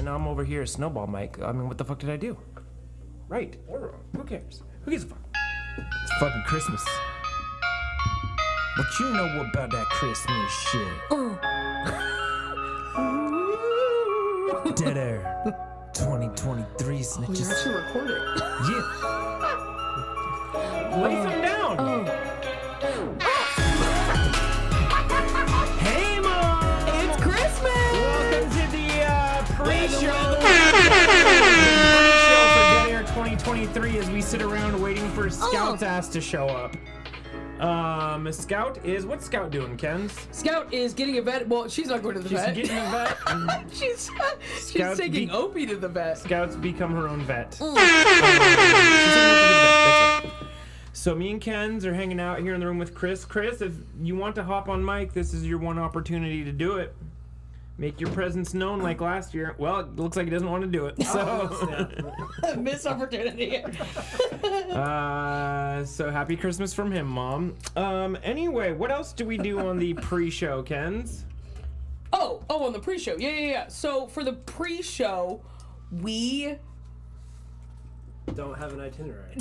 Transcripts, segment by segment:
and I'm over here, Snowball Mike. I mean, what the fuck did I do? Right or wrong? Who cares? Who gives a fuck? It's fucking Christmas. What you know about that Christmas shit? Dead air. 2023 snitches. Oh, you're actually recording. Yeah. Lay some down. Hey, Mom. It's Christmas. Welcome to the pre-show. Pre-show for Dead Air 2023 as we sit around waiting for Scout's ass to show up. What's Scout doing, Kens? Scout is getting a vet. Well, she's not going to the vet. She's getting a vet. she's taking Opie to the vet. Scout's become her own vet. She's taking Opie to the vet. That's right. So me and Kens are hanging out here in the room with Chris. Chris, if you want to hop on mic, this is your one opportunity to do it. Make your presence known like last year. Well, it looks like he doesn't want to do it. So, Missed opportunity. So happy Christmas from him, Mom. Anyway, what else do we do on the pre-show, Kens? Oh, on the pre-show. Yeah. So for the pre-show, we don't have an itinerary.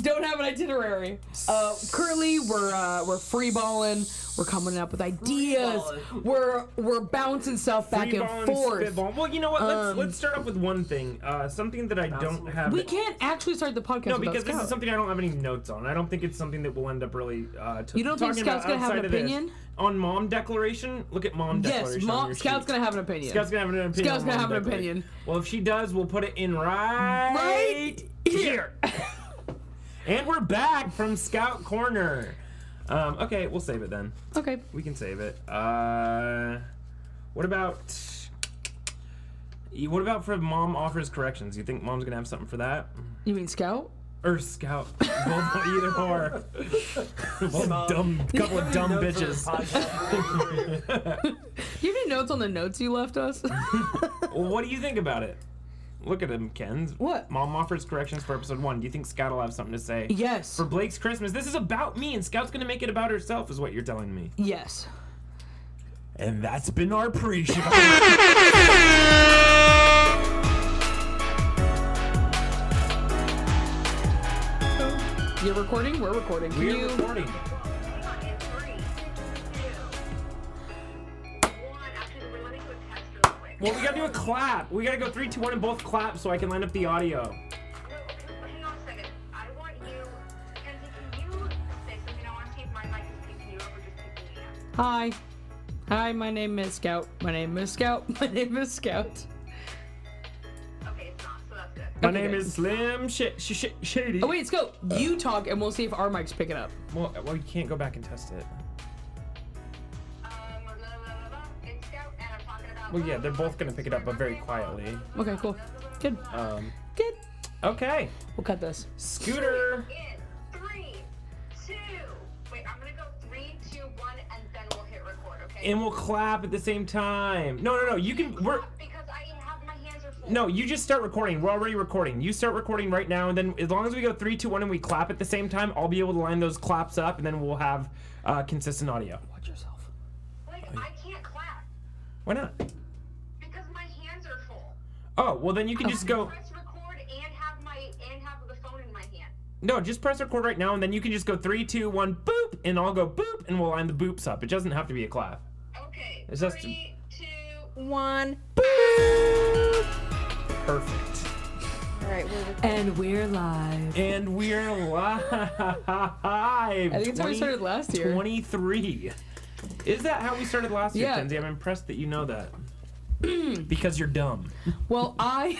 Currently, we're freeballing. We're coming up with ideas. We're bouncing stuff back and forth. Spitball. Well, you know what? Let's start off with one thing. Something that I don't have. We can't actually start the podcast. No, because this is something I don't have any notes on. I don't think it's something that we'll end up really. You don't think Scout's gonna have an opinion on Mom Declaration? Look at Mom Declaration. Yes, Scout's gonna have an opinion. Scout's gonna have an opinion. Well, if she does, we'll put it in right here. And we're back from Scout Corner. Okay, we'll save it then. Okay. We can save it. What about for Mom offers corrections? You think Mom's gonna have something for that? You mean Scout? Or Scout. Both either or. Both couple of dumb bitches. You have any notes on the notes you left us? Well, what do you think about it? Look at him, Ken. What? Mom offers corrections for episode 1. Do you think Scout will have something to say? Yes. For Blake's Christmas. This is about me, and Scout's going to make it about herself, is what you're telling me. Yes. And that's been our pre-show. You're recording? We're recording. We're recording. Well, we gotta do a clap. We gotta go 3, 2, 1 and both clap so I can line up the audio. No, hang on a second. I want you, Kenzie, can you say something? I want to see if my mic is picking you up or just picking me up. Hi, my name is Scout. Okay, it's not, so that's good. My name is Slim Shady. Oh, wait, Scout. You talk and we'll see if our mic's picking up. Well, you can't go back and test it. It's Scout, and I'm talking about... Well, yeah, they're both gonna pick it up, but very quietly. Okay, cool. Good. Good. Okay. We'll cut this. Scooter. In 3, 2... Wait, I'm gonna go 3, 2, 1, and then we'll hit record, okay? And we'll clap at the same time. No. You can... Because I have my hands are full. No, you just start recording. We're already recording. You start recording right now, and then as long as we go 3, 2, 1, and we clap at the same time, I'll be able to line those claps up, and then we'll have consistent audio. Watch yourself. Like, I can't clap. Why not? Because my hands are full. Oh, well then you can just go... Press record and have the phone in my hand. No, just press record right now, and then you can just go 3, 2, 1, boop, and I'll go boop, and we'll line the boops up. It doesn't have to be a clap. Okay. It's just 3, 2, 1. Boop. Perfect. All right, We're live. And we're live. I think it's how we started last year. 23. Is that how we started last year, Yeah. Kenzie? I'm impressed that you know that. Because you're dumb. Well, I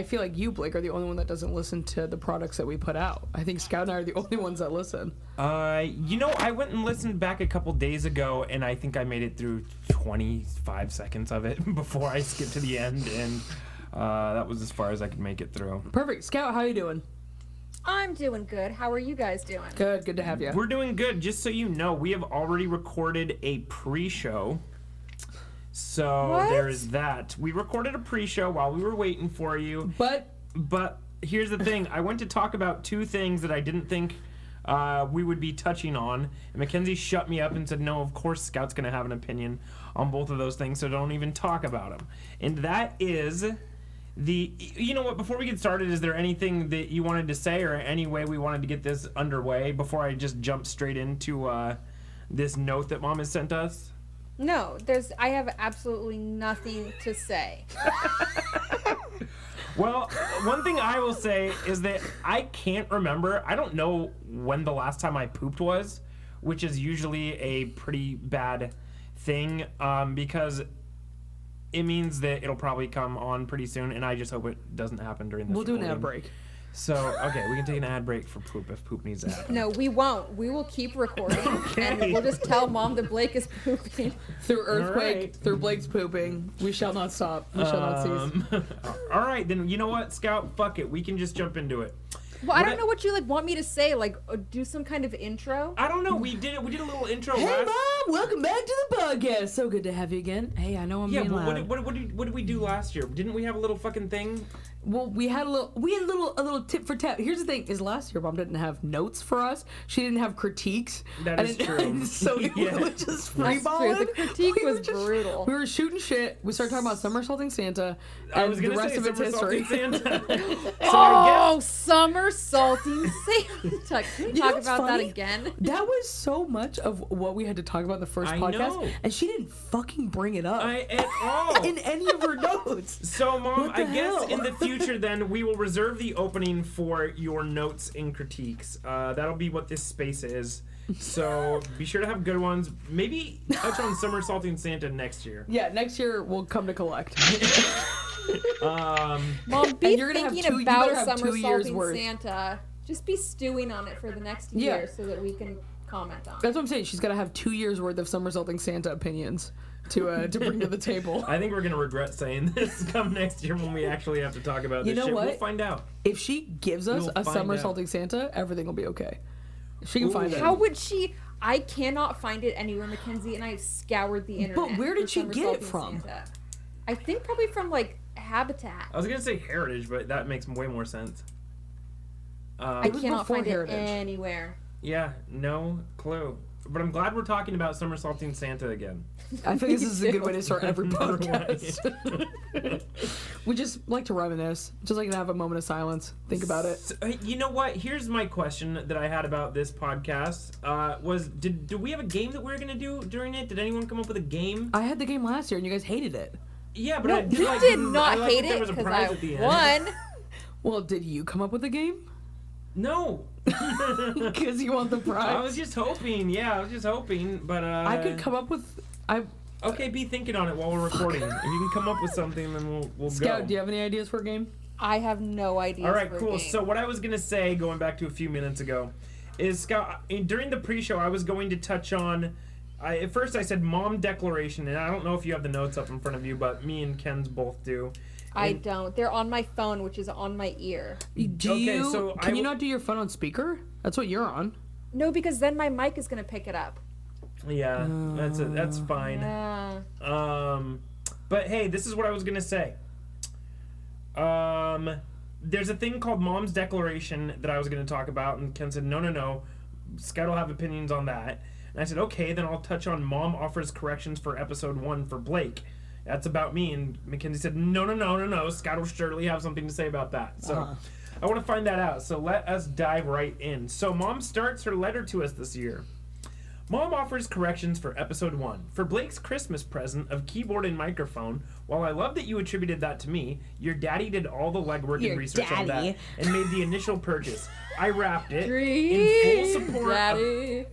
feel like you, Blake, are the only one that doesn't listen to the products that we put out. I think Scout and I are the only ones that listen. I went and listened back a couple days ago, and I think I made it through 25 seconds of it before I skipped to the end, and that was as far as I could make it through. Perfect. Scout, how you doing? I'm doing good. How are you guys doing? Good to have you. We're doing good. Just so you know, we have already recorded a pre-show. So What? there is that. We recorded a pre-show while we were waiting for you. But here's the thing. I went to talk about 2 things that I didn't think we would be touching on. And Mackenzie shut me up and said, no, of course Scout's going to have an opinion on both of those things, so don't even talk about them. And that is you know what, before we get started, is there anything that you wanted to say or any way we wanted to get this underway before I just jump straight into this note that Mom has sent us? No, I have absolutely nothing to say. Well, one thing I will say is that I can't remember. I don't know when the last time I pooped was, which is usually a pretty bad thing because it means that it'll probably come on pretty soon, and I just hope it doesn't happen during this We'll do an recording. ad break. So, okay, we can take an ad break for poop if poop needs to happen. No, we won't. We will keep recording, and we'll just tell Mom that Blake is pooping. Through earthquake, right. through Blake's pooping, we shall not stop. We shall not cease. All right, then you know what, Scout? Fuck it. We can just jump into it. Well, I don't know what you want me to say. Do some kind of intro. I don't know. We did it. We did a little intro Hey, last. Mom! Welcome back to the podcast. So good to have you again. Hey, I know I'm Yeah, being but loud. what did we do last year? Didn't we have a little fucking thing? Well, we had a little tip for tap. Here's the thing: is last year Mom didn't have notes for us. She didn't have critiques. That is true. And so we Yeah. were just That's true. freeballing. The critique We were was brutal. We were shooting shit. We started talking about somersaulting Santa. I And was gonna the rest say of it's history. somersaulting Santa. So Oh, somersaulting Santa. Can we You know talk what's about funny? that again? That was so much of what we had to talk about in the first I podcast, know. and she didn't fucking bring it up at all. in any of her notes. So, Mom, What the I guess hell? in the future, then, we will reserve the opening for your notes and critiques. That'll be what this space is. So, be sure to have good ones. Maybe touch on somersaulting Santa next year. Yeah, next year we'll come to collect. Mom, And be you're gonna have thinking you about better have 2 years somersaulting worth. Santa. Just be stewing on it for the next Yeah. year so that we can comment on it. That's what I'm saying. She's got to have 2 years worth of somersaulting Santa opinions to bring to the table. I think we're going to regret saying this come next year when we actually have to talk about this You know shit. what? We'll find out. If she gives us We'll a find somersaulting Santa, everything will be okay. If she can find it. How would she? I cannot find it anywhere, Mackenzie, and I've scoured the internet. where did for she get it somersaulting from? Santa. I think probably from Habitat. I was going to say Heritage, but that makes way more sense. I It was cannot before find Heritage. it anywhere. Yeah, no clue. But I'm glad we're talking about somersaulting Santa again. I think this is a good way to start every Another podcast. We just like to reminisce. Just like to have a moment of silence. Think about it. So, you know what? Here's my question that I had about this podcast. Did we have a game that we were going to do during it? Did anyone come up with a game? I had the game last year and you guys hated it. Yeah, but No, I did, You like, did I not liked hate that there it was a because prize I at the end. won. Well, did you come up with a game? No. Because you want the prize? I was just hoping. Yeah, I was just hoping. But I could come up with... Okay, be thinking on it while we're recording. If you can come up with something, then we'll Scout, go. do you have any ideas for a game? I have no idea. All right, cool. So what I was gonna say, going back to a few minutes ago, is Scout. During the pre-show, I was going to touch on. At first, I said mom declaration, and I don't know if you have the notes up in front of you, but me and Ken's both do. I don't. They're on my phone, which is on my ear. Can you not do your phone on speaker? That's what you're on. No, because then my mic is gonna pick it up. Yeah, that's fine. But hey, this is what I was gonna say. There's a thing called Mom's Declaration that I was gonna talk about, and Ken said, no, Scott will have opinions on that. And I said, okay, then I'll touch on Mom offers corrections for episode 1 for Blake. That's about me. And Mackenzie said, no, Scott will surely have something to say about that. So I want to find that out. So let us dive right in. So Mom starts her letter to us this year. Mom offers corrections for episode 1. For Blake's Christmas present of keyboard and microphone, while I love that you attributed that to me, your daddy did all the legwork and research on that and made the initial purchase. I wrapped it in full support Daddy.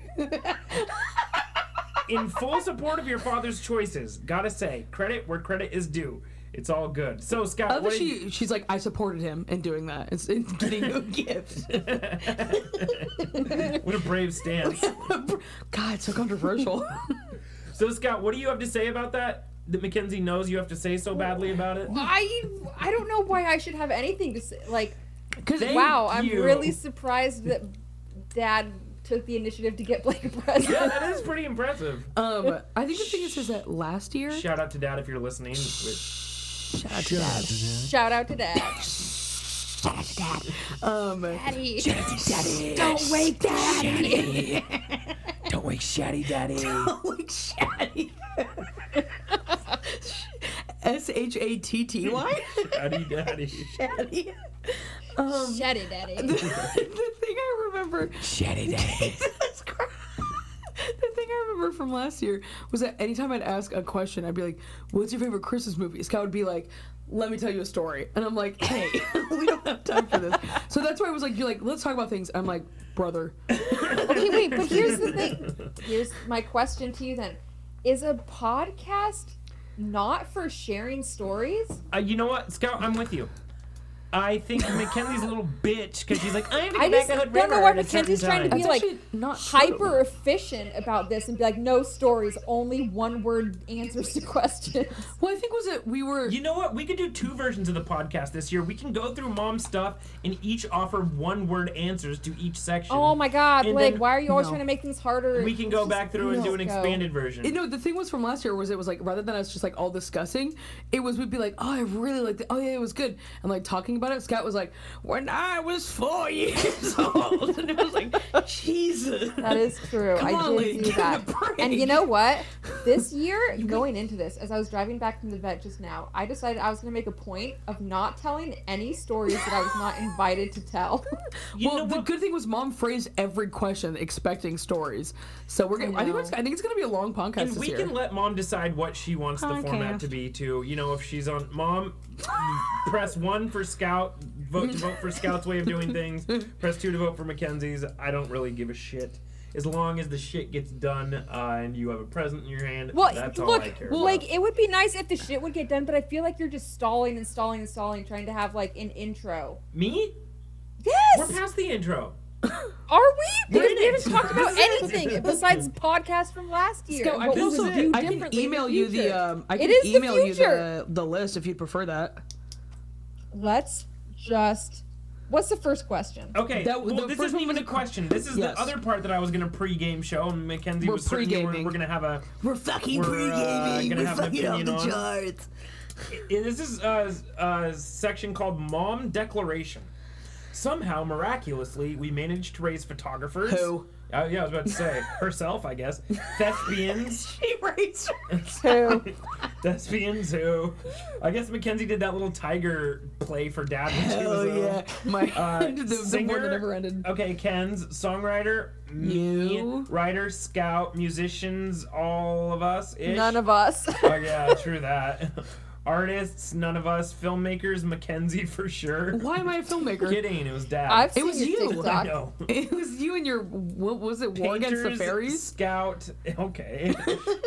in full support of your father's choices. Gotta say, credit where credit is due. It's all good. So, Scott, what She's like, I supported him in doing that. It's in getting you a gift. What a brave stance. God, it's so controversial. So, Scott, what do you have to say about that? That Mackenzie knows you have to say so badly about it? I don't know why I should have anything to say. Like, Thank wow, I'm you. really surprised that Dad took the initiative to get Blake a present. Yeah, that is pretty impressive. I think the thing is that last year. Shout out to Dad if you're listening. Shout out to Dad. Shout out to Dad. Daddy. Daddy. Don't wake Daddy. Don't wake Shatty Daddy. Don't wake Shatty. SHATTY? Shatty Daddy. Shatty. Shatty Daddy. The thing I remember. Shatty Daddy. The thing I remember from last year was that anytime I'd ask a question, I'd be like, "What's your favorite Christmas movie?" Scott would be like, "Let me tell you a story," and I'm like, "Hey, we don't have time for this." So that's why I was like, "You're like, let's talk about things." I'm like, "Brother." Okay, wait, but here's the thing. Here's my question to you then: is a podcast not for sharing stories? You know what, Scout? I'm with you. I think Mackenzie's a little bitch because she's like, I have to go back to Hood don't know River why at a certain Mackenzie's trying to time. be That's like actually not hyper efficient about this and be like, no stories, only one word answers to questions. Well, I think was it we were. You know what? We could do 2 versions of the podcast this year. We can go through Mom's stuff and each offer 1-word answers to each section. Oh my God, And Blake, then why are you always No. trying to make things harder? we can go back through and do an let's go. expanded version. You know, the thing was from last year was it was like rather than us just like all discussing, it was we'd be like, "Oh, I really liked it. Oh yeah, it was good," and like talking about it. Scott was like, "When I was 4 years old," and it was like, Jesus. That is true. Come I on, did Lee, do give that. it a break. And you know what? This year, going into this, as I was driving back from the vet just now, I decided I was going to make a point of not telling any stories that I was not invited to tell. You know Well, the what? good thing was Mom phrased every question expecting stories, so we're gonna. I think it's gonna be a long podcast And this we year. can let Mom decide what she wants the format to be, too. You know, if she's on... Mom, press 1 for Scout, vote to vote for Scout's way of doing things. Press 2 to vote for Mackenzie's. I don't really give a shit. As long as the shit gets done and you have a present in your hand, Well, that's all look, I care like, about. it would be nice if the shit would get done, but I feel like you're just stalling and stalling and stalling, trying to have, like, an intro. Me? Yes! We're past the intro. Are we? Because in we it. haven't talked about anything besides podcast from last year. Scout, I What can we would also do I can differently in email the you future. the I can It is the email you future. the list if you'd prefer that. Let's just... What's the first question? Okay, That- well, the this first isn't one even was a question. This is Yes. the other part that I was going to pre-game show, and Mackenzie We're was certain we're pre-gaming. going to have a... We're fucking We're, pre-gaming. gonna We're have an fucking off opinion the on- charts. This is a section called Mom Declaration. Somehow, miraculously, we managed to raise photographers. Who? Yeah, I was about to say. Herself, I guess. Thespians. She raised her. Two. Thespians who... I guess Mackenzie did that little tiger play for Dad when she Hell was yeah. My the singer, one that never ended. Okay, Ken's songwriter, me, You. writer, scout, musicians, all of us. None of us. Oh yeah, true that. Artists, none of us. Filmmakers, Mackenzie for sure. Why am I a filmmaker? Kidding, it was Dad. I've It seen was your you. I TikTok. know. It was you and your what was it? War Against the Painters, Fairies? Scout, okay,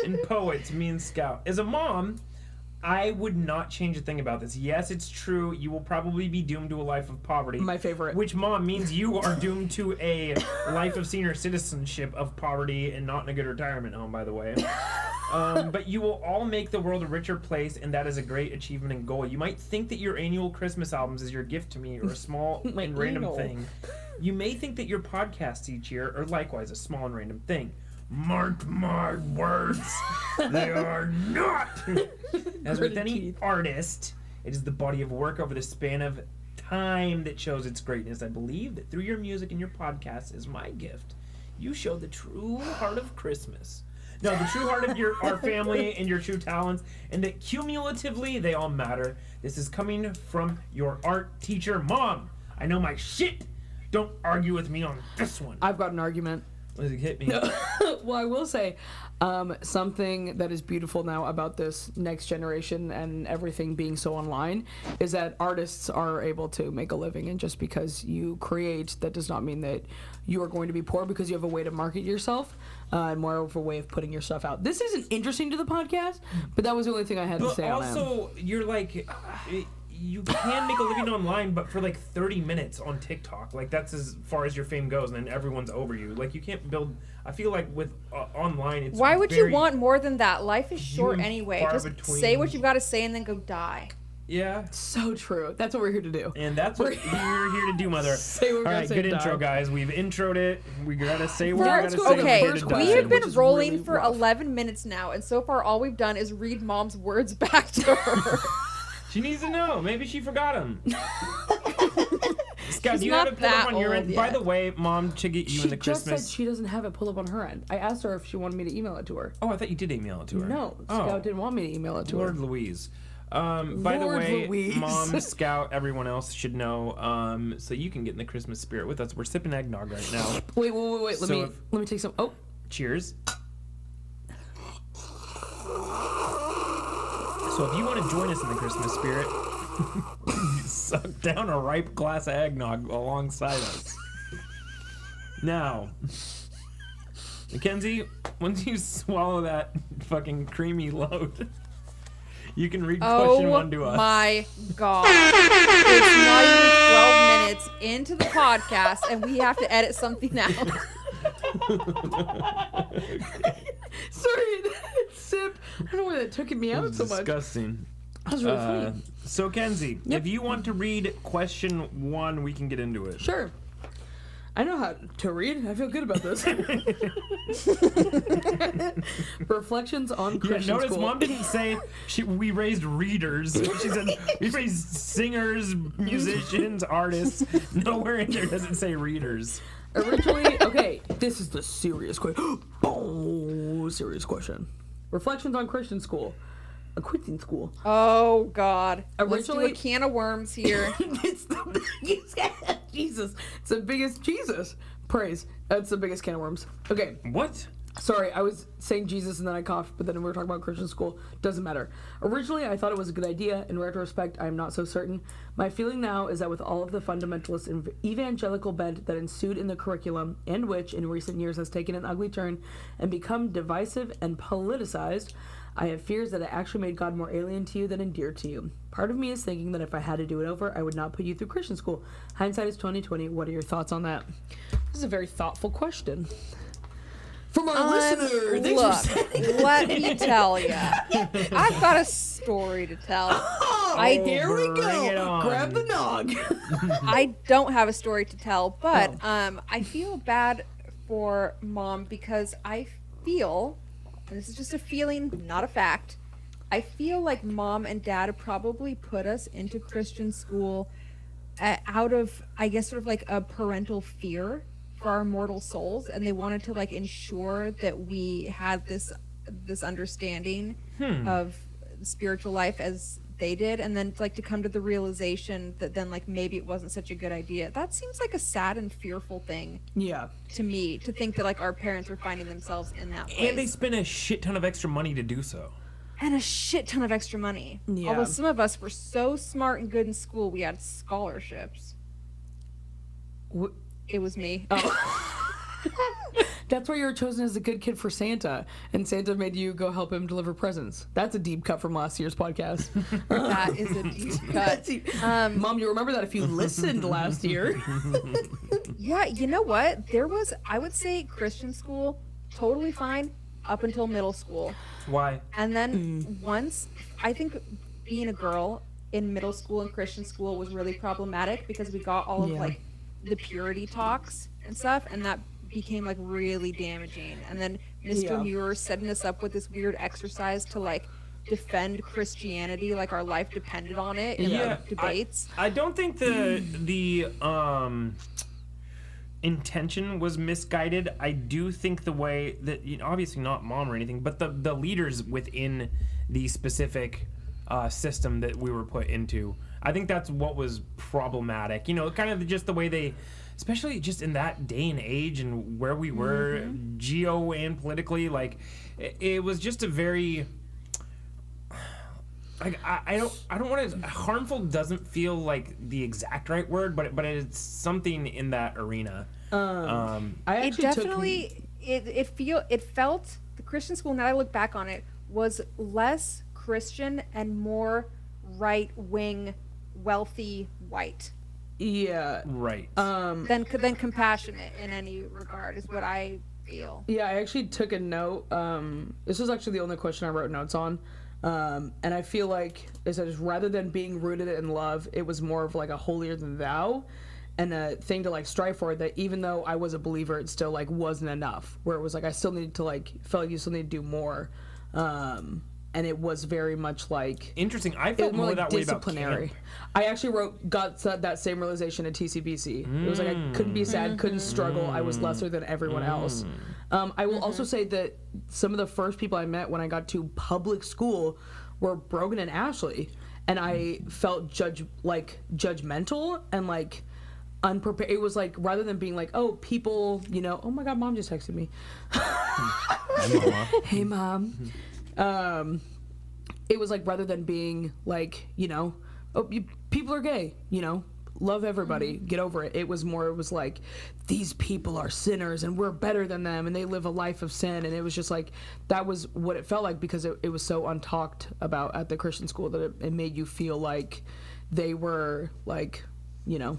and poets, me and Scout. As a mom, I would not change a thing about this. Yes, it's true. You will probably be doomed to a life of poverty. My favorite. Which, Mom, means you are doomed to a life of senior citizenship of poverty and not in a good retirement home, by the way. But you will all make the world a richer place, and that is a great achievement and goal. You might think that your annual Christmas albums is your gift to me, or a small My and random anal. thing. You may think that your podcasts each year are likewise a small and random thing. Mark my words, they are not. As with Gritted any teeth. artist, it is the body of work over the span of time that shows its greatness. I believe that through your music and your podcast is my gift. You show the true heart of Christmas. No, the true heart of our family and your true talents, and that cumulatively they all matter. This is coming from your art teacher, Mom. I know my shit. Don't argue with me on this one. I've got an argument. Hit me. Well, I will say something that is beautiful now about this next generation and everything being so online is that artists are able to make a living, and just because you create, that does not mean that you are going to be poor, because you have a way to market yourself and more of a way of putting your stuff out. This isn't interesting to the podcast, but that was the only thing I had to But say on that. also, you're like, you can make a living online, but for like 30 minutes on TikTok. Like, that's as far as your fame goes, and then everyone's over you. Like, you can't build... I feel like with online, it's Why would you very- want more than that? Life is few short and anyway. far Just between. say what you've got to say and then go die. Yeah, So true. That's what we're here to do. and that's what you're here to do, Mother. Say what we're All gonna right, say, good intro, dog. guys. We've introed it. We gotta say what we Let's gotta go say. to the Okay, first We're question, we have which been is rolling really for rough. 11 minutes now, and so far all we've done is read Mom's words back to her. She needs to know. Maybe she forgot him. Scott, She's do you not have it pulled up that on your old end? By yet. the way, Mom should get you in the She just Christmas. said she doesn't have it pulled up on her end. I asked her if she wanted me to email it to her. Oh, I thought you did email it to her. No, Oh. Scout didn't want me to email it to Lord her. Louise. By the Lord way, Louise. Mom, Scout, everyone else should know. So you can get in the Christmas spirit with us. We're sipping eggnog right now. Wait. Let So me take some. Oh, Cheers. So if you want to join us in the Christmas spirit, suck down a ripe glass of eggnog alongside us. Now, Mackenzie, once you swallow that fucking creamy load, you can read question 1 to us. Oh my god. It's not even 12 minutes into the podcast and we have to edit something out. sorry, that sip. I don't know why that took me out so much. Disgusting. That was really funny. So Kenzie, Yep. if you want to read question 1, we can get into it. Sure. I know how to read. I feel good about this. Reflections on Christian Notice school. Mom didn't say we raised readers. She said we raised singers, musicians, artists. Nowhere in there does it say readers. Originally, okay, this is the serious question. Oh, serious question. Reflections on Christian school. A Christian school. Oh god. Let's do Originally- a can of worms here. It's the biggest Jesus. It's the biggest Jesus. Praise. That's the biggest can of worms. Okay. What? Sorry, I was saying Jesus and then I coughed, but then we were talking about Christian school. Doesn't matter. Originally, I thought it was a good idea. In retrospect, I am not so certain. My feeling now is that with all of the fundamentalist and evangelical bent that ensued in the curriculum, and which in recent years has taken an ugly turn and become divisive and politicized, I have fears that it actually made God more alien to you than endeared to you. Part of me is thinking that if I had to do it over, I would not put you through Christian school. Hindsight is 20/20. What are your thoughts on that? This is a very thoughtful question. From our listener. Thanks Look, for sending let me tell you. I've got a story to tell. Here we Bring it go. on. Grab the nog. I don't have a story to tell, but I feel bad for Mom because I feel, and this is just a feeling, not a fact, I feel like Mom and Dad probably put us into Christian school out of, I guess, sort of like a parental fear for our mortal souls, and they wanted to like ensure that we had this understanding of spiritual life as they did, and then like to come to the realization that then like maybe it wasn't such a good idea. That seems like a sad and fearful thing Yeah. to me, to think that like our parents were finding themselves in that place. And they spent a shit ton of extra money to do so. And a shit ton of extra money. Yeah. Although some of us were so smart and good in school, we had scholarships. It was me. That's why you were chosen as a good kid for Santa, and Santa made you go help him deliver presents. That's a deep cut from last year's podcast. That is a deep cut. Mom, you remember that if you listened last year. Yeah, you know what? There was, I would say, Christian school, totally fine up until middle school. Why? And then once, I think being a girl in middle school and Christian school was really problematic because we got all of Yeah. like the purity talks and stuff, and that became like really damaging. And then Mr. Yeah. Muir setting us up with this weird exercise to like defend Christianity like our life depended on it in Yeah, the debates. I don't think the intention was misguided. I do think the way that, you know, obviously not Mom or anything, but the leaders within the specific system that we were put into, I think that's what was problematic. You know, kind of just the way they, especially just in that day and age and where we were, geo and politically, like it was just a very, like I don't want to, harmful doesn't feel like the exact right word, but it's something in that arena. I It actually definitely it felt, the Christian school, now I look back on it, was less Christian and more right wing, wealthy, white Yeah. Right. Um, than compassionate in any regard, is what I feel. Yeah, I actually took a note. This was actually the only question I wrote notes on. And I feel like it says rather than being rooted in love, it was more of like a holier than thou and a thing to like strive for, that even though I was a believer, it still like wasn't enough. Where it was like I still needed to like, felt like you still need to do more. and it was very much like Interesting. I felt more that way about camp. I actually got that same realization at TCBC. It was like I couldn't be sad, couldn't struggle. I was lesser than everyone else. I will also say that some of the first people I met when I got to public school were Brogan and Ashley, and I felt judgmental and like unprepared. It was like, rather than being like, oh, people, you know, oh my god, mom just texted me. Hey mom. It was like, rather than being like, you know, oh, people are gay, you know, love everybody, get over it. It was like, these people are sinners and we're better than them and they live a life of sin. And it was just like, that was what it felt like, because it was so untalked about at the Christian school that it made you feel like they were like, you know,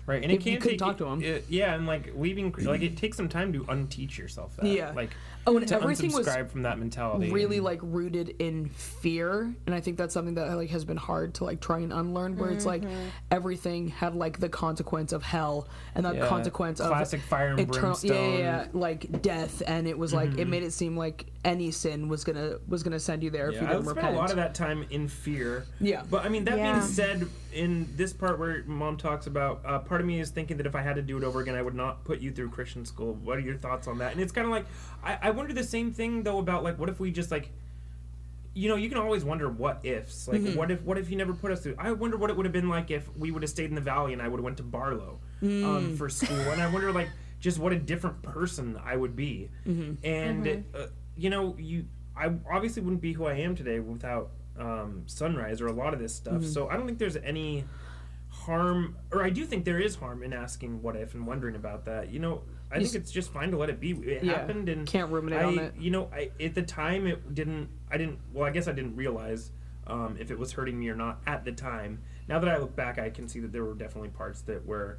right. And it can't you couldn't talk to them. Yeah, and like leaving, like it takes some time to unteach yourself that. Yeah. Like, and to everything was unsubscribe from that mentality. Really like rooted in fear, and I think that's something that like has been hard to like try and unlearn. Where it's like everything had like the consequence of hell and the consequence classic of fire and brimstone. like death, and it was like it made it seem like any sin was gonna send you there if you didn't repent. I spent a lot of that time in fear. Yeah, but I mean that being said, in this part where mom talks about, part of me is thinking that if I had to do it over again, I would not put you through Christian school. What are your thoughts on that? And it's kind of like I wonder the same thing though about like, what if we just like, you know, you can always wonder what ifs. Like what if you never put us through? I wonder what it would have been like if we would have stayed in the valley and I would have went to Barlow for school. And I wonder like just what a different person I would be. And you know, I obviously wouldn't be who I am today without Sunrise or a lot of this stuff. So I don't think there's any harm, or I do think there is harm in asking what if and wondering about that. You know, I think it's just fine to let it be. It happened, and can't ruminate on it. You know, at the time I guess I didn't realize if it was hurting me or not at the time. Now that I look back, I can see that there were definitely parts that were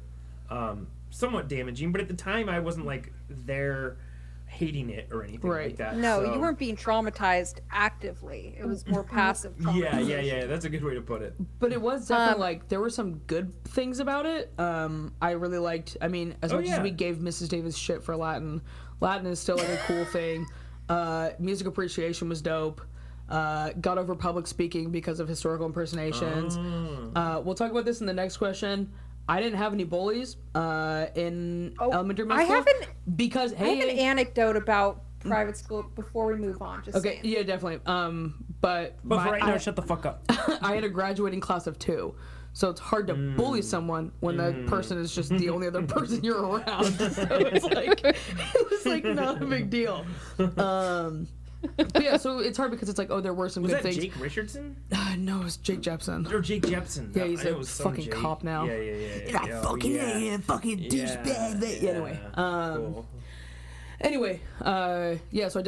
somewhat damaging, but at the time I wasn't like there hating it or anything like that. No, you weren't being traumatized actively. It was more passive traumatization. Yeah. That's a good way to put it. But it was definitely like, there were some good things about it. I really liked, I mean, as much as we gave Mrs. Davis shit for Latin is still like a cool thing. Music appreciation was dope. Got over public speaking because of historical impersonations. We'll talk about this in the next question. I didn't have any bullies in elementary school. I have an anecdote about private school before we move on. Just saying. Yeah, definitely. But for right now, shut the fuck up. I had a graduating class of 2, so it's hard to bully someone when that person is just the only other person you're around. So it was like not a big deal. But yeah, so it's hard because it's like, there were some good things. Was that Jake Richardson? No, it was Jake Jepson. Or Jake Jepson. Yeah, he's a fucking cop now. Yeah. Fucking douchebag. Yeah, anyway. Cool. Anyway, so I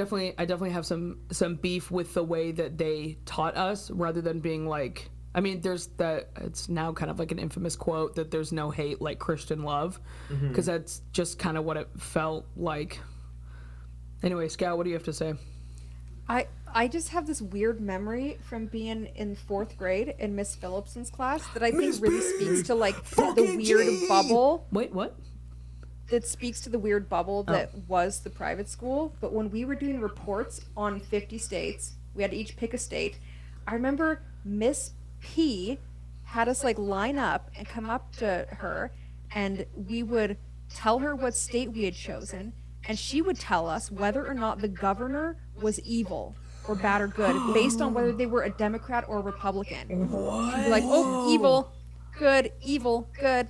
definitely have some beef with the way that they taught us, rather than being like, I mean, there's that, it's now kind of like an infamous quote that there's no hate like Christian love, because that's just kind of what it felt like. Anyway, Scout, what do you have to say? I just have this weird memory from being in 4th grade in Miss Phillipson's class that I think really speaks to like the weird bubble. Wait, what? That speaks to the weird bubble that was the private school. But when we were doing reports on 50 states, we had to each pick a state. I remember Miss P had us like line up and come up to her, and we would tell her what state we had chosen, and she would tell us whether or not the governor was evil or bad or good based on whether they were a Democrat or a Republican. What? She'd be like, evil, good, evil, good.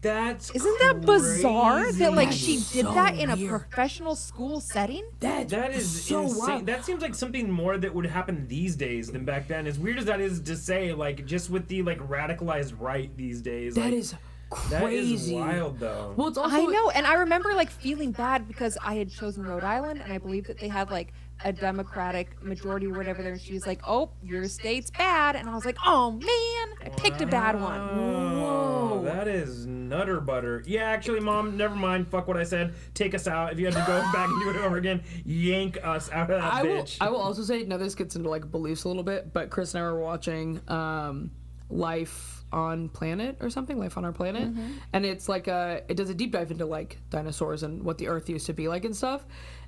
Isn't that bizarre that like she did that in a professional school setting? That is so insane. wild. That seems like something more that would happen these days than back then. As weird as that is to say, like just with the like radicalized right these days. That is crazy. That is wild though. Well, it's also, I know, and I remember like feeling bad because I had chosen Rhode Island, and I believe that they had like a Democratic majority or whatever there, and she was like, your state's bad, and I was like, oh man, I picked a bad one. Whoa, that is nutter butter. Yeah, actually, Mom, never mind, fuck what I said, take us out. If you had to go back and do it over again, yank us out of that bitch. I will also say, now this gets into like beliefs a little bit, but Chris and I were watching Life on Planet or something, Life on Our Planet, and it's like it does a deep dive into like dinosaurs and what the Earth used to be like and stuff.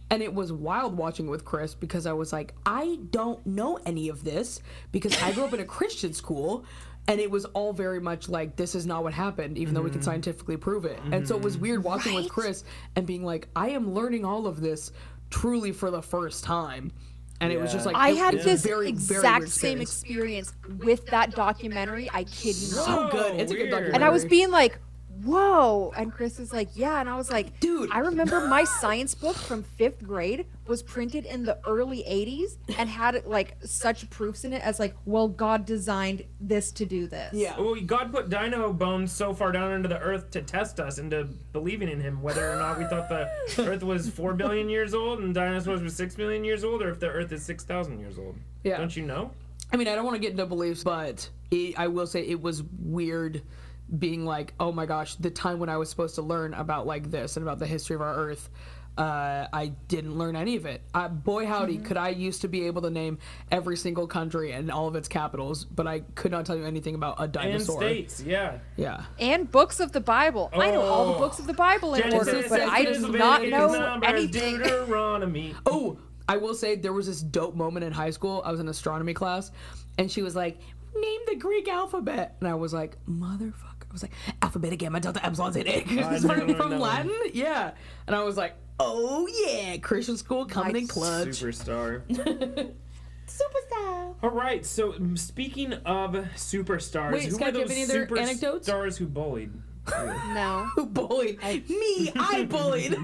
And it was wild watching it with Chris because I was like, I don't know any of this because I grew up in a Christian school. And it was all very much like, this is not what happened, even though we can scientifically prove it. And so it was weird watching with Chris and being like, I am learning all of this truly for the first time. And it was just like, I had it's this very, very exact weird same experience with that documentary. I kid you not. So good. It's a good documentary. And I was being like, whoa. And Chris is like, yeah. And I was like, Dude. I remember my science book from 5th grade was printed in the early 80s and had like such proofs in it as like, well, God designed this to do this. Yeah. Well, God put dino bones so far down into the earth to test us into believing in him, whether or not we thought the earth was 4 billion years old and dinosaurs were 6 million years old, or if the earth is 6,000 years old. Yeah. Don't you know? I mean, I don't want to get into beliefs, but I will say it was weird being like, oh my gosh, the time when I was supposed to learn about like this and about the history of our Earth, I didn't learn any of it. Boy howdy, could I used to be able to name every single country and all of its capitals, but I could not tell you anything about a dinosaur. And states, yeah. Yeah. And books of the Bible. I know all the books of the Bible in order, but I do not know anything. Deuteronomy. Oh, I will say there was this dope moment in high school. I was in astronomy class, and she was like, name the Greek alphabet. And I was like, motherfucker. I was like, alphabet, gamma, delta, epsilon, zeta, from Latin? Yeah. And I was like, oh yeah, Christian school coming in clutch. Superstar. Superstar. All right, so speaking of superstars, Wait, who Scott, were do you have those any other anecdotes? superstars who bullied? No. Who bullied? Me, I bullied.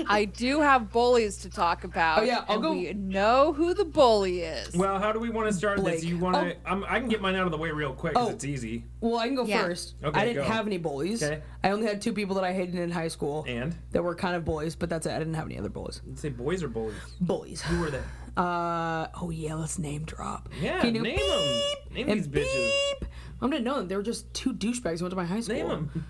I do have bullies to talk about. Oh, yeah, I'll go. We know who the bully is. Well, how do we want to start Blake. this? You want to? I can get mine out of the way real quick because Oh. it's easy. Well, I can go Yeah. first. Okay, I didn't go. have any bullies. Okay. I only had 2 people that I hated in high school And that were kind of bullies, but that's it. I didn't have any other bullies. say boys or bullies? Bullies. Who were they? Oh yeah, let's name drop. Yeah, Can you name them. Name and these bitches. beep? I'm gonna know them. They were just 2 douchebags who went to my high school. Name them.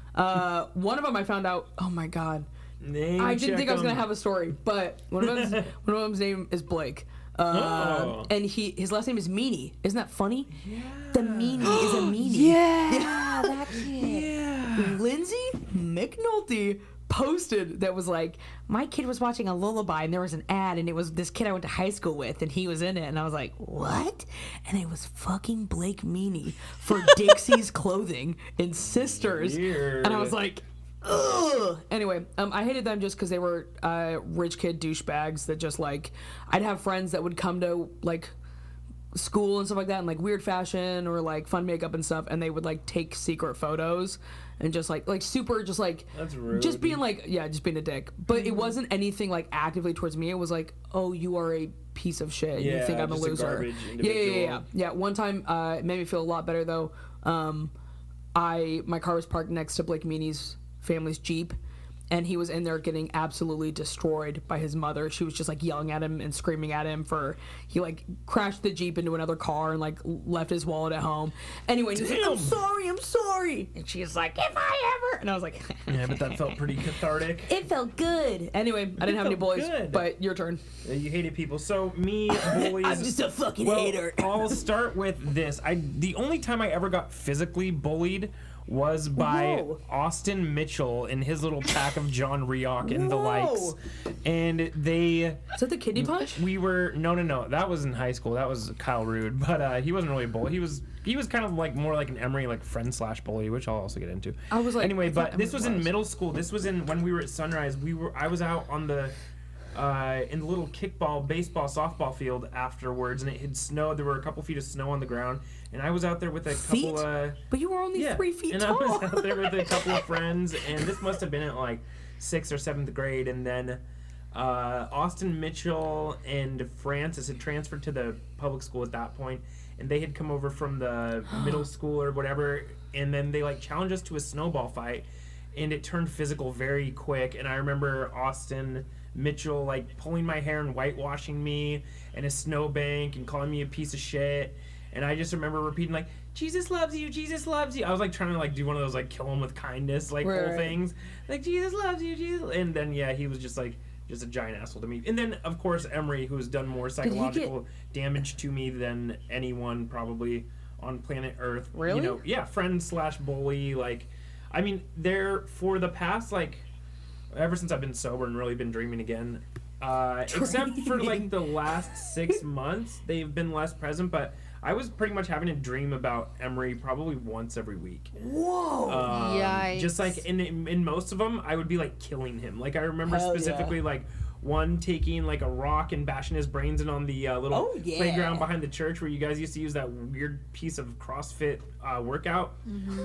One of them I found out. Oh my god. Name I didn't think I was check gonna 'em. have a story, but one of them's name is Blake. Oh. And his last name is Meanie. Isn't that funny? Yeah. The Meanie is a meanie. Yeah, that kid. Yeah. Lindsay McNulty posted that was like, my kid was watching a lullaby and there was an ad and it was this kid I went to high school with and he was in it and I was like, what? And it was fucking Blake Meanie for Dixie's Clothing and Sisters. Weird. And I was like, ugh. Anyway, I hated them just because they were rich kid douchebags that just like, I'd have friends that would come to like school and stuff like that in like weird fashion or like fun makeup and stuff, and they would like take secret photos and just like super just like That's rude. just being like, yeah, just being a dick. But it wasn't anything like actively towards me. It was like, oh, you are a piece of shit. You Yeah, think I'm a just a loser. garbage Yeah. individual. One time it made me feel a lot better though. My car was parked next to Blake Meanie's family's Jeep, and he was in there getting absolutely destroyed by his mother. She was just like yelling at him and screaming at him for he like crashed the Jeep into another car and like left his wallet at home. Anyway, he's like, I'm sorry. And she's like, if I ever, and I was like, Yeah, but that felt pretty cathartic. it felt good. Anyway, I didn't have any felt bullies, good. but your turn. You hated people. So me, bullies. I'm just a fucking hater. I'll start with this. The only time I ever got physically bullied was by Whoa. Austin Mitchell and his little pack of John Rioch and the likes. And they... Is that the kidney punch? We were... No. That was in high school. That was Kyle Rude. But he wasn't really a bully. He was kind of like more like an Emery like friend/bully, which I'll also get into. I was like... Anyway, I thought but this Emery was in middle school. This was when we were at Sunrise. I was out on the... in the little kickball, baseball, softball field afterwards, and it had snowed. There were a couple feet of snow on the ground, and I was out there with a couple of... But you were only 3 feet and tall. I was out there with a couple of friends, and this must have been at like 6th or 7th grade, and then Austin Mitchell and Francis had transferred to the public school at that point, and they had come over from the middle school or whatever, and then they like challenged us to a snowball fight, and it turned physical very quick, and I remember Austin Mitchell like pulling my hair and whitewashing me in a snowbank and calling me a piece of shit, and I just remember repeating like, Jesus loves you, Jesus loves you. I was like trying to like do one of those like kill him with kindness like whole things, like Jesus loves you, Jesus. And then yeah, he was just like just a giant asshole to me. And then of course Emery, who's done more psychological damage to me than anyone probably on planet Earth. Really? You know, yeah, friend / bully. Like, I mean, they're for the past like ever since I've been sober and really been dreaming again. Except for like the last 6 months, they've been less present. But I was pretty much having a dream about Mehry probably once every week. Whoa! Yikes. Just like in most of them, I would be like killing him. Like I remember specifically like one taking like a rock and bashing his brains in on the little playground behind the church where you guys used to use that weird piece of CrossFit workout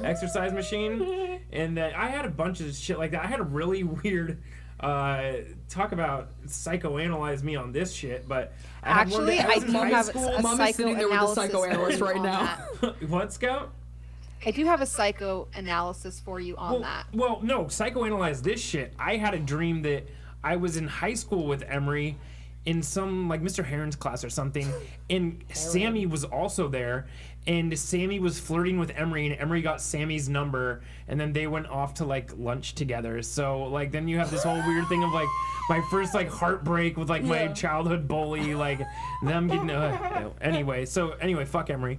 exercise machine. And then I had a bunch of shit like that. I had a really weird talk about psychoanalyze me on this shit, but Actually, I do have a Mom is sitting there with a psychoanalyst for you right on now. that. What, Scout? I do have a psychoanalysis for you on that. Well, no, psychoanalyze this shit. I had a dream that I was in high school with Mehry in some like Mr. Heron's class or something, and Sammy was also there, and Sammy was flirting with Mehry, and Mehry got Sammy's number, and then they went off to like lunch together. So like then you have this whole weird thing of like my first like heartbreak with like my childhood bully, like them getting anyway, fuck Mehry,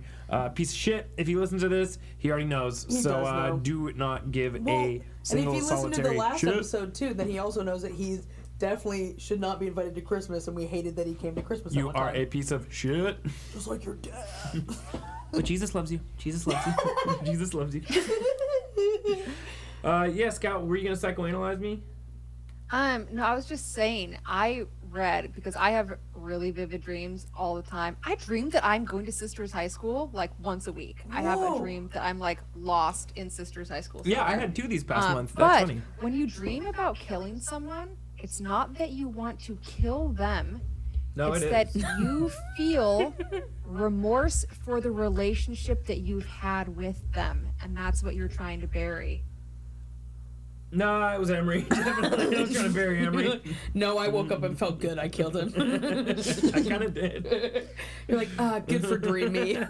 piece of shit. If he listens to this, he already knows. So do not give a single and if you listen to the last shit. episode too, then he also knows that he's definitely should not be invited to Christmas, and we hated that he came to Christmas. You are a piece of shit. Just like your dad. But Jesus loves you. Jesus loves you. Jesus loves you. Yeah, Scout, were you gonna psychoanalyze me? No, I was just saying, I read, because I have really vivid dreams all the time. I dream that I'm going to Sisters High School like once a week. I have a dream that I'm like lost in Sisters High School. Yeah, I had 2 these past months. But That's funny. when you dream about killing someone, it's not that you want to kill them. No, it's it that is. you feel remorse for the relationship that you've had with them, and that's what you're trying to bury. No, it was Mehry. Definitely, I was trying to bury Mehry. No, I woke up and felt good. I killed him. I kind of did. You're like, good for dreamy. In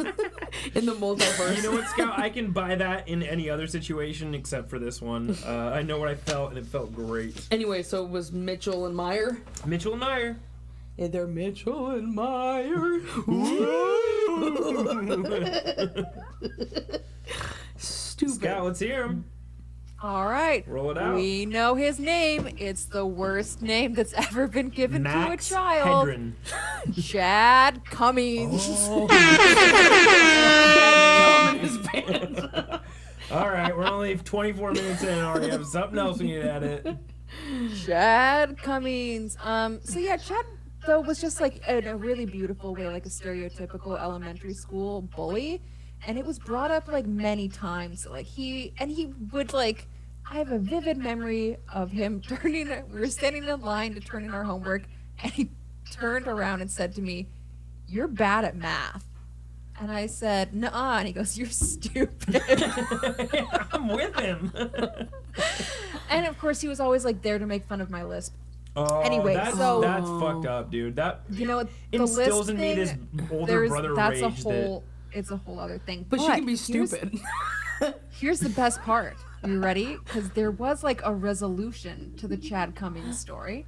the multiverse. You know what, Scout? I can buy that in any other situation except for this one. I know what I felt, and it felt great. Anyway, so it was Mitchell and Meyer. Mitchell and Meyer. And they're Mitchell and Meyer. Stupid. Scout, let's hear him. All right. Roll it out. We know his name. It's the worst name that's ever been given Max to a child. Hedren. Chad Cummings. All right, we're only 24 minutes in and already have something else we need to edit. Chad Cummings. So yeah, Chad though was just like in a really beautiful way, like a stereotypical elementary school bully. And it was brought up like many times. Like he would like, I have a vivid memory of him we were standing in line to turn in our homework, and he turned around and said to me, "You're bad at math." And I said, "Nuh-uh." And he goes, "You're stupid." Yeah, I'm with him. And of course he was always like there to make fun of my lisp. Oh, Anyway, that's fucked up, dude. That You know, the instills lisp in me this thing, older brother that's rage it's a whole other thing. But she can be here's- stupid. Here's the best part. You ready? Because there was like a resolution to the Chad Cummings story.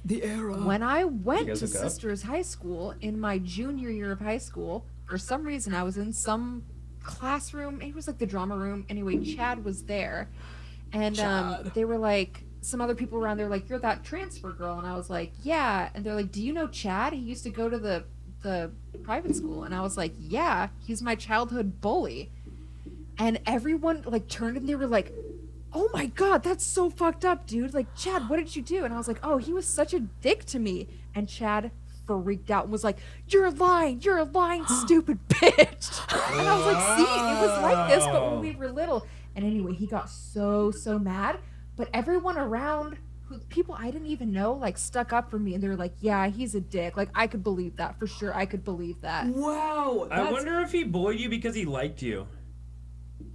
The era. When I went guys to hook up? Sisters High School in my junior year of high school, for some reason I was in some classroom. It was like the drama room. Anyway, Chad was there. And Chad. they were like, some other people around there were like, "You're that transfer girl." And I was like, "Yeah." And they're like, "Do you know Chad? He used to go to the private school." And I was like, "Yeah, he's my childhood bully." And everyone like turned and they were like, "Oh my god, that's so fucked up, dude. Like, Chad, what did you do?" And I was like, "Oh, he was such a dick to me." And Chad freaked out and was like, you're lying, stupid bitch." And I was like, "See, it was like this, but when we were little." And anyway, he got so mad, but everyone around, people I didn't even know, like stuck up for me, and they were like, "Yeah, he's a dick." Like, I could believe that for sure. I could believe that. Wow. I wonder if he bullied you because he liked you.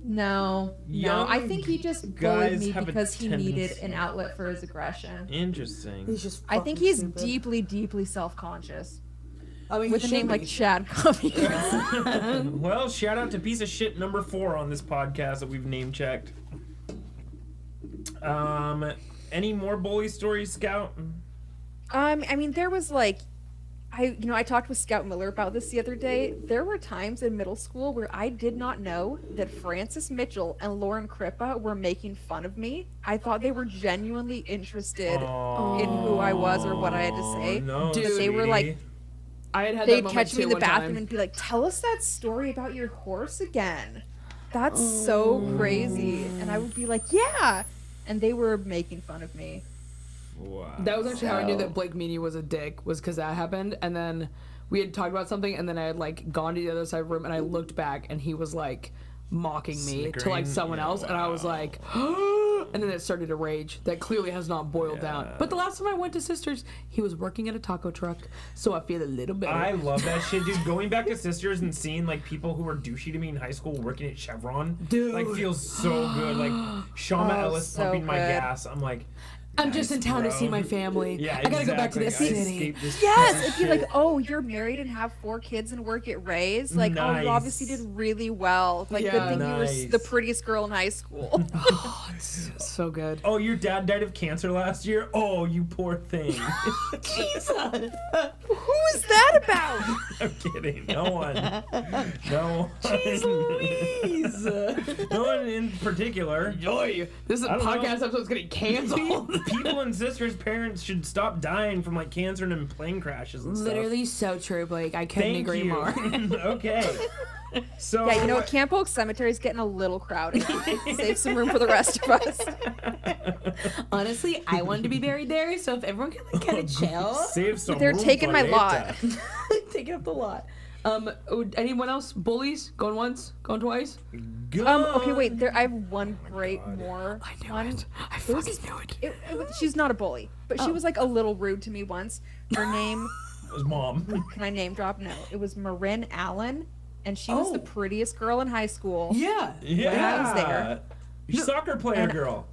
No, Young I think he just bullied guys me have a because he needed tendency. an outlet for his aggression. Interesting. He's just. I think fucking he's stupid. deeply self-conscious. I mean, With he a name should like be. Chad Cummings. Well, shout out to piece of shit number 4 on this podcast that we've name checked. Any more bully stories, Scout? I mean, there was like, I talked with Scout Miller about this the other day. There were times in middle school where I did not know that Frances Mitchell and Lauren Crippa were making fun of me. I thought they were genuinely interested in who I was or what I had to say. No, But they were like, they'd catch me in the bathroom and be like, "Tell us that story about your horse again. That's so crazy." And I would be like, "Yeah." And they were making fun of me. Wow. That was actually how I knew that Blake Meany was a dick, was because that happened. And then we had talked about something, and then I had like gone to the other side of the room, and I looked back, and he was like mocking me to like someone else, and I was like, and then it started to rage. That clearly has not boiled down. But the last time I went to Sisters, he was working at a taco truck, so I feel a little better. I love that shit, dude. Going back to Sisters and seeing like people who were douchey to me in high school working at Chevron, Dude. like feels so good. Like Shauna Ellis so pumping my good. gas. I'm like, I'm just in town to see my family. Yeah, I gotta go back to the exactly. I city. escaped this Yes, piece of it'd be like, shit. "Oh, you're married and have 4 kids and work at Ray's. Like, oh, you obviously Nice. did really well. Like, Yeah. good thing you were Nice. the prettiest girl in high school." So good. Oh, your dad died of cancer last year? Oh, you poor thing. Jesus. Who is that about? I'm kidding. No one. No one. Louise. No one in particular. Joy. This is a I don't know. podcast episode's getting canceled. People and sisters' parents should stop dying from like cancer and plane crashes and stuff. Literally so true, Blake. I couldn't Thank agree you. more. Okay. So Yeah, you know what? Camp Oak Cemetery is getting a little crowded. Save some room for the rest of us. Honestly, I wanted to be buried there, so if everyone can like kind of chill, Save some They're room taking for my later. lot. take up the lot. Anyone else? Bullies? Going once? Going twice? Okay, wait. I have one great more I knew one. it. I It was- fucking knew it. She's not a bully, but she Oh. was like a little rude to me once. Her name, It was mom. can I name drop? No. It was Marin Allen, and she was the Oh. prettiest girl in high school. Yeah. Yeah. I was there. Soccer player And- girl.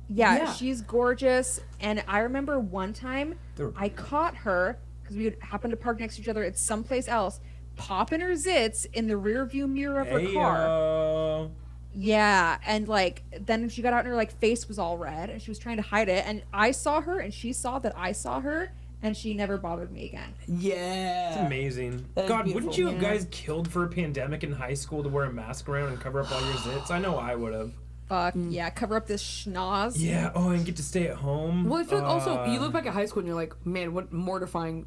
Yeah, Yeah. she's gorgeous. And I remember one time They're- I caught her because we happened to park next to each other at someplace else, popping her zits in the rear view mirror of her car. Yeah, and like then she got out and her like face was all red and she was trying to hide it. And I saw her and she saw that I saw her and she never bothered me again. Yeah. It's amazing. That is God, beautiful. wouldn't you have Yeah. guys killed for a pandemic in high school to wear a mask around and cover up all your zits? I know I would have. Fuck yeah, cover up this schnoz. Yeah. Oh, and get to stay at home. Well, I feel like also you look back at high school and you're like, man, what mortifying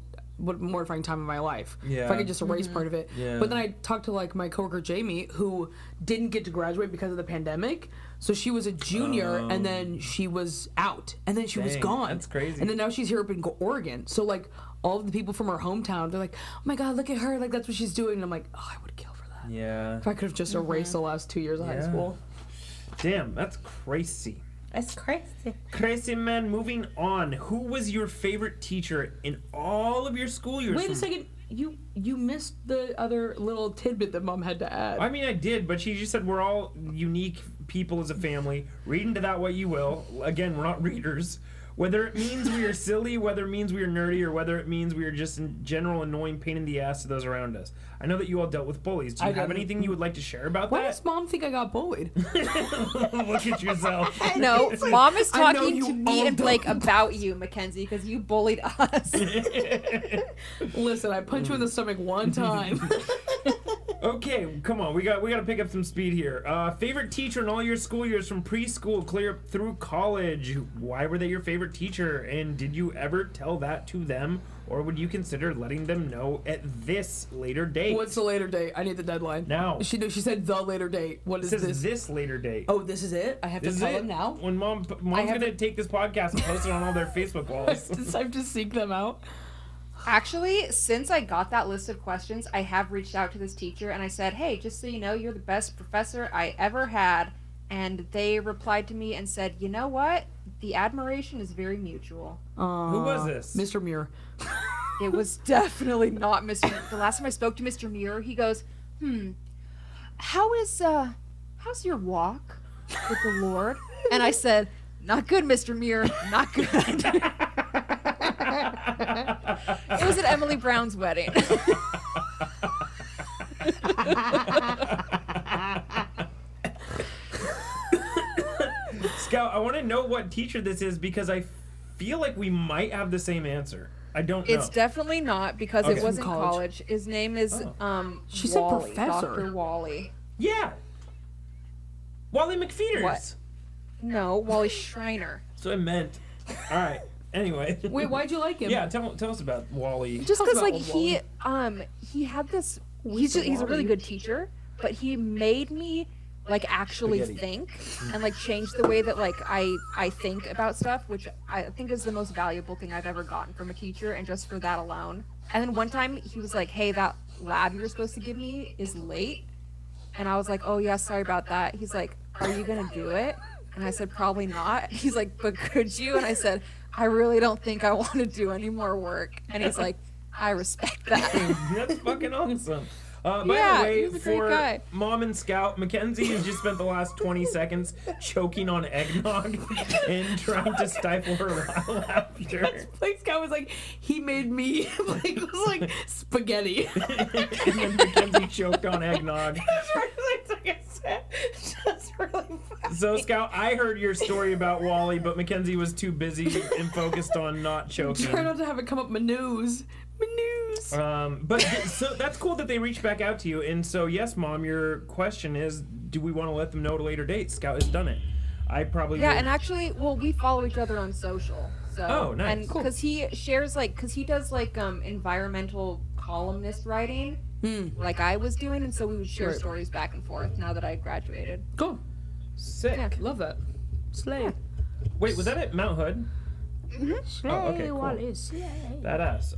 time in my life. Yeah. If I could just erase part of it. Yeah. But then I talked to like my coworker Jamie, who didn't get to graduate because of the pandemic. So she was a junior, and then she was out, and then she was Dang, gone. that's crazy. And then now she's here up in Oregon. So like all of the people from her hometown, they're like, oh my god, look at her, like that's what she's doing. And I'm like, oh, I would kill for that. Yeah. If I could have just erased the last 2 years of high Yeah. school. Damn, that's crazy. That's crazy. Crazy, man. Moving on. Who was your favorite teacher in all of your school years? Wait a from- second. You missed the other little tidbit that Mom had to add. I mean, I did, but she just said we're all unique people as a family. Read into that what you will. Again, we're not readers. Whether it means we are silly, whether it means we are nerdy, or whether it means we are just in general annoying pain in the ass to those around us. I know that you all dealt with bullies. Do you I have didn't. anything you would like to share about Why that? does Mom think I got bullied? Look at yourself. No, Mom is I know talking you to all me and Blake don't. about you, Mackenzie, because you bullied us. Listen, I punched you in the stomach one time. Okay, come on. We got to pick up some speed here. Favorite teacher in all your school years from preschool clear up through college. Why were they your favorite teacher? And did you ever tell that to them? Or would you consider letting them know at this later date? What's the later date? I need the deadline. Now. She said the later date. What It is says this? this later date. Oh, this is it? I have This to is tell it. them now? When mom's have gonna to- take this podcast and post it on all their Facebook walls. I have to seek them out. Actually, since I got that list of questions, I have reached out to this teacher and I said, hey, just so you know, you're the best professor I ever had. And they replied to me and said, you know what? The admiration is very mutual. Who was this? Mr. Muir. It was definitely not Mr. The last time I spoke to Mr. Muir, he goes, how's your walk with the Lord? And I said, not good, Mr. Muir, not good. It was at Emily Brown's wedding. Scout, I want to know what teacher this is because I feel like we might have the same answer. I don't know. It's definitely not because Okay. it was in College. college. His name is She said Wally, professor. Dr. Wally. Yeah. Wally McFeeters. What? No, Wally Schreiner. That's what I meant. All right. Anyway. Wait, why'd you like him? Yeah, tell us about Wally. Just Talk because about like old he had this. He's a really Wally. good teacher, but he made me like actually Spaghetti. think and like change the way that like I think about stuff, which I think is the most valuable thing I've ever gotten from a teacher, and just for that alone. And then one time he was like, "Hey, that lab you were supposed to give me is late," and I was like, "Oh yeah, sorry about that." He's like, "Are you gonna do it?" And I said, "Probably not." He's like, "But could you?" And I said, "I really don't think I want to do any more work." And he's like, "I respect that." That's fucking awesome. By Yeah, the way, he's a great for guy. Mom and Scout, Mackenzie has just spent the last 20 seconds choking on eggnog and trying to stifle her laughter. Like Scott was like, he made me like it was like spaghetti. And then Mackenzie choked on eggnog. Like I said, just really funny. So, Scout, I heard your story about Wally, but Mackenzie was too busy and focused on not choking. Try not to have it come up my nose. My news. But so that's cool that they reached back out to you. And so, yes, Mom, your question is, do we want to let them know at a later date? Scout has done it. I probably Yeah, would. and actually, well, we follow each other on social. So, Oh, nice. And Cool. because he shares because he does environmental columnist writing, like I was doing, and so we would share Right. stories back and forth. Now that I graduated. Cool. Sick. Yeah. Love that. Slay. Wait, was that at Mount Hood? Slay, Oh, okay, cool. Wally, slay. Badass.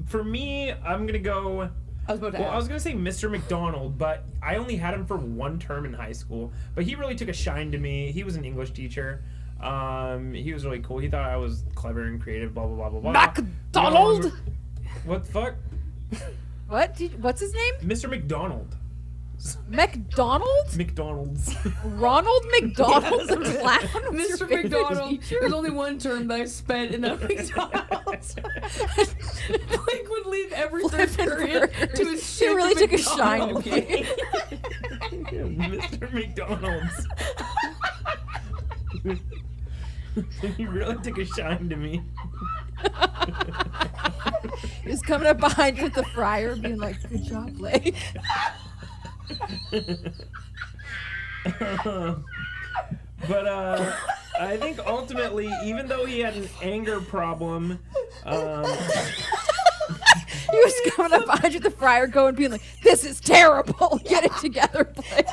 For me, I'm gonna go. I was about to Well, I was ask. gonna say Mr. McDonald, but I only had him for one term in high school. But he really took a shine to me. He was an English teacher. He was really cool. He thought I was clever and creative. Blah blah blah blah blah. McDonald. What the fuck? What's his name? Mr. McDonald. McDonald? McDonald's. Ronald McDonald, the clown. was your Mr. favorite McDonald. teacher? There's only one term that I spent in a McDonald's. Blake would leave every third period to his He really took a McDonald's. shine to me. Mr. McDonald's. He really took a shine to me. He was coming up behind you with the fryer, being like, "Good job, Blake." But I think ultimately, even though he had an anger problem, He was coming up behind you with the fryer, going, being like, "This is terrible. Get it together, Blake."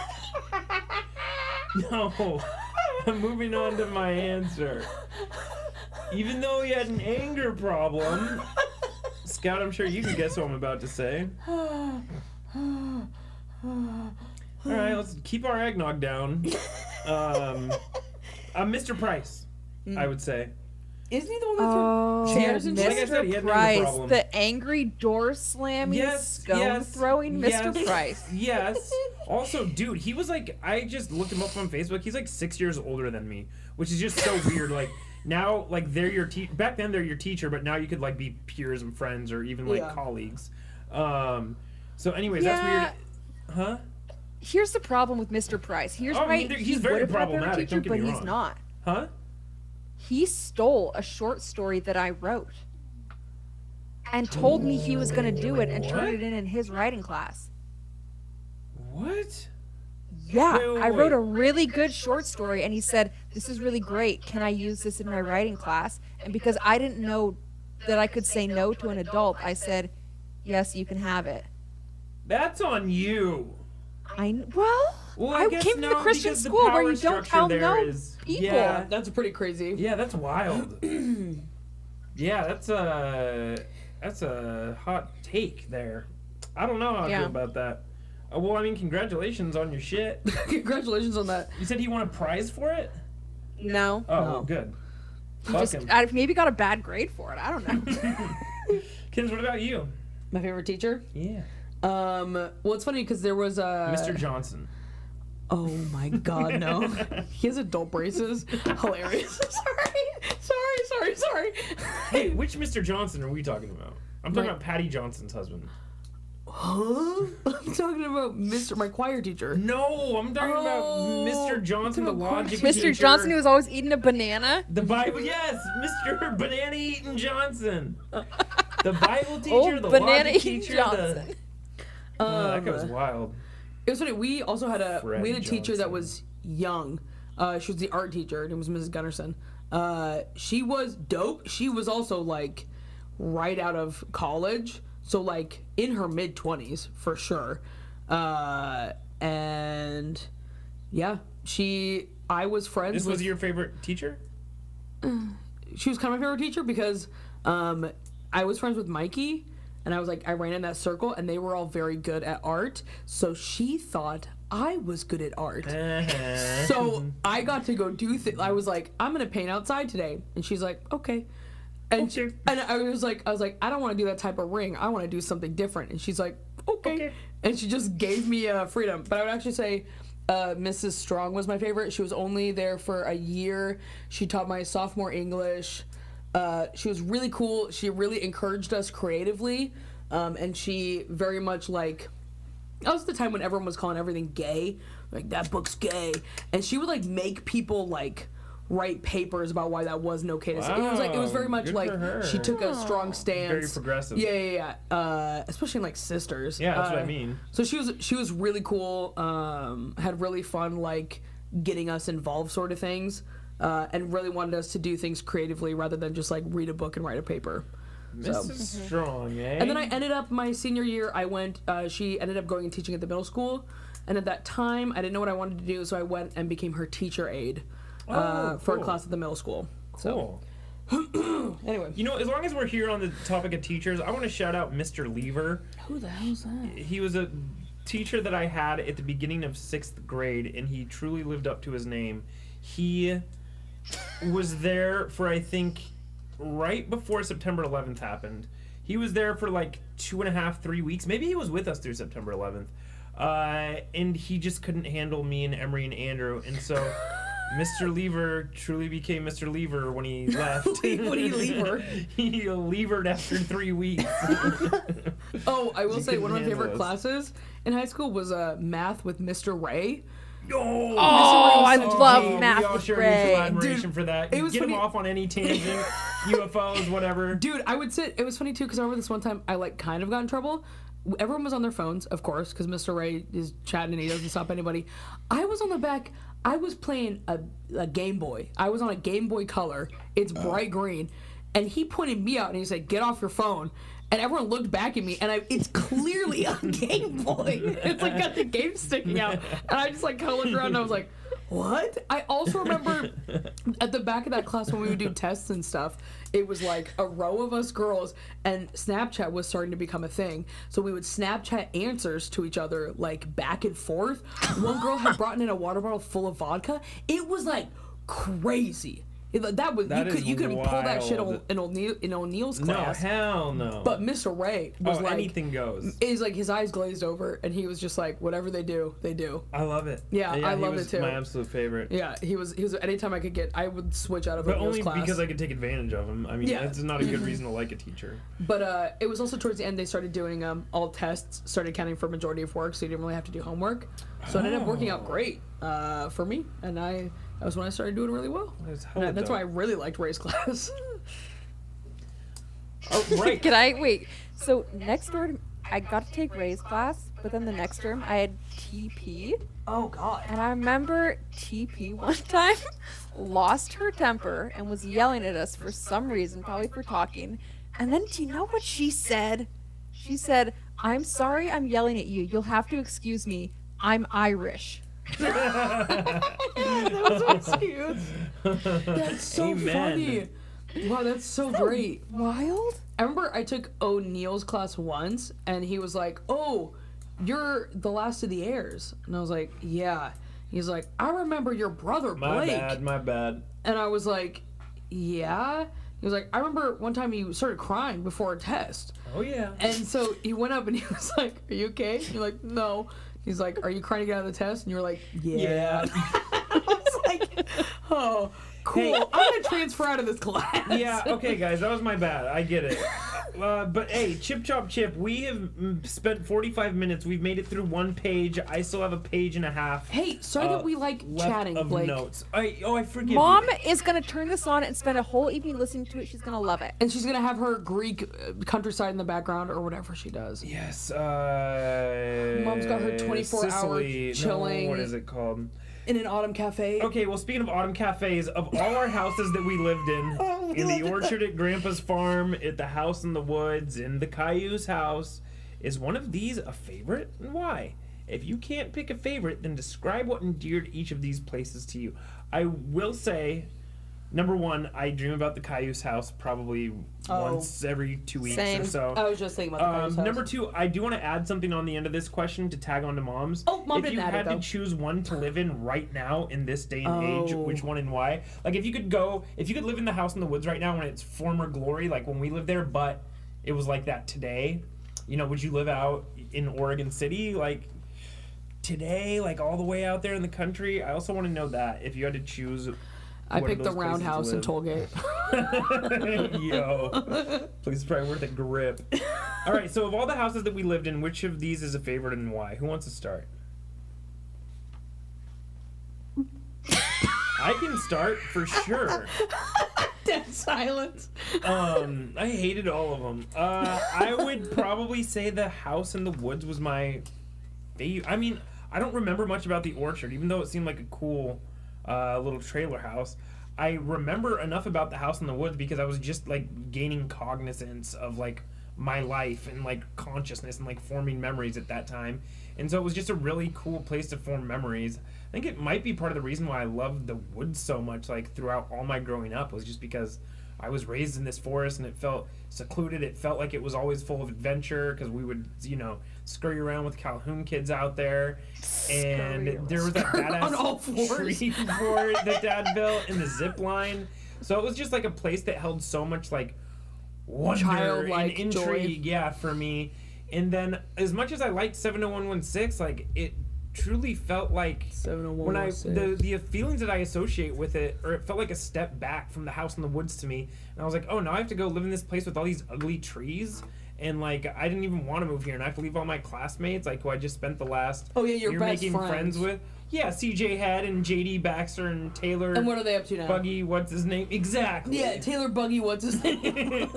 no, I'm moving on to my answer. Even though he had an anger problem, Scout, I'm sure you can guess what I'm about to say. All right, let's keep our eggnog down. Mr. Price, I would say. Isn't he the one that Oh, chairs and Like I said, he had an anger Price, problem. the angry door slamming, scone throwing Mr. yes, Price. Yes. Also, dude, he was like, I just looked him up on Facebook. He's like 6 years older than me, which is just so weird. Like, now, like, they're your back then they're your teacher, but now you could like be peers and friends or even like Yeah. colleagues. So anyways, Yeah. that's weird. Huh? Here's the problem with Mr. Price. Here's Oh, I why mean, he he's would very have been a better problematic, teacher, don't get but me he's wrong. not. Huh? He stole a short story that I wrote and told me he was going to do it and turn What? it in his writing class. What? Yeah, Wait, I wrote wait. a really good short story, and he said, "This is really great. Can I use this in my writing class?" And because I didn't know that I could say no to an adult, I said, "Yes, you can have it." That's on you. Well, I guess came from no, a Christian because the school where power you don't structure tell there no is- people. Yeah, That's pretty crazy. yeah, that's wild. Yeah, that's a hot take there. I don't know how I Yeah. feel about that. Well, I mean, congratulations on your shit. Congratulations on that. You said he won a prize for it? No. Oh, No. well, good. He Fuck just him. I maybe got a bad grade for it. I don't know. Kins, what about you? My favorite teacher. Yeah. Well, it's funny because there was a Mr. Johnson. Oh my God, no! He has adult braces. Hilarious. Sorry. Hey, which Mr. Johnson are we talking about? I'm talking Right. about Patty Johnson's husband. huh? I'm talking about my choir teacher. No, I'm talking about Mr. Johnson, the logic teacher. Mr. Johnson, who was always eating a banana. The Bible, yes, Mr. Banana Eating Johnson. The Bible teacher, the Banana logic Eating teacher. Johnson. That guy was wild. It was funny. We also had a teacher that Johnson. was young. She was the art teacher. Her name was Mrs. Gunnarsson. She was dope. She was also like right out of college, so like in her mid-20s for sure. And yeah, I was friends. This was your favorite teacher? She was kind of my favorite teacher because I was friends with Mikey, and I ran in that circle, and they were all very good at art. So she thought I was good at art. So I got to go do things. I was like, I'm gonna paint outside today, and she's like, okay. And I was like, I don't want to do that type of ring. I want to do something different. And she's like, okay. And she just gave me freedom. But I would actually say Mrs. Strong was my favorite. She was only there for a year. She taught my sophomore English. She was really cool. She really encouraged us creatively. And she very much like, that was the time when everyone was calling everything gay. Like, that book's gay. And she would like make people like write papers about why that wasn't okay to say. It was very much like she took a strong stance. Very progressive. Yeah. Especially in like Sisters. Yeah, that's what I mean. So she was really cool. Had really fun like getting us involved sort of things, and really wanted us to do things creatively rather than just like read a book and write a paper. Mrs. Strong, eh? And then I ended up my senior year. She ended up going and teaching at the middle school, and at that time I didn't know what I wanted to do, so I went and became her teacher aide. For a class at the middle school. Cool. So, anyway. You know, as long as we're here on the topic of teachers, I want to shout out Mr. Lever. Who the hell's that? He was a teacher that I had at the beginning of 6th grade, and he truly lived up to his name. He was there for, I think, right before September 11th happened. He was there for like 2.5, 3 weeks. Maybe he was with us through September 11th. And he just couldn't handle me and Emery and Andrew, and so Mr. Lever truly became Mr. Lever when he left. What did he lever? He levered after 3 weeks. Oh, I will say one of my handle favorite us. classes in high school was math with Mr. Ray. Oh, I so love deep. math We all with share Ray. mutual admiration Dude, for that. it was Get him funny. off on any tangent, UFOs, whatever. Dude, I would sit. It was funny too because I remember this one time I like kind of got in trouble. Everyone was on their phones, of course, because Mr. Ray is chatting and he doesn't stop anybody. I was on the back. I was playing a Game Boy. I was on a Game Boy Color. It's bright green. And he pointed me out and he said, "Get off your phone." And everyone looked back at me, and it's clearly a Game Boy. It's like got the game sticking out. And I just like kind of looked around and I was like, what? I also remember at the back of that class when we would do tests and stuff, it was like a row of us girls, and Snapchat was starting to become a thing. So we would Snapchat answers to each other like back and forth. One girl had brought in a water bottle full of vodka. It was like crazy. You could pull that shit in O'Neill's class. No, hell no. But Mr. Ray was like, anything goes. Is like his eyes glazed over, and he was just like, whatever they do, they do. I love it. Yeah, I love it too. My absolute favorite. Yeah, he was. Anytime I would switch out of But O'Neill's only class. because I could take advantage of him. I mean, Yeah. that's not a good reason to like a teacher. But it was also towards the end they started doing all tests, started counting for majority of work, so you didn't really have to do homework. So it ended up working out great for me, and that was when I started doing really well. That's why I really liked Ray's class. Oh, right. Can I wait? So next term, I got to take Ray's class, but then the next term I had TP, Oh God. and I remember TP one time lost her temper and was yelling at us for some reason, probably for talking. And then do you know what she said? She said, "I'm sorry, I'm yelling at you. You'll have to excuse me. I'm Irish." That was so cute. That's so Amen. funny. Wow, that's so great. Wild. I remember I took O'Neill's class once, and he was like, "Oh, you're the last of the heirs," and I was like, "Yeah." He's like, "I remember your brother Blake." My bad. And I was like, "Yeah." He was like, "I remember one time you started crying before a test." Oh, yeah. And so he went up and he was like, "Are you okay?" And you're like, "No." He's like, "Are you crying to get out of the test?" And you're like, "Yeah." I was like, "Oh, cool. Hey. I'm going to transfer out of this class." Yeah, okay, guys, that was my bad. I get it. But hey, Chip Chop Chip, we have spent 45 minutes. We've made it through one page. I still have a page and a half. Hey, sorry that we like chatting, of Blake. notes. I forgive Mom you. is gonna turn this on and spend a whole evening listening to it. She's gonna love it. And she's gonna have her Greek countryside in the background or whatever she does. Yes. Mom's got her 24-hour Sicily. chilling. No, what is it called? In an autumn cafe. Okay, well, speaking of autumn cafes, of all our houses that we lived in the orchard at Grandpa's farm, at the house in the woods, in the Caillou's house, is one of these a favorite, and why? If you can't pick a favorite, then describe what endeared each of these places to you. I will say, number one, I dream about the Caillou's house probably once every 2 weeks Same. or so. I was just thinking about the Caillou's house. Number two, I do want to add something on the end of this question to tag on to Mom's. Oh, Mom if didn't you add it, had to though. choose one to live in right now in this day and age, which one and why? Like, if you could live in the house in the woods right now when it's former glory, like when we lived there, but it was like that today, would you live out in Oregon City, like today, like all the way out there in the country? I also want to know that if you had to choose. I one of picked the those places to roundhouse in live. Tollgate. Yo, place is probably worth a grip. All right, so of all the houses that we lived in, which of these is a favorite and why? Who wants to start? I can start for sure. Dead silence. I hated all of them. I would probably say the house in the woods was my favorite. I mean, I don't remember much about the orchard, even though it seemed like a cool little trailer house. I remember enough about the house in the woods because I was just like gaining cognizance of like my life and like consciousness and like forming memories at that time. And so it was just a really cool place to form memories. I think it might be part of the reason why I loved the woods so much, like throughout all my growing up, was just because I was raised in this forest and it felt secluded. It felt like it was always full of adventure because we would, scurry around with Calhoun kids out there. And there was that on all badass fours. tree fort that Dad built and the zip line. So it was just like a place that held so much like wonder Childlike and intrigue, joy. for me. And then as much as I liked 70116, like it truly felt like when the feelings that I associate with it, or it felt like a step back from the house in the woods to me. And I was like, oh, now I have to go live in this place with all these ugly trees. And like I didn't even want to move here, and I have to leave all my classmates, like who I just spent the last your year best making friends with. Yeah, CJ Head and JD Baxter and Taylor. And what are they up to now? Buggy, what's his name? Exactly. Yeah, Taylor Buggy, what's his name?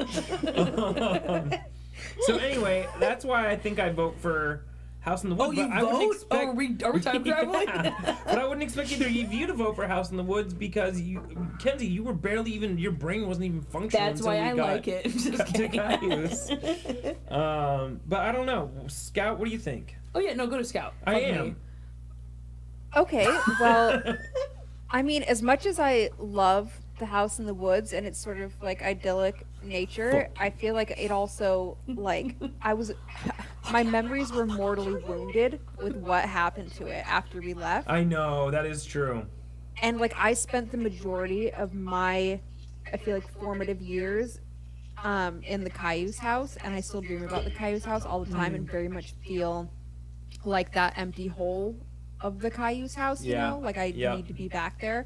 So anyway, that's why I think I vote for House in the Woods. Oh, you but I wouldn't vote? expect, Are we time traveling? Yeah. But I wouldn't expect either of you to vote for House in the Woods because Kenzie, you were barely even, your brain wasn't even functioning. That's why I like it. Just kidding. But I don't know. Scout, what do you think? Oh yeah, no, go to Scout. I Fuck am. me. Okay, well, I mean, as much as I love the house in the woods and its sort of like idyllic nature, I feel like it also like my memories were mortally wounded with what happened to it after we left. I know, that is true. And like I spent the majority of my, I feel like, formative years in the Caillou's house, and I still dream about the Caillou's house all the time and very much feel like that empty hole of the Caillou's house, you know? Like I need to be back there.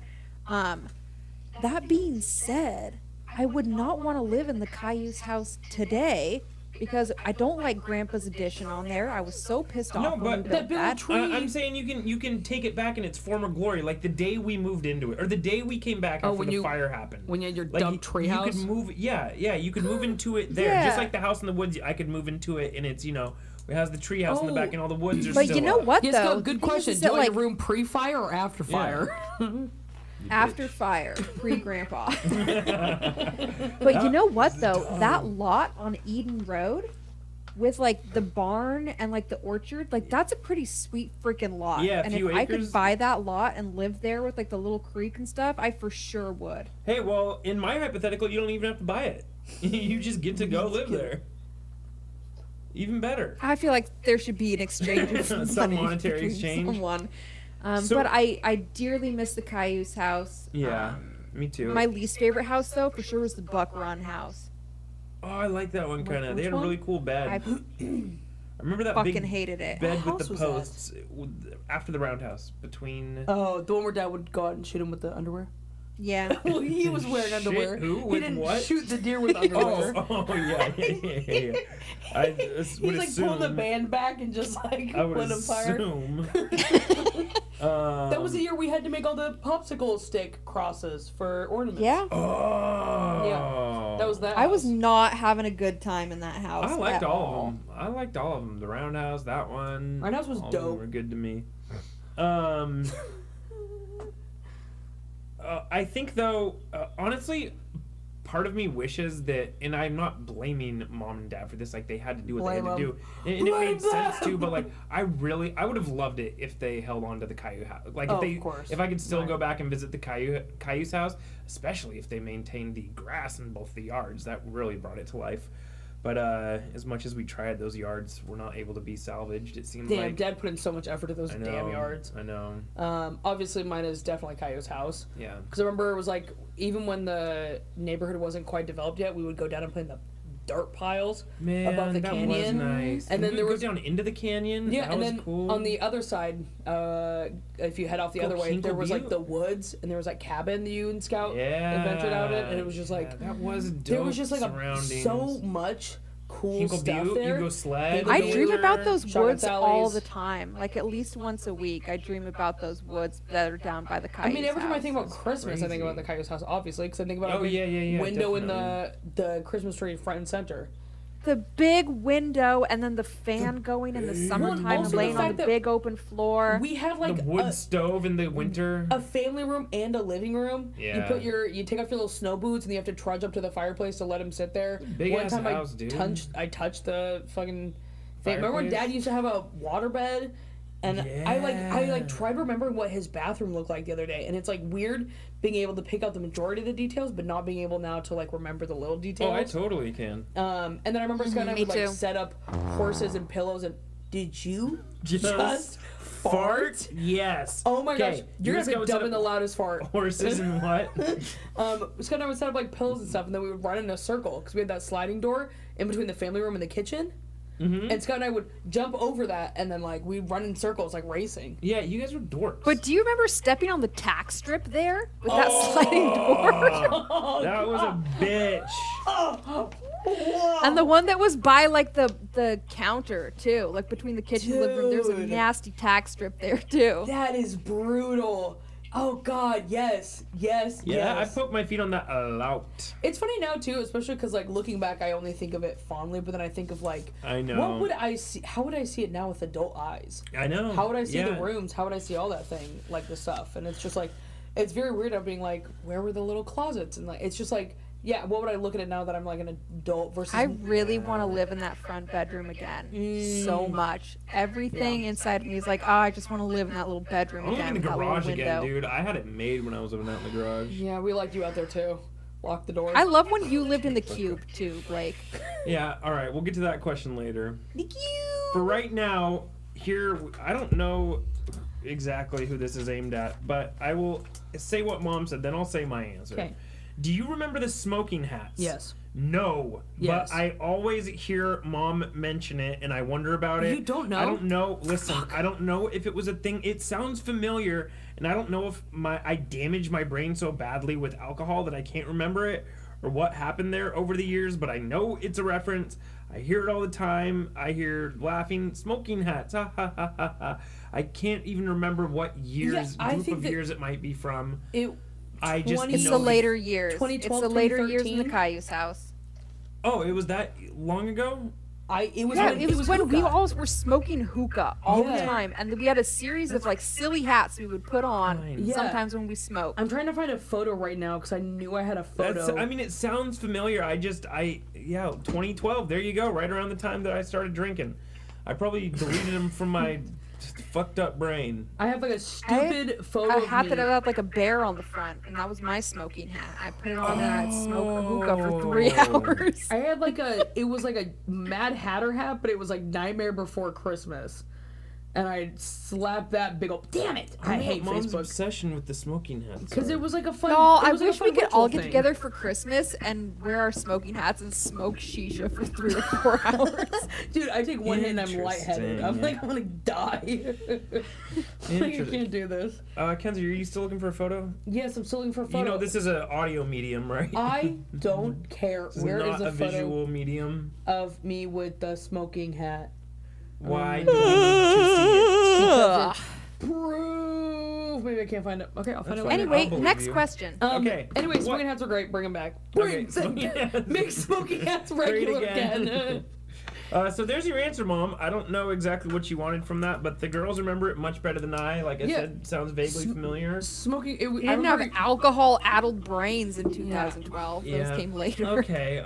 That being said, I would not want to live in the Caillou's house today because I don't like Grandpa's addition on there. I was so pissed off when we built that. I'm saying you can take it back in its former glory, like the day we moved into it, or the day we came back after the fire happened. When you had your like, dump tree house? You could move, you could move into it there. Yeah. Just like the house in the woods, I could move into it, and it's, it has the tree house in the back, and all the woods are but still you know up. what, Yes, though? go, good The thing question. is Do you that, want your room pre-fire or after fire? After fire, pre-grandpa. But you know what, though? That lot on Eden Road with, like, the barn and, like, the orchard, like, that's a pretty sweet freaking lot. Yeah, and few if I acres. could buy that lot and live there with, like, the little creek and stuff, I for sure would. Hey, well, in my hypothetical, you don't even have to buy it. You just get to go live there. Even better. I feel like there should be an exchange of Some money monetary between exchange. someone. So- But I dearly miss the Caillou's house. Yeah, me too. My least favorite house, though, for sure was the Buck Run house. Oh, I like that one kind of. They Which had a one? really cool bed. I I remember that fucking big hated it. bed What with the house was that? posts after the roundhouse between. Oh, the one where Dad would go out and shoot him with the underwear? Yeah. Well, he was wearing underwear. Who? He With didn't what? shoot the deer with underwear. Yeah. I He's would like assume, pulling the band back and just like I would lit him fire. assume. That was the year we had to make all the popsicle stick crosses for ornaments. Yeah. Oh. Yeah. That was that. I was house. not having a good time in that house. I liked at all of them. I liked all of them. The roundhouse, that one. Roundhouse was all of them dope. were good to me. I think though, honestly, part of me wishes that, and I'm not blaming mom and dad for this. Like they had to do what Blame they had to 'em. do, and it Blame made sense them. too. But like, I would have loved it if they held on to the Caillou house. Like Oh, if of course. if I could still Right. go back and visit the Caillou's house, especially if they maintained the grass in both the yards, that really brought it to life. But as much as we tried, those yards were not able to be salvaged. It seemed Damn, like Dad put in so much effort to those I know, damn yards. I know. Obviously, mine is definitely Caillou's house. Yeah. Because I remember it was like, even when the neighborhood wasn't quite developed yet, we would go down and play in the dirt piles Man, above the that was canyon. nice. And then we there would was go down into the canyon. Yeah, that and was then cool. on the other side, if you head off the Go other way, there was like Hinkle the woods, and there was like cabin that you and Scout yeah, adventured out in, and it was just like that was dope. there was just like surroundings. so much cool Hinkle stuff Butte, there. you go sled. I Hinkle dream Butte, about those Shotgun woods all Sallies. the time. Like at least once a week, I dream about those woods that are down by the I Caillou's mean, every time I house. think about That's Christmas, I think crazy. about the Caillou's house, obviously, because I think about Oh, a big yeah, window in definitely. the Christmas tree front and center. The big window and then the fan going in the summertime also and the laying on fact the that big open floor. We had like the wood stove in the winter. a family room and a living room. Yeah. You take off your little snow boots and you have to trudge up to the fireplace to let him sit there. Big One ass time house, dude. I touched the fucking thing. Remember when Fireplace? Dad used to have a water bed? And I Yeah. tried remembering what his bathroom looked like the other day, and it's like weird being able to pick out the majority of the details, but not being able now to like remember the little details. Oh, I totally can. And then I remember Scott and I me would like too. set up horses and pillows. And did you Just fart? Yes. Oh my gosh, you're You gonna be guys set dubbing the up loudest fart. horses and what? Scott and I would set up like pillows and stuff, and then we would run in a circle because we had that sliding door in between the family room and the kitchen. Mm-hmm. And Scott and I would jump over that, and then like we'd run in circles like racing. Yeah, you guys were dorks. But do you remember stepping on the tack strip there with that sliding door? Oh, that was a bitch. And the one that was by like the counter too, like between the kitchen and living room. There's a Dude. nasty tack strip there too. That is brutal. Oh God, yes. Yeah, yes. I put my feet on that a lot. It's funny now too, especially because like looking back, I only think of it fondly, but then I think of like, I know. what would I see? How would I see it now with adult eyes? I know. How would I see yeah. the rooms? How would I see all that thing, like the stuff? And it's just like, it's very weird. I'm being like, where were the little closets? And like, it's just like, yeah, what would I look at it now that I'm like an adult versus? I really want to live in that front bedroom again so much. Everything inside of me is like, oh, I just want to live in that little bedroom I'm again. in the with that little garage again, window. dude. I had it made when I was living out in the garage. Yeah, we liked you out there too. Lock the doors. I love when you lived in the cube too, Blake. Yeah, all right. We'll get to that question later. For right now, here, I don't know exactly who this is aimed at, but I will say what Mom said, then I'll say my answer. Okay. Do you remember the smoking hats? Yes. No. Yes. But I always hear Mom mention it, and I wonder about it. You don't know? I don't know. Listen, I don't know if it was a thing. It sounds familiar, and I don't know if I damaged my brain so badly with alcohol that I can't remember it or what happened there over the years, but I know it's a reference. I hear it all the time. I hear laughing, smoking hats. Ha ha ha ha ha. I can't even remember what years, I group think of that years it might be from. It. I just 20 It's know the later years. 2012, It's the later years in the 2013? Caillou's house. Oh, it was that long ago? It was Yeah, when, it was when we hookah. all were smoking hookah all Yeah. the time, and we had a series of like silly hats we would put on Fine. Yeah. sometimes when we smoked. I'm trying to find a photo right now because I knew I had a photo. I mean, it sounds familiar. 2012. There you go. Right around the time that I started drinking. I probably deleted them from my fucked up brain. I have like a stupid photo A of hat me. that had like a bear on the front, and that was my smoking hat. I put it on and I'd smoke a hookah for 3 hours. I had like it was like a Mad Hatter hat, but it was like Nightmare Before Christmas. and I slapped that big old. Damn it! I hate Mom's Facebook obsession with the smoking hats. because it was like a fun. No, I wish we could all get thing. together for Christmas and wear our smoking hats and smoke shisha for 3 or 4 hours. Dude, I take one hit and I'm lightheaded. I'm like, I'm gonna die. Like, I can't do this. Kenzie, are you still looking for a photo? Yes, I'm still looking for a photo. You know this is an audio medium, right? I don't care. This is Where not is a a photo visual medium. of me with the smoking hat? Why do we need to see it? Because it's proof. Maybe I can't find it. Okay, I'll find it later. Anyway, believe next you. question. Okay, Anyway, what- smoking hats are great. Bring them back. Okay, smoking hats. Make smoking hats Great regular again. again. So there's your answer, Mom. I don't know exactly what you wanted from that, but the girls remember it much better than I. Like I Yeah. said, sounds vaguely familiar. Smoking. We I didn't have remember. alcohol-addled brains in 2012. Those came later. Okay.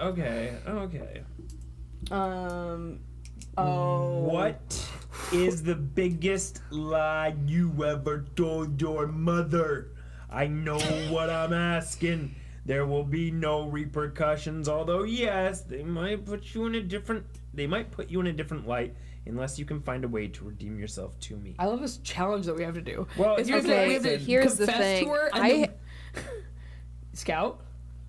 Oh. What is the biggest lie you ever told your mother? I know what I'm asking. There will be no repercussions, although yes, they might put you in a different light unless you can find a way to redeem yourself to me. I love this challenge that we have to do. Well, It's here's basically okay, we have to here's the confess thing. to her and then- Scout.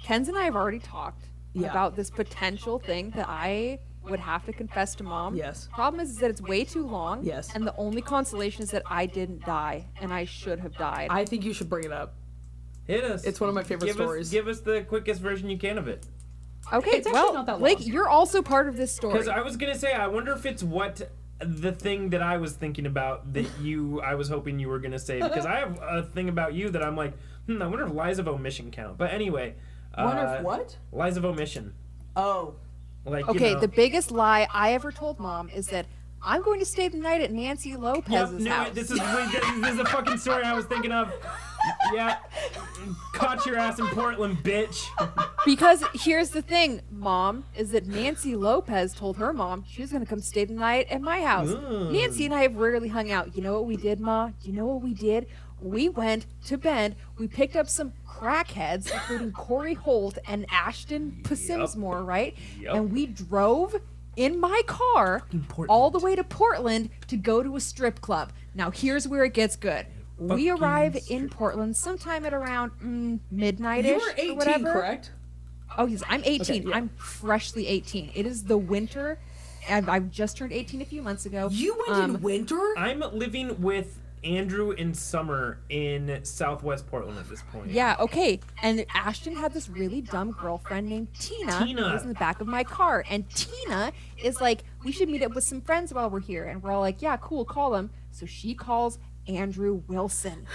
Ken's and I have already talked Yeah. about this potential thing that I would have to confess to Mom. Yes. Problem is that it's way too long. Yes. And the only consolation is that I didn't die, and I should have died. I think you should bring it up. Hit us. It's one of my favorite stories. Give us the quickest version you can of it. Okay, It's actually well, not that Blake, long. you're also part of this story. Because I was gonna say, I wonder if it's what the thing that I was thinking about that I was hoping you were gonna say. Because I have a thing about you that I'm like, I wonder if lies of omission count. But anyway. Wonder if what? Lies of omission. Oh. Like, Okay, you know, the biggest lie I ever told Mom is that I'm going to stay the night at Nancy Yep, Lopez's knew house. it. This is the fucking story I was thinking of. Yeah. Caught your ass in Portland, bitch. Because here's the thing, Mom, is that Nancy Lopez told her mom she was going to come stay the night at my house. Nancy and I have rarely hung out. You know what we did, Ma? Do you know what we did? We went to Bend. We picked up some crackheads, including Corey Holt and Ashton Pasimsmore, right? Yep. And we drove in my car all the way to Portland to go to a strip club. Now, here's where it gets good. We arrive in Portland sometime at around midnight-ish You were 18, or whatever. correct? Oh, yes, I'm 18. Okay, yeah. I'm freshly 18. It is the winter, and I've just turned 18 a few months ago. You went in winter? I'm living with Andrew and Summer in Southwest Portland at this point. Yeah, okay. And Ashton had this really dumb girlfriend named Tina. Tina. Who was in the back of my car. And Tina is like, we should meet up with some friends while we're here. And we're all like, yeah, cool, call them. So she calls Andrew Wilson.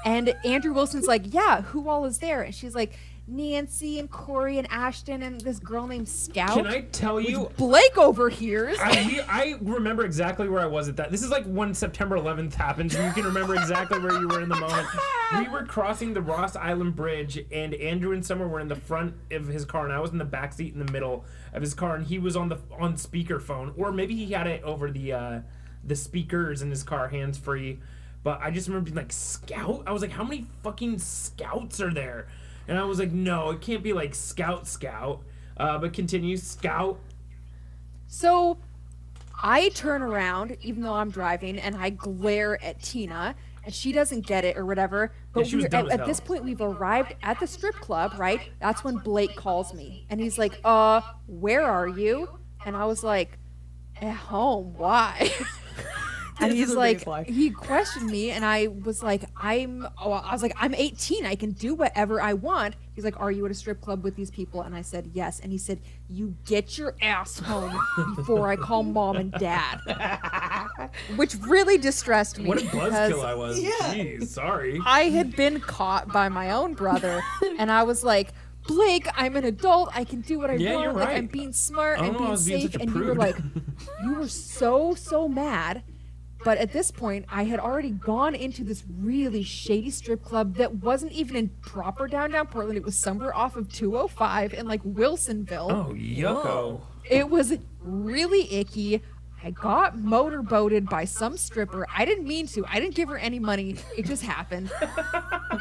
And Andrew Wilson's like, yeah, who all is there? And she's like, Nancy and Corey and Ashton and this girl named Scout. Can I tell you? Blake overhears. I remember exactly where I was at that. This is like when September 11th happened, and you can remember exactly where you were in the moment. We were crossing the Ross Island Bridge, and Andrew and Summer were in the front of his car, and I was in the back seat in the middle of his car, and he was on speakerphone, or maybe he had it over the speakers in his car, hands free. But I just remember being like, Scout? I was like, how many fucking Scouts are there? And I was like, no, it can't be like Scout. But continue, Scout. So I turn around, even though I'm driving, and I glare at Tina, and she doesn't get it or whatever. But she was we're, dumb as at hell. this point, we've arrived at the strip club, right? That's when Blake calls me, and he's like, where are you? And I was like, at home. Why? And This is he's the like, biggest lie. he questioned me, and I was like, I'm 18. I can do whatever I want. He's like, are you at a strip club with these people? And I said, yes. And he said, you get your ass home before I call mom and dad. Which really distressed me. What a because buzzkill I was. Jeez, sorry. I had been caught by my own brother, and I was like, Blake, I'm an adult. I can do what I Yeah, want. you're Like, right. I'm being smart. I I'm don't know, I being was being safe. such a And you were prude. like, you were so mad. But at this point, I had already gone into this really shady strip club that wasn't even in proper downtown Portland. It was somewhere off of 205 in like Wilsonville. Oh, yucko. It was really icky. I got motorboated by some stripper. I didn't mean to. I didn't give her any money. It just happened.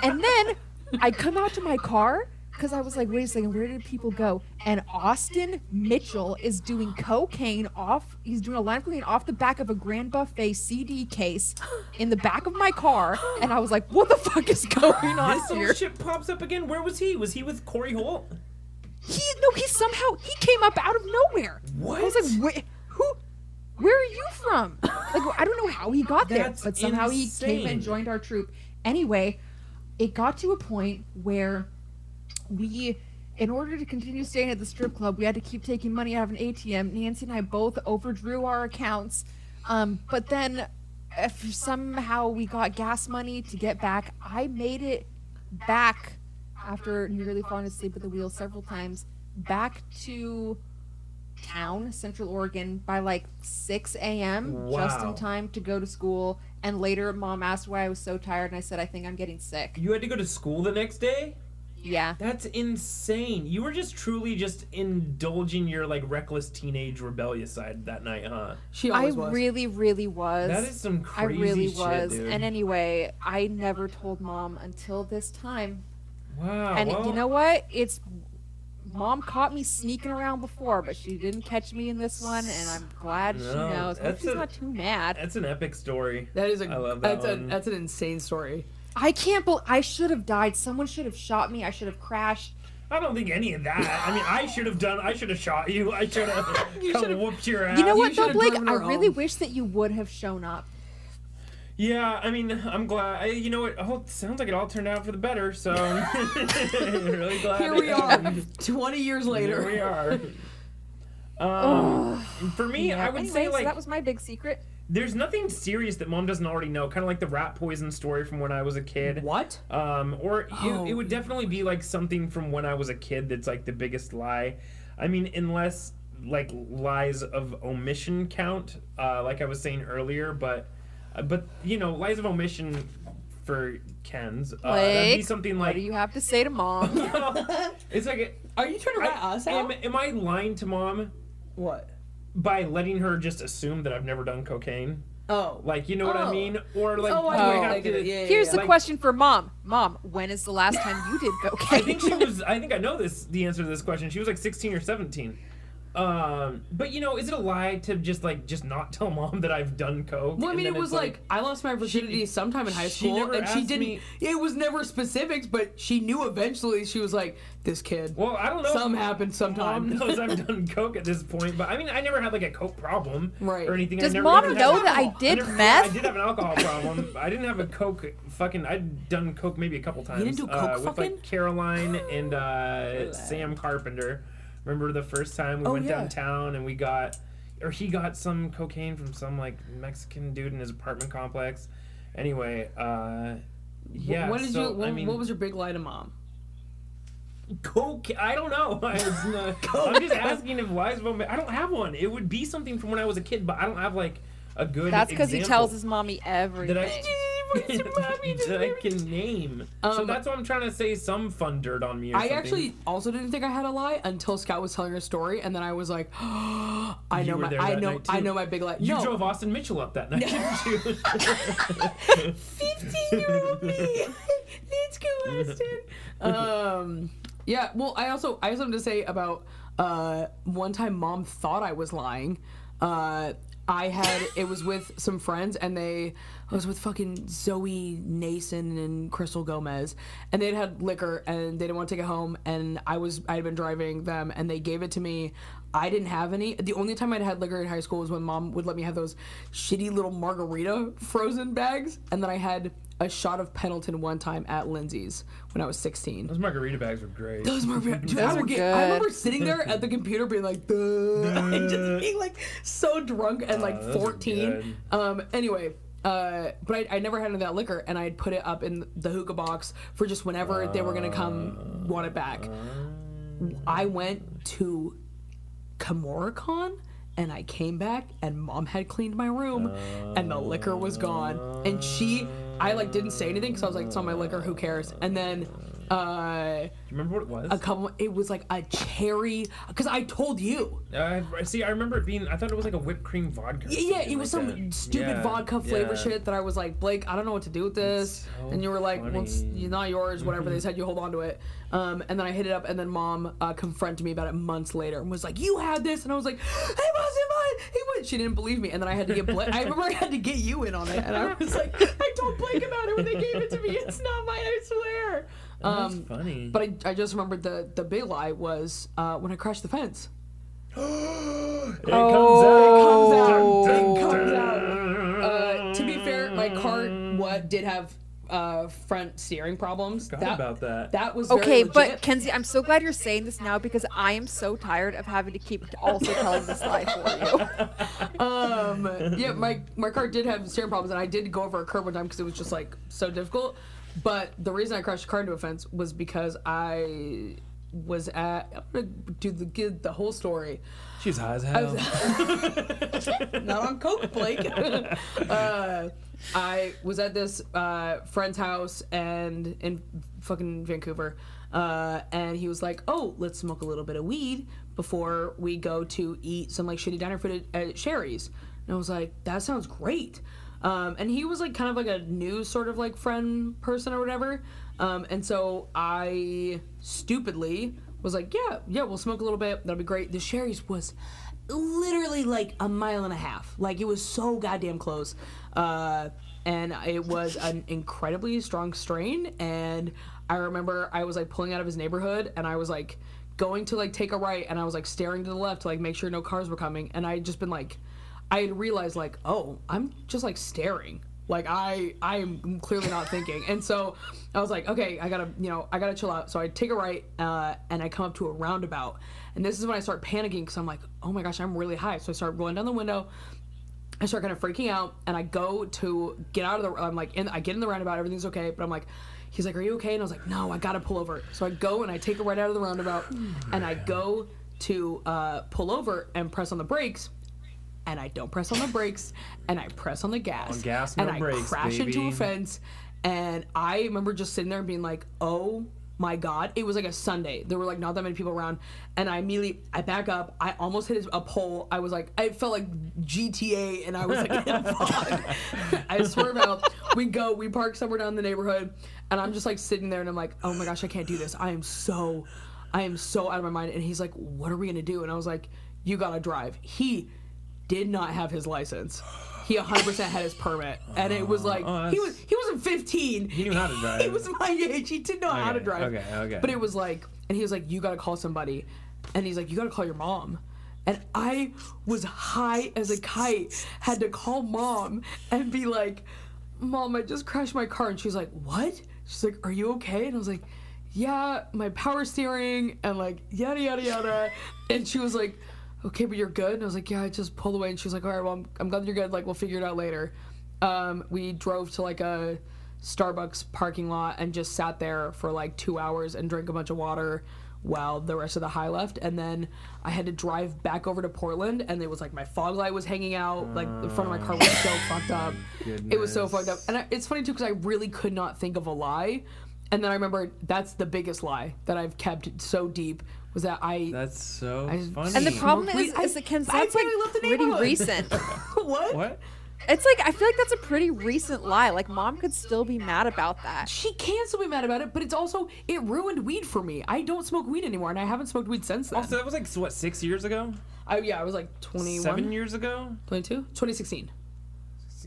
And then I come out to my car because I was like, wait a second, where did people go? And Austin Mitchell is doing cocaine off. He's doing a line of cocaine off the back of a Grand Buffet CD case in the back of my car, and I was like, what the fuck is going on This here? little shit pops up again. Where was he? Was he with Corey Holt? He came up out of nowhere. What? I was like, where are you from? Like, I don't know how he got there, That's but somehow he came insane. and joined our troop. Anyway, it got to a point where in order to continue staying at the strip club, we had to keep taking money out of an ATM. Nancy and I both overdrew our accounts. But then if somehow we got gas money to get back. I made it back after nearly falling asleep at the wheel several times, back to town, Central Oregon, by like 6 a.m. just in Wow. time to go to school. And later, Mom asked why I was so tired, and I said, I think I'm getting sick. You had to go to school the next day? Yeah. That's insane. You were just truly just indulging your like reckless teenage rebellious side that night, huh? She I always was. really, really was. That is some I crazy really shit, was. dude. And anyway, I never told Mom until this time. Wow. And well, you know what? Mom caught me sneaking around before, but she didn't catch me in this one, and I'm glad she No, knows. I hope that's she's a- not too mad. that's an epic story. That is I love that one. that's an insane story. I can't believe I should have died. Someone should have shot me. I should have crashed. I don't think any of that. I mean, I should have shot you. I should have come whooped your ass. You know you what, though, should've Blake? driven I her really home. wish that you would have shown up. Yeah, I mean, I'm glad. You know what? It sounds like it all turned out for the better. So I'm really glad. Here we are, 20 years later. Here we are. For me, I would say so like that was my big secret. there's nothing serious that Mom doesn't already know. Kind of like the rat poison story from when I was a kid. What? It would definitely be like something from when I was a kid that's like the biggest lie. I mean, unless like lies of omission count, like I was saying earlier, but you know, lies of omission for Ken's, that'd be Blake, something What like. do you have to say to Mom? It's like, Are you trying to rat us out? am I lying to Mom What? by letting her just assume that I've never done cocaine? Oh. Like, you know what I Oh. mean? Or like, Oh, do I I know. have I get to? it. Yeah, Here's yeah, the Like- question for Mom. Mom, when is the last time you did cocaine? I think I know the answer to this question. She was like 16 or 17. But you know, is it a lie to just not tell Mom that I've done coke? Well, I and mean, then it was it's like I lost my virginity sometime in high she school, never and she asked didn't. me- It was never specifics, but she knew eventually. She was like, "This kid." Well, I don't know. Some happened sometime. Mom knows I've done coke at this point, but I mean, I never had like a coke problem Right. or anything. Does I never Mom even know had that I alcohol. did I meth? did have an alcohol problem. I didn't have a coke I'd done coke maybe a couple times. didn't do coke with fucking? like Caroline and Sam Carpenter. Remember the first time we went yeah. downtown and he got some cocaine from some like Mexican dude in his apartment complex. Anyway, yeah. What did so, you? I mean, what was your big lie to Mom? coke? I don't know. I'm just asking if lies of omission. I don't have one. It would be something from when I was a kid, but I don't have like a good. That's because he example tells his mommy everything. that I can name. So that's why I'm trying to say some fun dirt on me. Or I something. actually also didn't think I had a lie until Scout was telling her story, and then I was like, "I You know were my, there I that know, night, I too. know my big lie." You No, drove Austin Mitchell up that night, didn't you? 15-year-old me. Let's go, Austin. Yeah. Well, I have something to say about one time Mom thought I was lying. It was with some friends, and I was with fucking Zoe Nason and Crystal Gomez, and they'd had liquor, and they didn't want to take it home, and I'd been driving them, and they gave it to me. I didn't have any. The only time I'd had liquor in high school was when Mom would let me have those shitty little margarita frozen bags, and then I had a shot of Pendleton one time at Lindsay's when I was 16. Those margarita bags were great. Those margarita, dude, Those I are good. remember sitting there at the computer being like, duh, and just being like so drunk and like those are 14. Anyway, but I never had any of that liquor, and I'd put it up in the hookah box for just whenever they were gonna come want it back. I went to Kamoricon, and I came back, and Mom had cleaned my room, and the liquor was gone. And I like didn't say anything because I was like, it's not my liquor, who cares? And then you remember what it was? It was like a cherry, because I told you. See, I remember it being, I thought it was like a whipped cream vodka. Yeah, it was some stupid vodka flavor shit that I was like, Blake, I don't know what to do with this. So and you were like, well, it's not yours, whatever. They said you hold on to it. And then I hit it up, and then Mom confronted me about it months later and was like, you had this. And I was like, it wasn't mine. She didn't believe me. And then I had to get Blake. I remember I had to get you in on it. And I was like, I told Blake about it when they gave it to me. It's not mine, I swear. That's funny. But I just remembered the big lie was when I crashed the fence. It comes out. To be fair, my car did have front steering problems. About that. That was very Okay, legit. but Kenzie, I'm so glad you're saying this now because I am so tired of having to keep also telling this lie for you. Yeah, my car did have steering problems, and I did go over a curb one time because it was just like so difficult. But the reason I crashed the car into a fence was because I was at. I'm gonna give the whole story. She's high as hell. Not on coke, Blake. I was at this friend's house and in fucking Vancouver, and he was like, "Oh, let's smoke a little bit of weed before we go to eat some like shitty diner food at Sherry's." And I was like, "That sounds great." And he was like kind of like a new sort of like friend person or whatever. And so I stupidly was like, yeah, we'll smoke a little bit. That'll be great. The Sherry's was literally like a mile and a half. Like it was so goddamn close. And it was an incredibly strong strain. And I remember I was like pulling out of his neighborhood and I was like going to like take a right and I was like staring to the left to like make sure no cars were coming. And I had just been like, I had realized like, oh, I'm just like staring. Like I am clearly not thinking. And so I was like, okay, I gotta chill out. So I take a right and I come up to a roundabout. And this is when I start panicking because I'm like, oh my gosh, I'm really high. So I start rolling down the window. I start kind of freaking out and I go to get out of the, I get in the roundabout, everything's okay. But I'm like, he's like, are you okay? And I was like, no, I gotta pull over. So I go and I take a right out of the roundabout and I go to pull over and press on the brakes. And I don't press on the brakes, and I press on the gas. On gas, no and brakes, I crash baby. into a fence, and I remember just sitting there and being like, oh my God. It was like a Sunday. There were like not that many people around, and I back up. I almost hit a pole. I was like, I felt like GTA, and I was like in fog. I swerve out. We park somewhere down in the neighborhood, and I'm just like sitting there, and I'm like, oh my gosh, I can't do this. I am so out of my mind. And he's like, what are we gonna do? And I was like, you gotta drive. He did not have his license. He 100% had his permit, and it was like he wasn't 15. He knew how to drive. He was my age. He did know how to drive. Okay. But it was like, and he was like, you gotta call somebody, and he's like, you gotta call your mom. And I was high as a kite, had to call Mom and be like, Mom, I just crashed my car. And she's like, what? She's like, are you okay? And I was like, yeah, my power steering and like yada yada yada. And she was like, okay, but you're good? And I was like, yeah, I just pulled away. And she was like, all right, well, I'm glad you're good. Like, we'll figure it out later. We drove to like a Starbucks parking lot and just sat there for like 2 hours and drank a bunch of water while the rest of the high left. And then I had to drive back over to Portland, and it was like my fog light was hanging out. Like, the front of my car was so fucked up. Goodness. It was so fucked up. And it's funny, too, because I really could not think of a lie. And then I remember that's the biggest lie that I've kept so deep. Was that That's so funny. And the problem is that Ken's that's like pretty recent. What? It's like I feel like that's a pretty recent lie. Like Mom could still be mad about that. She can still be mad about it, but it's also it ruined weed for me. I don't smoke weed anymore, and I haven't smoked weed since then. Also, that was like what, 6 years ago? I was like 21. 7 years ago? 22? 2016.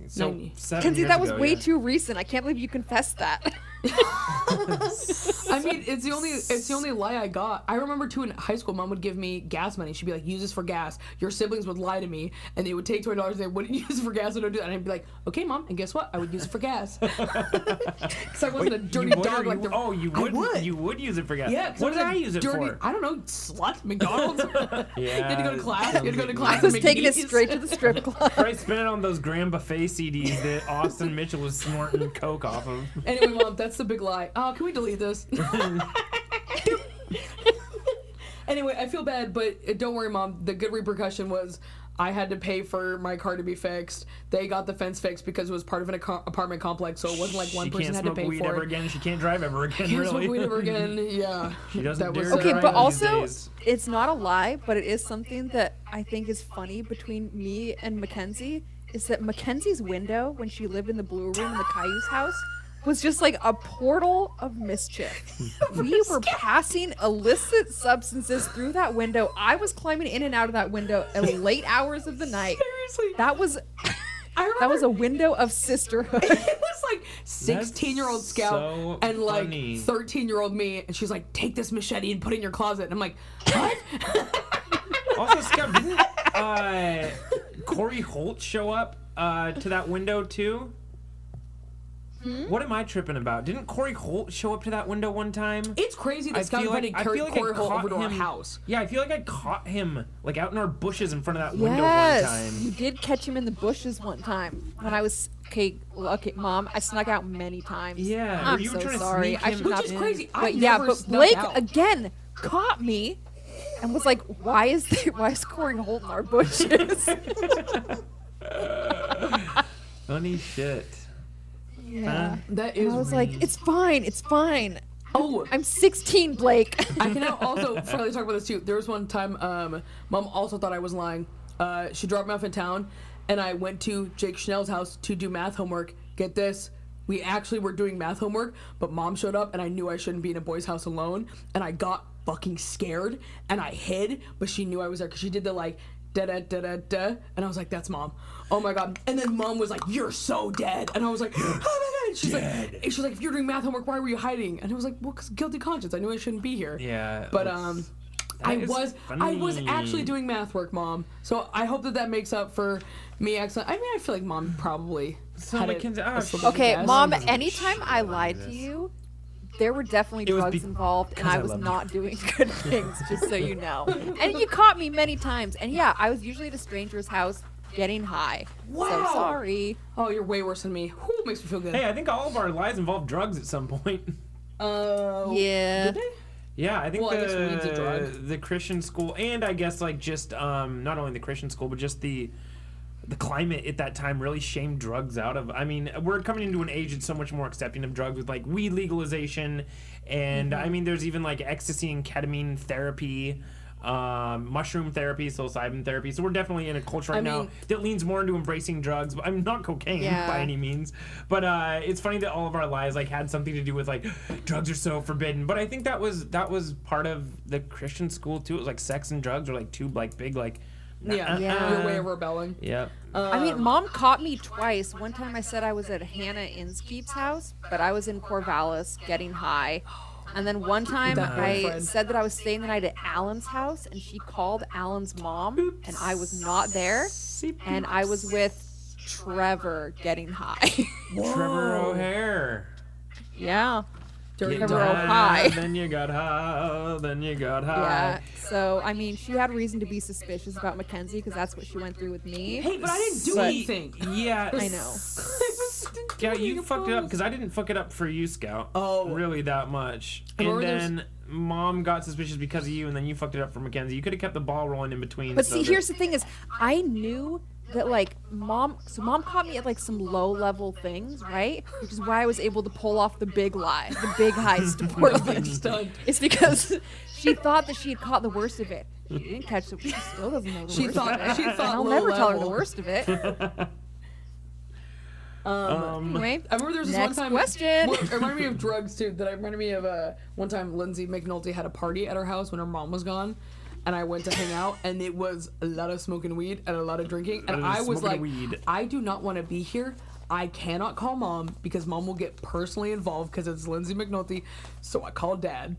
So 7 Kenzie, years that was ago, way yeah. too recent. I can't believe you confessed that. I mean, it's the only lie I got. I remember too in high school, Mom would give me gas money. She'd be like, "Use this for gas." Your siblings would lie to me, and they would take $20. They wouldn't use it for gas. And I'd do that. And I'd be like, "Okay, Mom." And guess what? I would use it for gas because I wasn't a dirty dog like the. Oh, you would. I would. You would use it for gas. Yeah. What did I use it for? I don't know. Slut. McDonald's. You had to go to class. You had to go to I class. was and taking it McDee's. straight to the strip club. I spent it on those Graham Buffet CDs that Austin Mitchell was snorting coke off of. Anyway, Mom, that's the big lie. Can we delete this? Anyway, I feel bad, but don't worry, Mom. The good repercussion was I had to pay for my car to be fixed. They got the fence fixed because it was part of an apartment complex, so it wasn't like one person had to pay for it. She can't smoke weed ever again. She can't drive ever again, Can't really. smoke weed ever again, yeah. She doesn't dare Okay, drive but these also, days. it's not a lie, but it is something that I think is funny between me and Mackenzie, is that Mackenzie's window, when she lived in the blue room in the Cayuse house, was just like a portal of mischief. We were passing illicit substances through that window. I was climbing in and out of that window at late hours of the night. Seriously. That was a window of sisterhood. It was like 16-year-old Scout so and like funny. 13-year-old me, and she's like, take this machete and put it in your closet. And I'm like, what? Also, Scout, didn't Corey Holt show up to that window too? What am I tripping about? Didn't Corey Holt show up to that window one time? It's crazy that Scott invited Corey Holt over to our house. Yeah, I feel like I caught him like out in our bushes in front of that window Yes, one time. you did catch him in the bushes one time when I was okay, Mom. I snuck out many times. Yeah, I'm you were so trying to sorry. sneak I him should not. Which is crazy. I But yeah, never but snuck Blake out. again caught me and was like, "Why is Corey Holt in our bushes?" Funny shit. Yeah. That And is I was like, "It's fine. It's fine. Oh, I'm 16, Blake." I can now also finally talk about this too. There was one time, Mom also thought I was lying. She dropped me off in town, and I went to Jake Schnell's house to do math homework. Get this, we actually were doing math homework, but Mom showed up, and I knew I shouldn't be in a boy's house alone, and I got fucking scared, and I hid, but she knew I was there because she did the like da da da da da, and I was like, that's Mom. Oh my god! And then Mom was like, "You're so dead," and I was like, "Oh my god!" She's like, "If you're doing math homework, why were you hiding?" And I was like, "Well, 'cause guilty conscience. I knew I shouldn't be here." Yeah. But I is was funny. actually doing math work, Mom. So I hope that makes up for me actually. I mean, I feel like Mom probably So had Mackenzie, a slip of Okay, the gas. Mom. Anytime I lied to you, there were definitely It was drugs involved, and because I I was love you. not doing good things. Just so you know. And you caught me many times. And yeah, I was usually at a stranger's house getting high. Wow. So sorry. Oh, you're way worse than me. Whew, makes me feel good. Hey, I think all of our lies involve drugs at some point. Yeah. Did they? Yeah, I think Well, I guess weed's a drug. the Christian school, and I guess like just not only the Christian school, but just the climate at that time really shamed drugs out of. I mean, we're coming into an age that's so much more accepting of drugs with like weed legalization, and I mean, there's even like ecstasy and ketamine therapy. Mushroom therapy, psilocybin therapy. So we're definitely in a culture right now that leans more into embracing drugs. But I'm not cocaine by any means. But it's funny that all of our lives like had something to do with like drugs are so forbidden. But I think that was part of the Christian school too. It was like sex and drugs were like two like big like Your way of rebelling. Yeah. I mean, Mom caught me twice. One time I said I was at Hannah Inskeep's house, but I was in Corvallis getting high. And then one time I said that I was staying the night at Alan's house, and she called Alan's mom, and I was not there. And I was with Trevor getting high. Trevor O'Hare. Yeah. Dirty Trevor dog. O'Hare. Then you got high. Then you got high. Yeah. So, I mean, she had reason to be suspicious about Mackenzie because that's what she went through with me. Hey, but I didn't do anything. Yeah. I know. Yeah, you fucked it up because I didn't fuck it up for you, Scout. Oh. Really that much. And And there's- then Mom got suspicious because of you, and then you fucked it up for Mackenzie. You could have kept the ball rolling in between. But so see, that- here's the thing is, I knew that, like, Mom caught me at, like, some low-level things, right? Which is why I was able to pull off the big lie, the big heist of Portland. Stunned. It's because she thought that she had caught the worst of it. She didn't catch the She still doesn't know the She worst thought- of it. she thought I'll low never tell her the level. worst of it. Anyway, I remember there was this next one time. question. Well, it reminded me of drugs too. That reminded me of one time Lindsay McNulty had a party at her house when her mom was gone, and I went to hang out, and it was a lot of smoking weed and a lot of drinking, and I was like, I do not want to be here. I cannot call Mom because Mom will get personally involved because it's Lindsay McNulty. So I called Dad,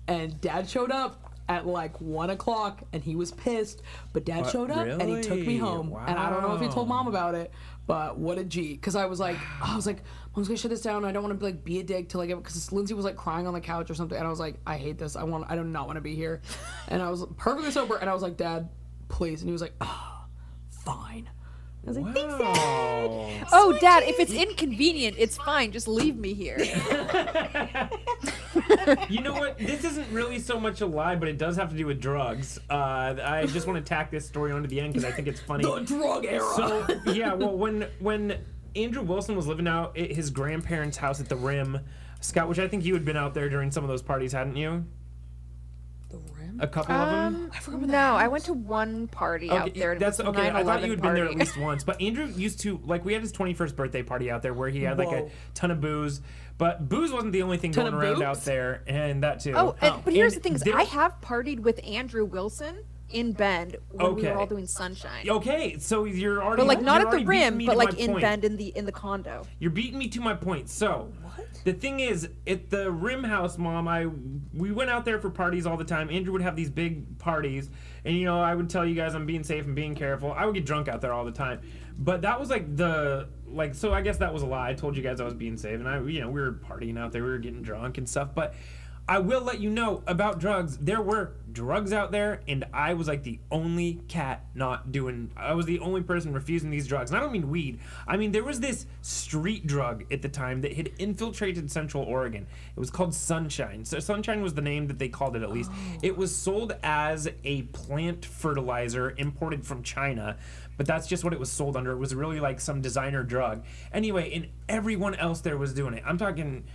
and Dad showed up at like 1 o'clock, and he was pissed. But Dad showed up and he took me home, and I don't know if he told Mom about it. But what a G, because I was like, Mom's gonna shut this down. I don't want to like be a dick till I get, because Lindsay was like crying on the couch or something, and I was like, I hate this. I do not want to be here, and I was perfectly sober, and I was like, Dad, please, and he was like, oh, fine. I was like, thanks, Dad. Oh, Dad, if it's inconvenient, it's fine. Just leave me here. You know what? This isn't really so much a lie, but it does have to do with drugs. I just want to tack this story onto the end because I think it's funny. The drug era. So yeah, well, when Andrew Wilson was living out at his grandparents' house at the Rim, Scott, which I think you had been out there during some of those parties, hadn't you? The Rim? A couple of them. I forgot about No, I went to one party out there. It That's was a okay. I thought you had been there at party. least once. But Andrew used to, like, we had his 21st birthday party out there where he had like a Whoa. ton of booze. But booze wasn't the only thing Ton going of around boobs? out there, and that too. But here's the thing: is there- I have partied with Andrew Wilson in Bend when we Okay. were all doing Sunshine. Okay, so you're already. But like not you're at the already beating Rim, me but to like my in point. Bend in the condo. You're beating me to my point. So, the thing is, at the Rim House, Mom, we went out there for parties all the time. Andrew would have these big parties, and I would tell you guys I'm being safe and being careful. I would get drunk out there all the time, but that was so I guess that was a lie. I told you guys I was being safe, and we were partying out there, we were getting drunk and stuff, but. I will let you know about drugs. There were drugs out there, and I was like the only cat I was the only person refusing these drugs. And I don't mean weed. I mean, there was this street drug at the time that had infiltrated Central Oregon. It was called Sunshine. So Sunshine was the name that they called it, at least. It was sold as a plant fertilizer imported from China. But that's just what it was sold under. It was really like some designer drug. Anyway, and everyone else there was doing it. I'm talking...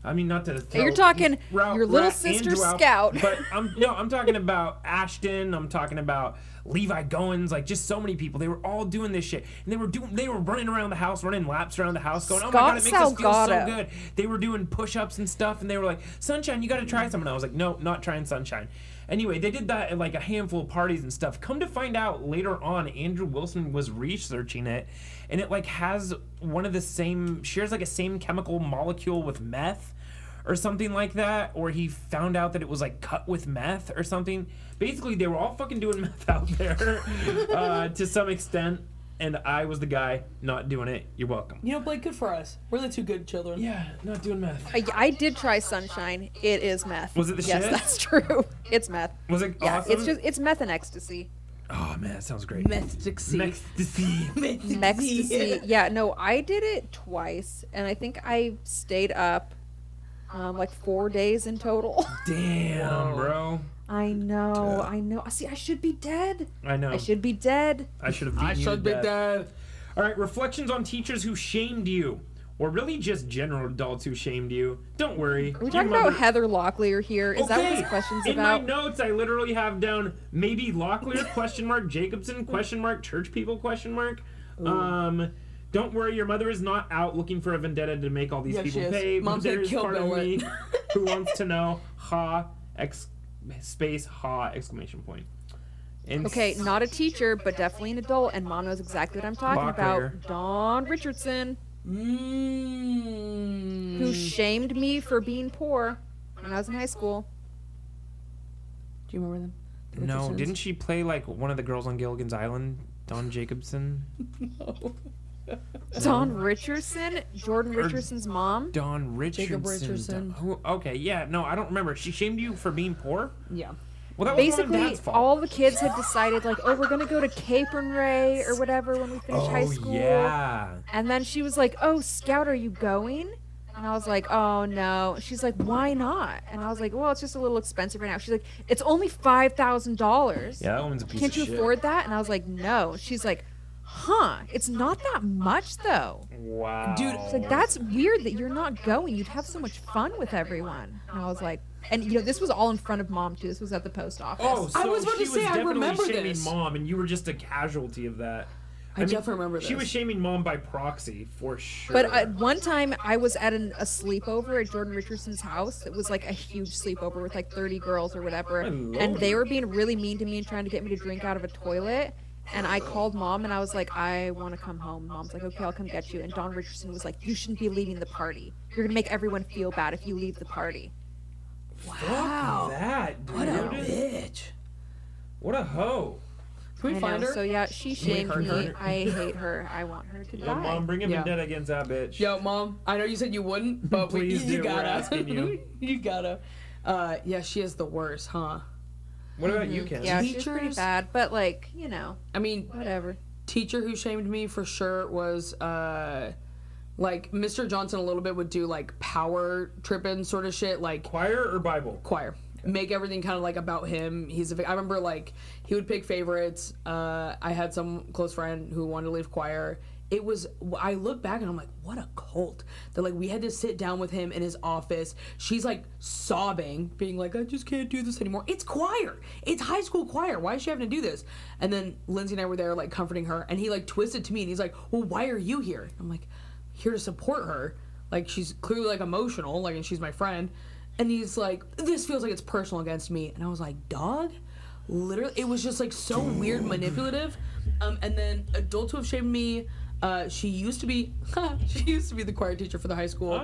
I mean, not to throw You're talking Ra- your little Ra- sister Andrew out, Scout. but I'm talking about Ashton. I'm talking about Levi Goins. Like just so many people. They were all doing this shit, and they were running around the house, running laps around the house, going, "Oh my god, it makes us feel so Salgado. good." They were doing push-ups and stuff, and they were like, "Sunshine, you got to try some." And I was like, "No, not trying Sunshine." Anyway, they did that at like a handful of parties and stuff. Come to find out later on, Andrew Wilson was researching it, and it like has shares like a same chemical molecule with meth. Or something like that, or he found out that it was like cut with meth or something. Basically, they were all fucking doing meth out there to some extent, and I was the guy not doing it. You're welcome. Blake, good for us. We're the two good children. Yeah, not doing meth. I did try Sunshine. It is meth. Was it the yes, shit? that's true. It's meth. Was it Yeah, awesome? it's meth and ecstasy. Oh man, that sounds great. Ecstasy. Ecstasy. Yeah, no, I did it twice, and I think I stayed up like 4 days in total. Damn, bro. I know. See, I should be dead. I know. I should be dead. I should have beaten I you should to be death. dead. All right, reflections on teachers who shamed you, or really just general adults who shamed you. Don't worry. Are we talking about Heather Locklear here? Is that what this question's In about? my notes, I literally have down maybe Locklear question mark Jacobson question mark church people question mark. Don't worry, your mother is not out looking for a vendetta to make all these Yeah, people she is. pay. Mom said There's kill part of Bill me it. who wants to know. Ha! Space ha! Exclamation point. And Okay, not a teacher, but definitely an adult, and Mom knows exactly what I'm talking Locklear. about. Dawn Richardson, Mm. who shamed me for being poor when I was in high school. Do you remember them? The No, Richardsons? didn't she play like one of the girls on Gilligan's Island? Dawn Jacobson? Dawn Richardson, Jordan Richardson's mom. Dawn Richardson. Richardson. Who? Okay, yeah, no, I don't remember. She shamed you for being poor? Yeah. Well, that was Mom Basically, and Dad's fault. all the kids had decided, like, oh, we're going to go to Cape and Ray or whatever when we finish high school. Yeah. And then she was like, oh, Scout, are you going? And I was like, oh, no. She's like, why not? And I was like, well, it's just a little expensive right now. She's like, it's only $5,000. Yeah, that woman's a piece Can't of you shit. afford that? And I was like, no. She's like, huh, it's not that much, though. Wow. Dude, It's like, that's weird that you're not going. You'd have so much fun with everyone. And I was like, and, this was all in front of Mom, too. This was at the post office. Oh, so I was about she to say, I definitely remember shaming this. Mom, and you were just a casualty of that. I definitely remember She this. was shaming Mom by proxy, for sure. But one time I was at a sleepover at Jordan Richardson's house. It was like a huge sleepover with like 30 girls or whatever. And they were being really mean to me and trying to get me to drink out of a toilet. And I called Mom and I was like, I want to come home. Mom's like, okay, I'll come get you. And Dawn Richardson was like, you shouldn't be leaving the party. You're going to make everyone feel bad if you leave the party. Wow. That, dude. What a bitch. What a hoe. Can we I find know. her? So yeah, she shamed hurt me. her? I hate her. I want her to Yeah, die. Mom, bring him Yeah. in dead against that bitch. Yo, Mom, I know you said you wouldn't, but Please you do, gotta. we're asking you. You gotta. Yeah, she is the worst, huh? What about you, Ken? Yeah, she's pretty Teachers- bad. But like, I mean, whatever. teacher who shamed me for sure was Like, Mr. Johnson a little bit would do, like, power tripping sort of shit. Like, Choir or Bible? choir. Make everything kind of, like, about him. I remember, like, he would pick favorites. I had some close friend who wanted to leave choir. I look back and I'm like, what a cult. That, like, we had to sit down with him in his office. She's, like, sobbing, being like, I just can't do this anymore. It's choir. It's high school choir. Why is she having to do this? And then Lindsay and I were there, like, comforting her. And he, like, twisted to me and he's like, well, why are you here? I'm like, here to support her. Like, she's clearly, like, emotional, like, and she's my friend. And he's like, this feels like it's personal against me. And I was like, dog? Literally, it was just, like, so weird, manipulative. And then adults who have shamed me, she used to be the choir teacher for the high school.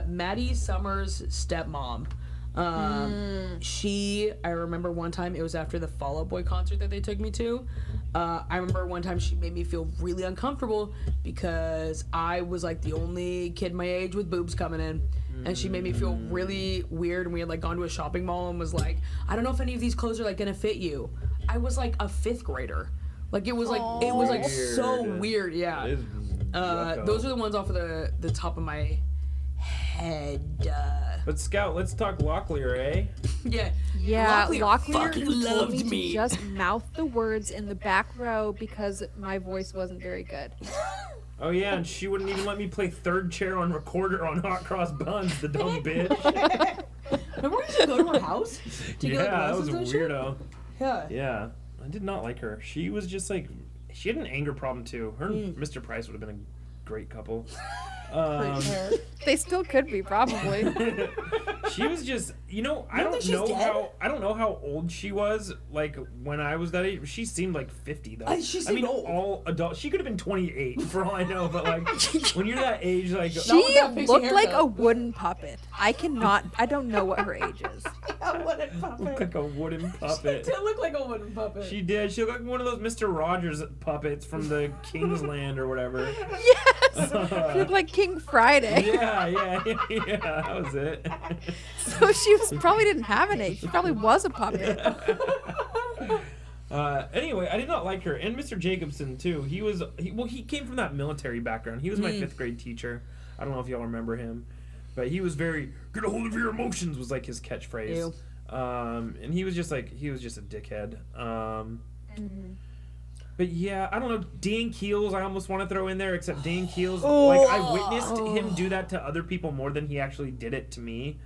Maddie Summers' stepmom. I remember one time, it was after the Fall Out Boy concert that they took me to. I remember one time she made me feel really uncomfortable because I was like the only kid my age with boobs coming in. And she made me feel really weird, and we had like gone to a shopping mall and was like, I don't know if any of these clothes are like gonna fit you. I was like a 5th grader. Like it was like so weird, yeah. Those are the ones off of the top of my head. But Scout, let's talk Locklear, eh? Yeah, Locklear fucking told loved me me. to just mouth the words in the back row because my voice wasn't very good. Oh yeah, and she wouldn't even let me play third chair on recorder on Hot Cross Buns, the dumb bitch. Remember we used to go to her house? To get, like, That was a lessons and shit? weirdo. Yeah. Yeah, I did not like her. She was just like, she had an anger problem too. Her and Mr. Price would have been a great couple. They still could be, probably. She was just, I think don't she's know dead? how old she was. Like when I was that age, she seemed like 50 though. She seemed old. All adult. She could have been 28 for all I know. But like when you're that age, like She with that pixie looked like haircut. a wooden puppet. I don't know what her age is. A wooden puppet. like a wooden puppet. She did look like a wooden puppet. She did. She looked like one of those Mr. Rogers puppets from the King's Land or whatever. Yes! She looked like King Friday. Yeah, that was it. So she probably didn't have an age. She probably was a puppet. Anyway, I did not like her. And Mr. Jacobson, too. He came from that military background. He was my 5th grade teacher. I don't know if y'all remember him. But he was very, get a hold of your emotions, was like his catchphrase. Ew. And he was just a dickhead. But yeah, I don't know. Dan Keels, I almost want to throw in there, except Dan Keels, I witnessed him do that to other people more than he actually did it to me.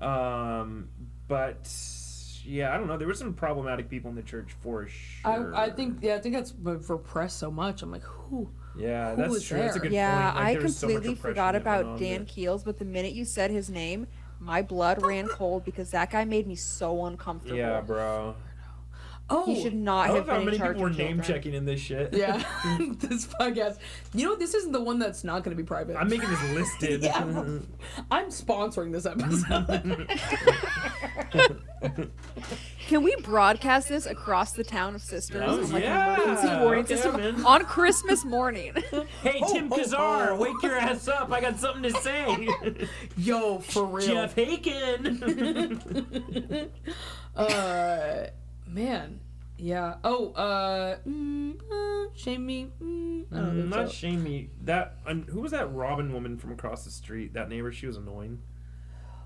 But yeah, I don't know. There were some problematic people in the church for sure. I think that's repressed so much. I'm like, who? Yeah, who that's was true. That's a there? good Yeah, point. Like, I there's so much completely repression forgot that went about on, Dan but- Keels, but the minute you said his name, my blood ran cold because that guy made me so uncomfortable. Yeah, bro. Oh, He should not I have love how been in many charge people were of name children. checking in this shit. yeah. This podcast. This isn't the one that's not going to be private. I'm making this listed. Yeah, I'm sponsoring this episode. Can we broadcast this across the town of Sisters? Oh, as, like, yeah. an emergency warning Okay, system man. on Christmas morning. Hey, Tim Kazar, wake your ass up. I got something to say. Yo, for real. Jeff Haken. Man. Yeah. Shame me. I don't think Not so. shame me. Who was that Robin woman from across the street? That neighbor, she was annoying.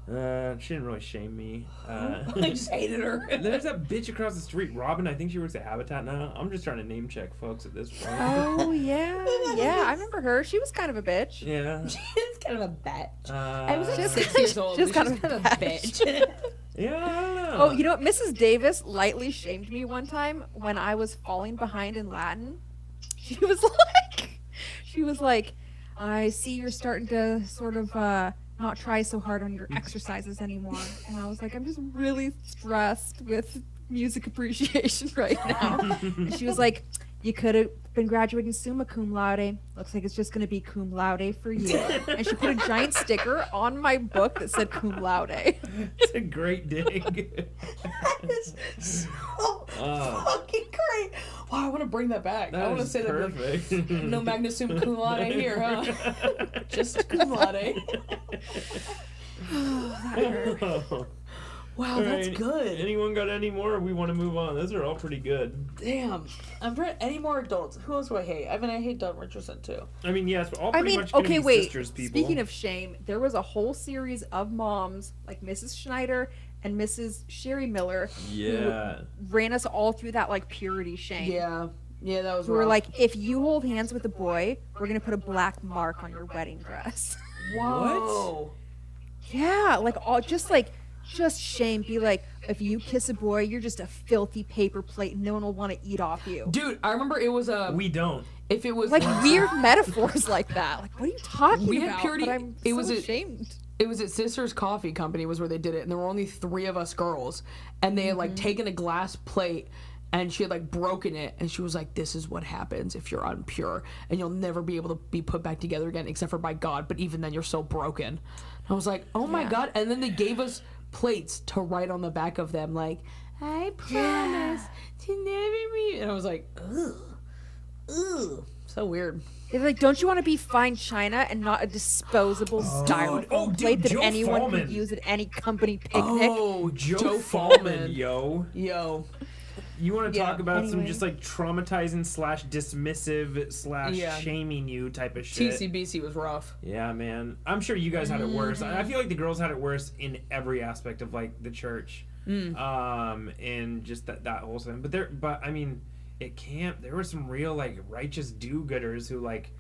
She didn't really shame me. I just hated her. There's that bitch across the street, Robin. I think she works at Habitat now. I'm just trying to name check folks at this point. Oh, yeah. Yeah, I remember her. She was kind of a bitch. Yeah. She's kind of a bitch. I was like Just 6 years old. just She's kind of a bitch. Yeah, I don't know. Oh, you know what? Mrs. Davis lightly shamed me one time when I was falling behind in Latin. She was like, I see you're starting to sort of not try so hard on your exercises anymore. And I was like, I'm just really stressed with music appreciation right now. And she was like, you could have been graduating summa cum laude. Looks like it's just going to be cum laude for you. And she put a giant sticker on my book that said cum laude. It's a great dig. That is so fucking great. Wow, I want to bring that back. I want to say perfect. that. Like, no magna sum cum laude here, huh? Just cum laude. That hurt. Wow, All that's right, good. Anyone got any more? Or we want to move on. Those are all pretty good. Damn. I'm trying any more adults. Who else do I hate? I mean, I hate Don Richardson too. I mean, yes, but all pretty much okay, be wait. sisters, people. Speaking of shame, there was a whole series of moms, like Mrs. Schneider and Mrs. Sherry Miller, yeah, who ran us all through that like purity shame. Yeah. Yeah, that was We were rough. like, if you hold hands with a boy, we're gonna put a black mark on your wedding dress. Whoa. Yeah, like all just shame. Be like, if you kiss a boy, you're just a filthy paper plate, and no one will want to eat off you. Dude, I remember it was a. we don't. If it was Like weird metaphors like that. Like, what are you talking We about? had purity- But I'm it so was a- ashamed. It was at Sisters Coffee Company was where they did it, and there were only 3 of us girls, and they had like taken a glass plate, and she had like broken it, and she was like, "This is what happens if you're unpure, and you'll never be able to be put back together again, except for by God. But even then, you're so broken." And I was like, "Oh my Yeah. God!" And then they gave us plates to write on the back of them, like, "I promise to never be," and I was like, ugh, so weird. They're like, don't you want to be fine china and not a disposable styrofoam dude, plate that Joe anyone Fallman. could use at any company picnic? Oh, Joe Fallman, yo. Yo. You want to Yeah, talk about some anyway. just like traumatizing / dismissive / Yeah. shaming you type of shit. TCBC was rough. Yeah, man. I'm sure you guys had it worse. I feel like the girls had it worse in every aspect of like the church, and just that whole thing. But I mean, there were some real like righteous do-gooders who like,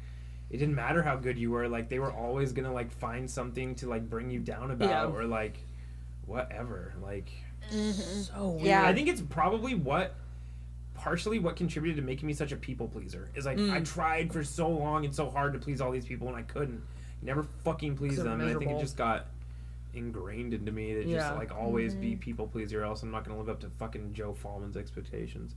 it didn't matter how good you were, like they were always gonna like find something to like bring you down about or like whatever. Like, So weird. Yeah. I think it's probably partially what contributed to making me such a people pleaser is like I tried for so long and so hard to please all these people and I couldn't. Never fucking please they're them. And I think it miserable. just got ingrained into me to just like always be people pleaser, or else I'm not gonna live up to fucking Joe Fallman's expectations.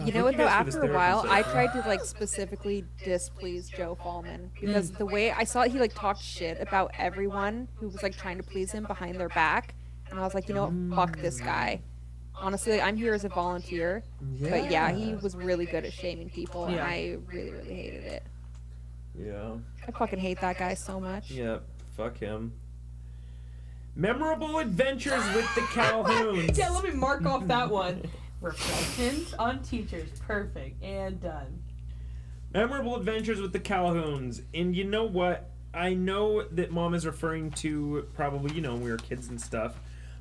You know what though? guys for this After a while, therapy I session. tried to like specifically displease Joe Fallman because the way I saw it, he like talked shit about everyone who was like trying to please him behind their back, and I was like, you know what? Fuck this guy. Honestly, I'm here as a volunteer, but yeah, he was really good at shaming people, and Yeah. I really, really hated it. Yeah. I fucking hate that guy so much. Yeah. Fuck him. Memorable adventures with the Calhouns. Yeah, let me mark off that one. Reflections on teachers. Perfect. And done. Memorable adventures with the Calhouns. And you know what? I know that Mom is referring to probably, when we were kids and stuff.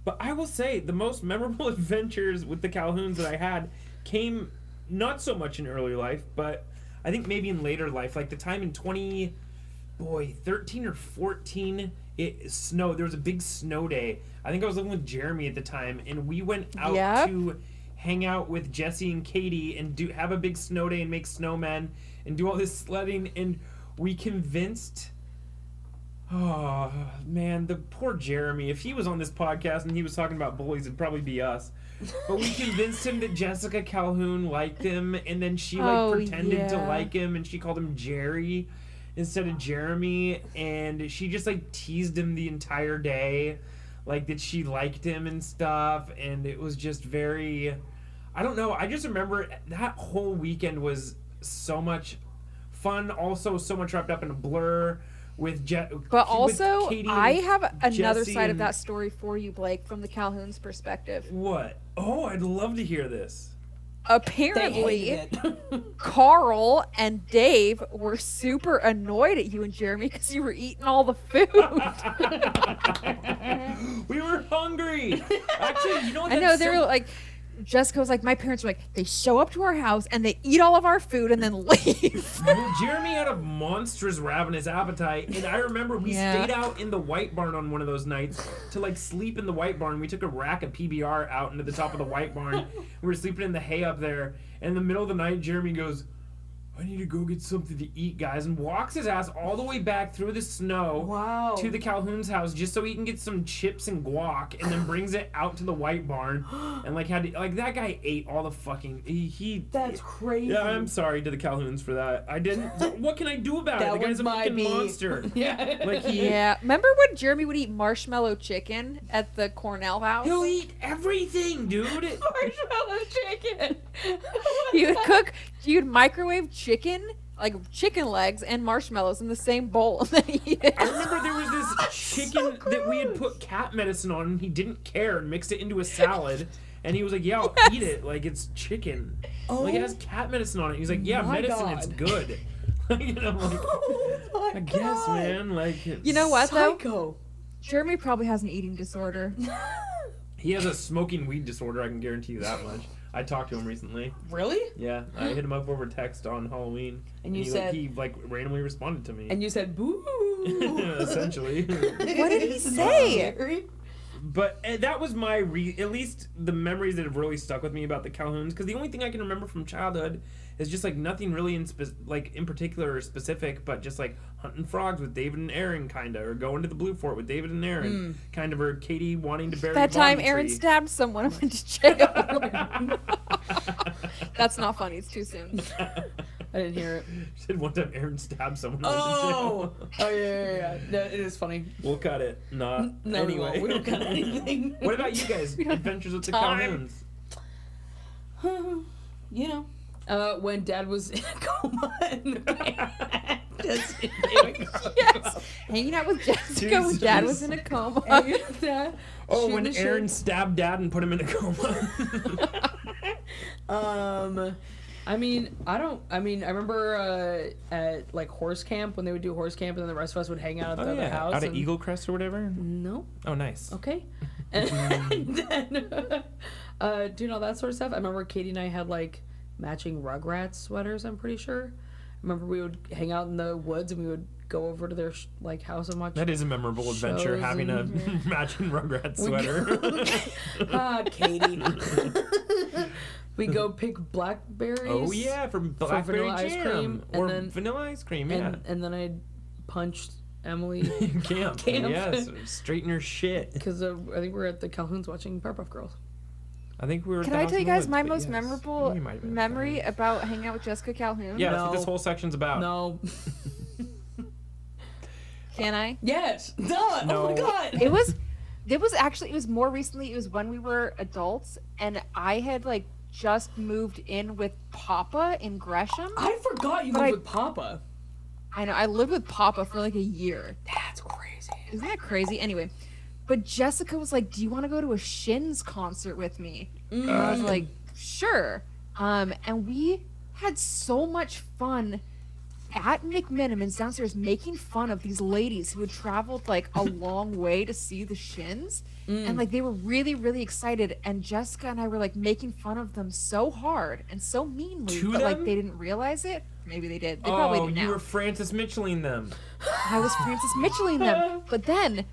But I will say the most memorable adventures with the Calhouns that I had came not so much in early life, but I think maybe in later life. Like the time in 13 or 14, it snowed. There was a big snow day. I think I was living with Jeremy at the time, and we went out Yep. to hang out with Jesse and Katie and have a big snow day and make snowmen and do all this sledding, and we convinced oh man, the poor Jeremy, if he was on this podcast and he was talking about bullies, it'd probably be us. But we convinced him that Jessica Calhoun liked him, and then she pretended to yeah. like him, and she called him Jerry instead of Jeremy, and she just like teased him the entire day, like that she liked him and stuff, and it was just very, I don't know, I just remember that whole weekend was so much fun, also so much wrapped up in a blur with But also, Katie I and have another Jesse side of and- that story for you, Blake, from the Calhoun's perspective. What? Oh, I'd love to hear this. Apparently, Carl and Dave were super annoyed at you and Jeremy because you were eating all the food. We were hungry. Actually, you know what? I know, they were like, Jessica was like, my parents were like, they show up to our house and they eat all of our food and then leave. Well, Jeremy had a monstrous ravenous appetite, and I remember we Yeah. stayed out in the White Barn on one of those nights to like sleep in the White Barn. We took a rack of PBR out into the top of the White Barn. We were sleeping in the hay up there, and in the middle of the night, Jeremy goes, I need to go get something to eat, guys, and walks his ass all the way back through the snow Wow. to the Calhoun's house just so he can get some chips and guac, and then brings it out to the White Barn, and that guy ate all the fucking That's crazy. Yeah, I'm sorry to the Calhouns for that. I didn't. What can I do about it? That The guy's was a my fucking beat. monster. Yeah. Like he. Yeah. Remember when Jeremy would eat marshmallow chicken at the Cornell house? He'll eat everything, dude. Marshmallow chicken. He would cook, you'd microwave chicken like chicken legs and marshmallows in the same bowl. And then eat it. I remember there was this chicken that we had put cat medicine on, and he didn't care and mixed it into a salad. And he was like, "Yeah, I'll eat it. Like it's chicken. Like it has cat medicine on it." He's like, "Yeah, My medicine. God. It's good." You know, like, I guess, man. Like, You know what though? Psycho. Jeremy probably has an eating disorder. He has a smoking weed disorder. I can guarantee you that much. I talked to him recently. Really? Yeah, I hit him up over text on Halloween, And you he, said- he randomly responded to me. And you said, boo. Essentially. What did he say? But that was my at least the memories that have really stuck with me about the Calhouns, because the only thing I can remember from childhood is just like nothing really in particular or specific, but just like hunting frogs with David and Aaron, kind of, or going to the Blue Fort with David and Aaron, kind of, or Katie wanting to bury That a time bonsai Aaron tree. stabbed someone and went to jail. That's not funny. It's too soon. I didn't hear it. She said one time Aaron stabbed someone. Oh, yeah. No, it is funny. We'll cut it. Nah. No, Anyway. we don't cut anything. What about you guys? Adventures with the time. Calhouns. You know, when Dad was in a coma and just Yes. Hanging out with Jessica when Dad was in a coma. Oh, when Aaron stabbed Dad and put him in a coma. I remember at like horse camp when they would do horse camp and then the rest of us would hang out at the other house. Out at and- Eagle Crest or whatever. No. Oh, nice. Okay. And then doing all that sort of stuff. I remember Katie and I had like matching Rugrats sweaters, I'm pretty sure. I remember we would hang out in the woods and we would go over to their like house and watch. That is a memorable adventure, shows having a and- matching Rugrats sweater. Katie. We go pick blackberries. Oh yeah, for blackberry vanilla ice jam cream, and or then- vanilla ice cream. Yeah, And then I punched Emily camp. Yes, straighten your shit. because I think we were at the Calhouns watching Powerpuff Girls. I think we were. Can at the I house tell in you the guys woods, my but most yes. memorable You might have been at the memory Calhouns. about hanging out with Jessica Calhoun? Yeah, that's what No. this whole section's about. No. Can I? Yes. Duh. Oh No. my god. It was more recently. It was when we were adults, and I had like just moved in with Papa in Gresham. I forgot you But lived I- with Papa. I know I lived with Papa for like a year. That's crazy. Isn't that crazy? Anyway, but Jessica was like, "Do you want to go to a Shins concert with me?" And I was like, "Sure." And we had so much fun at McMenamin's downstairs making fun of these ladies who had traveled like a long way to see the Shins. And like they were really, really excited. And Jessica and I were like making fun of them so hard and so meanly, To but like them? they didn't realize it. Maybe they did. They probably Oh, do now. you were Francis Mitchelling them. I was Francis Mitchelling them. But then,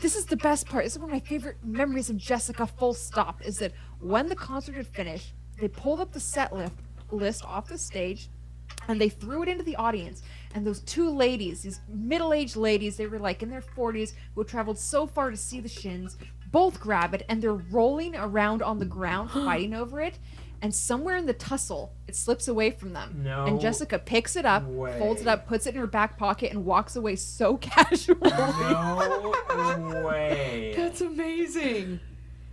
this is the best part. This is one of my favorite memories of Jessica, full stop, is that when the concert had finished, they pulled up the set list off the stage, and they threw it into the audience. And those two ladies, these middle-aged ladies, they were like in their 40s, who had traveled so far to see the Shins, both grab it, and they're rolling around on the ground, fighting over it. And somewhere in the tussle, it slips away from them. No And Jessica picks it up, way. folds it up, puts it in her back pocket, and walks away so casually. No way. That's amazing.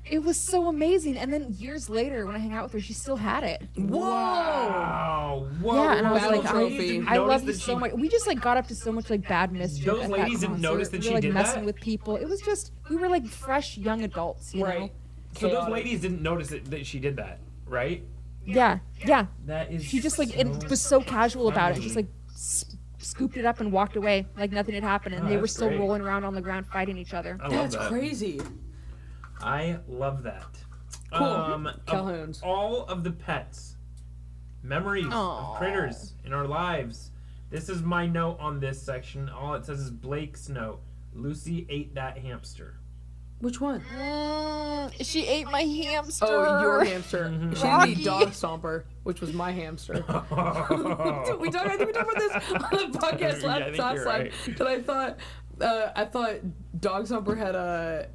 It was so amazing. And then years later, when I hang out with her, she still had it. Wow. Whoa. Yeah, and I was Battle like, trophy. I love you so much. We just like got up to so much like bad mischief. Those at ladies that didn't notice concert. that we were, she like, did messing that? with people. It was just we were like fresh young adults, you know? So those Chaotic. ladies didn't notice that she did that, right? Yeah, yeah. That is. She just like it was so casual about it. Just like scooped it up and walked away like nothing had happened, and Oh, they were that's still great. rolling around on the ground fighting each other. I love That's that. crazy. I love that. Cool. Of Calhouns. all of the pets, memories Aw. of critters in our lives. This is my note on this section. All it says is Blake's note. Lucy ate that hamster. Which one? She ate my hamster. Oh, your hamster. She Rocky. didn't eat Dog Stomper, which was my hamster. Dude, I think we talked about this on the podcast Yeah, I think last you're time. right. That I thought Dog Stomper had a.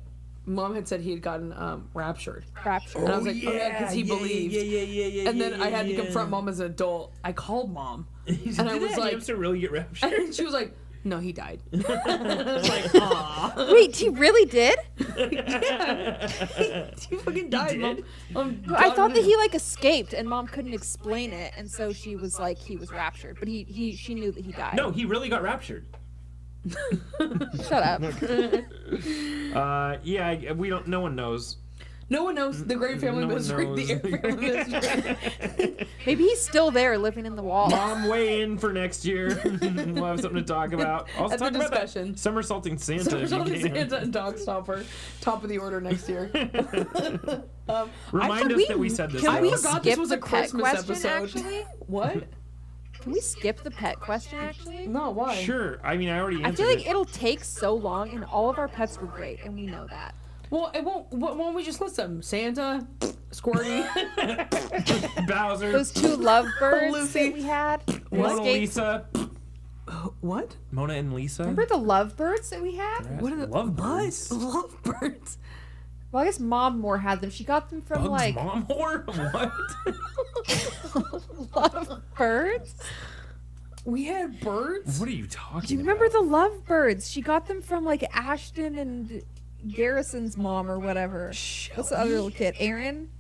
Mom had said he had gotten raptured. Rapture. And I was like, oh yeah, because he believed. Yeah. And then I had to confront Mom as an adult. I called Mom. Did and I was that like- hamster really get raptured? And she was like, No, he died. I was like, aw. Wait, he really did? He fucking died, Mom. I thought that he like escaped and Mom couldn't explain it, and so she was like he was raptured, but she knew that he died. No, he really got raptured. Shut up. Yeah, we don't. No one knows. No one knows the great family No one mystery. knows. The Air family mystery. Maybe he's still there, living in the wall. Mom, weigh in for next year. We'll have something to talk about. Also At the talk about that discussion. somersaulting Santa. if you Somersaulting can. Santa and Dog Stopper, top of the order next year. Remind us that we said this. Can we though. forgot this skip was the a pet Christmas question? episode. Actually, What? can we skip the pet question? Actually, No, why? Sure. I mean, I already I answered feel like it. it'll take so long, and all of our pets were great, and we know that. Well, it won't. Why don't we just list them? Santa, Squirty, Bowser. Those two lovebirds Lucy. that we had. Mona, escaped- Lisa. what? Mona and Lisa. Remember the lovebirds that we had? What are the Lovebirds? Lovebirds. Well, I guess Mom more had them. She got them from Bugs like mom whore? What? lovebirds. We had birds. What are you talking Do you remember the lovebirds? She got them from like Ashton and Garrison's mom or whatever. What's the other little kid? Aaron?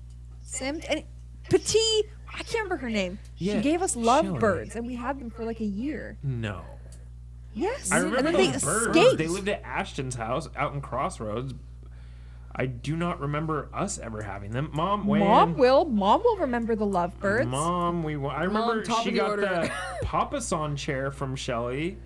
Sims? And Petit, I can't remember her name. Yeah, she gave us Shelley. lovebirds and we had them for like a year. No. Yes. I and remember then they those birds. escaped. They lived at Ashton's house out in Crossroads. I do not remember us ever having them. Mom, when? Mom will remember the lovebirds. Mom, I remember top she of the got order. the Papasan chair from Shelley.